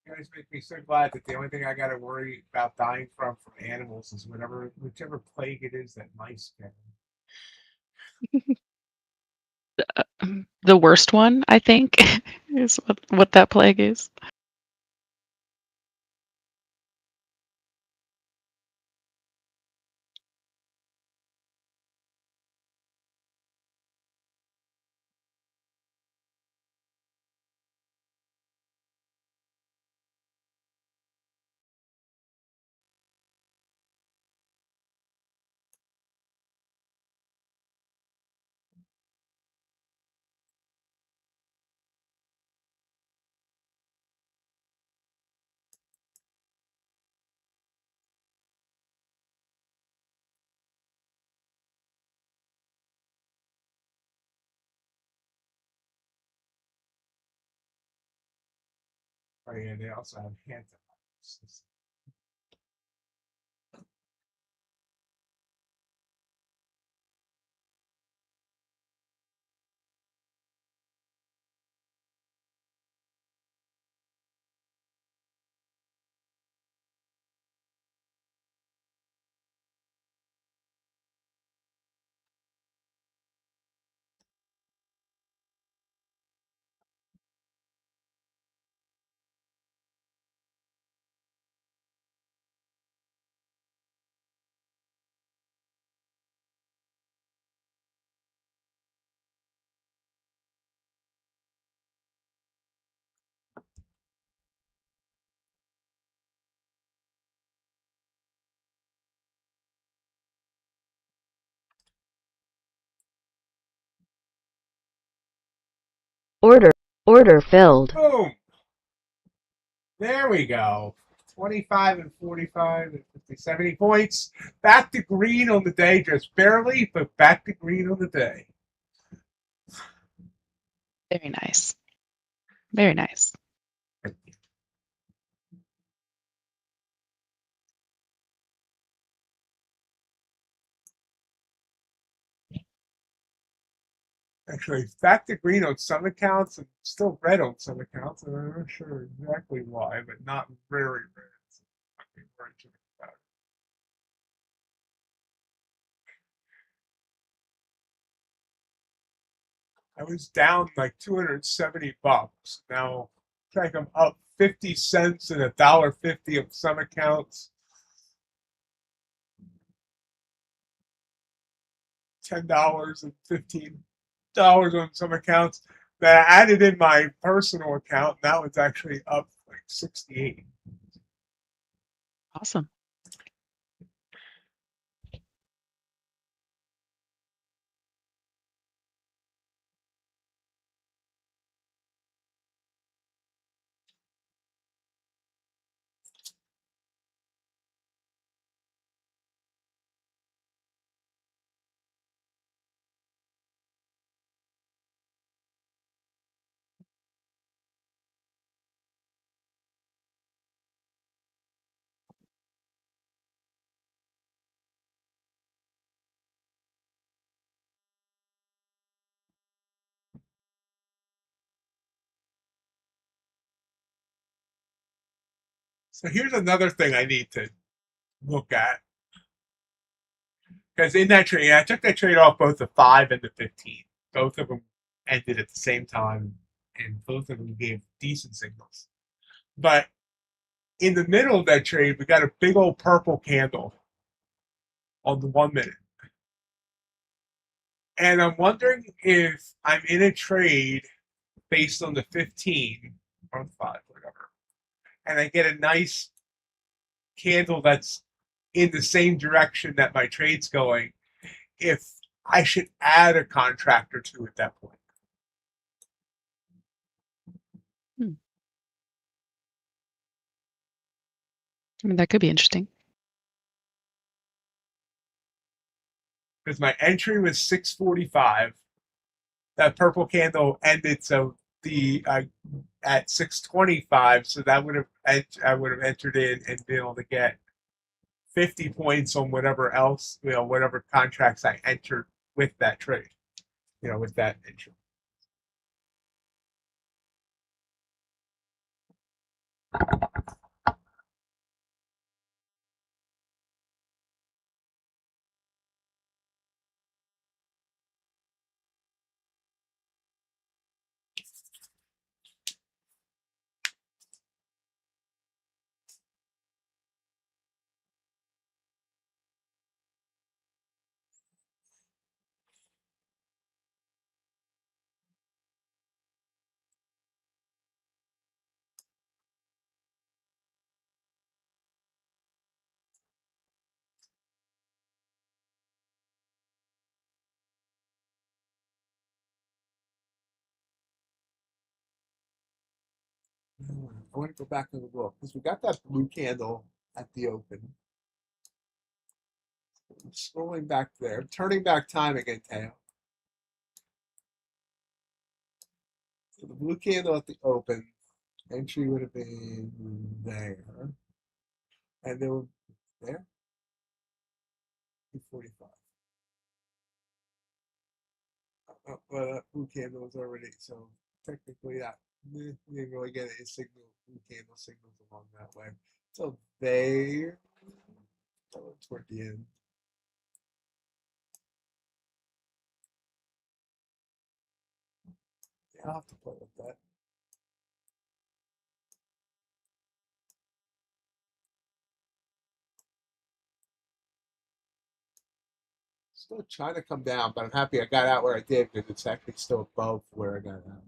You guys make me so glad that the only thing I got to worry about dying from animals is whichever plague it is that mice get. The worst one, I think, is what that plague is. Oh yeah, they also have hands. Order filled. Boom. There we go. 25 and 45 and 50, 70 points. Back to green on the day, just barely, but back to green on the day. Very nice. Very nice. Actually, back to green on some accounts and still red on some accounts. And I'm not sure exactly why, but not very red. So I think we're into that. I was down like 270 bucks. Now, like I'm up 50 cents and $1.50 on some accounts. $10 and $15 on some accounts. That I added in my personal account. Now it's actually up like 68. Awesome. So here's another thing I need to look at. Because in that trade, I took that trade off both the 5 and the 15. Both of them ended at the same time, and both of them gave decent signals. But in the middle of that trade, we got a big old purple candle on the 1 minute. And I'm wondering if I'm in a trade based on the 15 or 5, whatever, and I get a nice candle that's in the same direction that my trade's going, if I should add a contract or two at that point. I mean, that could be interesting. Because my entry was 645. That purple candle ended so the at 625, so that would have I would have entered in and been able to get 50 points on whatever else, whatever contracts I entered with that trade, with that entry. I want to go back and look because we got that blue candle at the open. I'm scrolling back there. I'm turning back time again, Teo. So the blue candle at the open, entry would have been there. And they were there? 245. Well, that blue candle was already, so technically that we didn't really get a signal, blue candle signals along that way. So they, toward the end. Yeah, I'll have to play with that. Still trying to come down, but I'm happy I got out where I did because it's actually still above where I got out.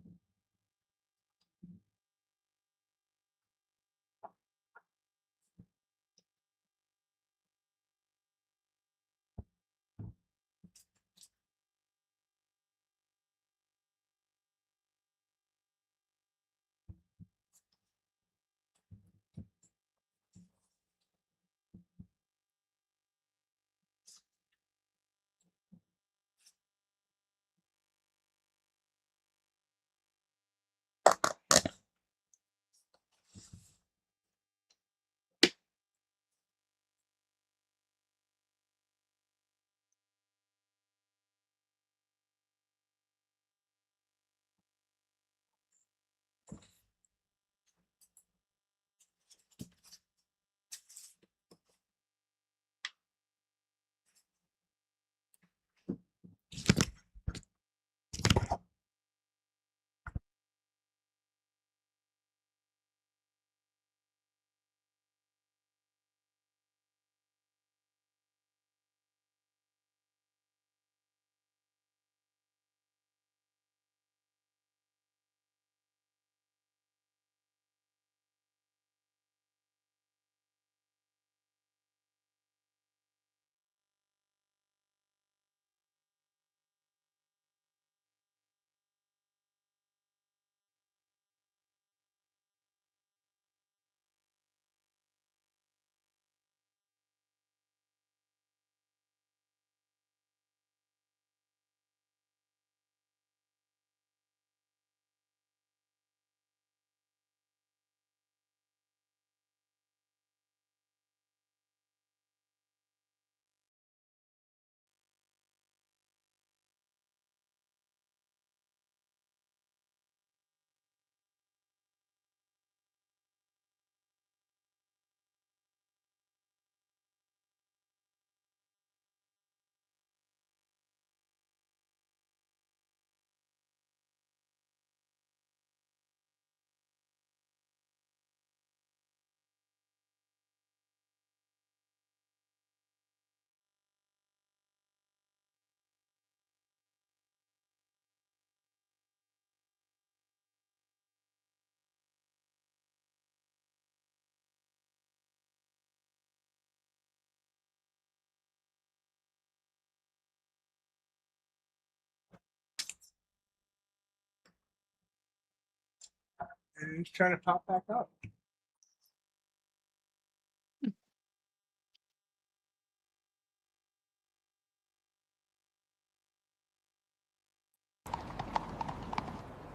and it's trying to pop back up.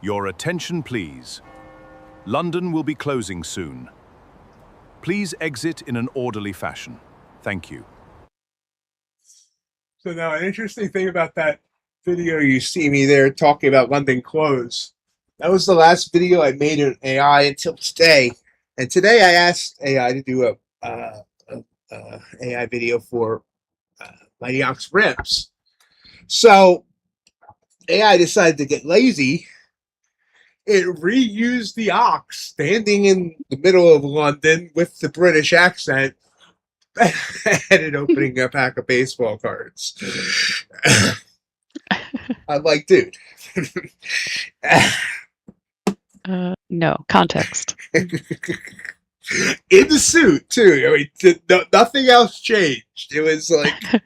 Your attention, please. London will be closing soon. Please exit in an orderly fashion. Thank you. So now an interesting thing about that video you see me there talking about London close. That was the last video I made in AI until today. And today I asked AI to do a AI video for MIGHTYOX rims. So AI decided to get lazy. It reused the ox standing in the middle of London with the British accent and it opening a pack of baseball cards. I'm like, dude. No, context. In the suit, too. I mean, nothing else changed. It was like...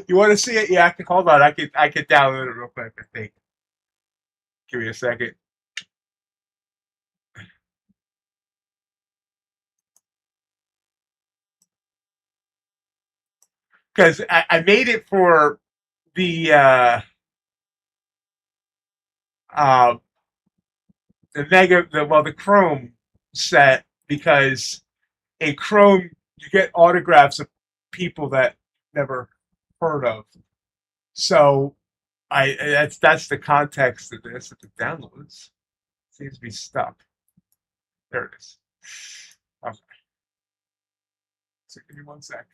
You want to see it? Yeah, hold on. I could download it real quick, I think. Give me a second. Because I made it for the the Chrome set, because in Chrome you get autographs of people that never heard of. So that's the context of this. If it downloads, seems to be stuck. There it is. Okay. So give me 1 sec.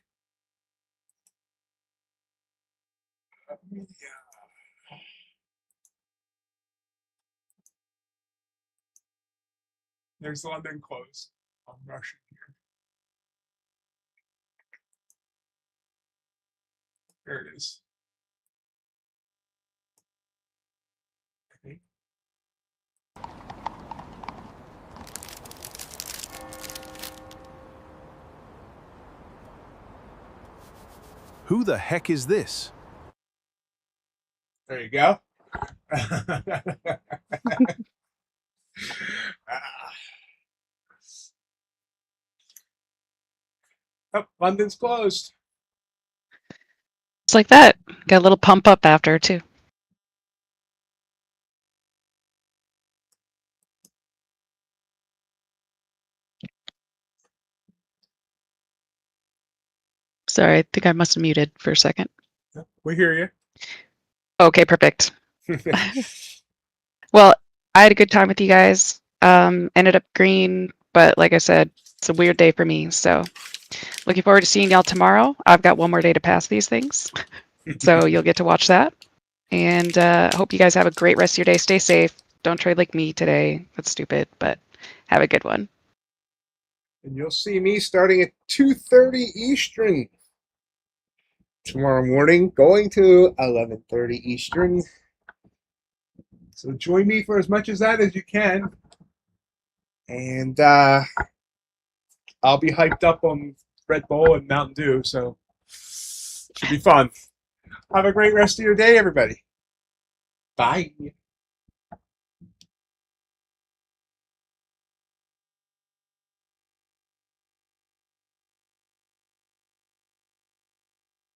There's London close. I'm rushing here. There it is. Okay. Who the heck is this? There you go. Oh, London's closed. It's like that. Got a little pump up after, too. Sorry, I think I must have muted for a second. We hear you. Okay, perfect. Well, I had a good time with you guys. Ended up green, but like I said, it's a weird day for me. So looking forward to seeing y'all tomorrow. I've got one more day to pass these things. So you'll get to watch that. And hope you guys have a great rest of your day. Stay safe. Don't trade like me today. That's stupid, but have a good one. And you'll see me starting at 2:30 Eastern tomorrow morning, going to 11:30 Eastern. So join me for as much of that as you can. And I'll be hyped up on Red Bull and Mountain Dew, so it should be fun. Have a great rest of your day, everybody. Bye.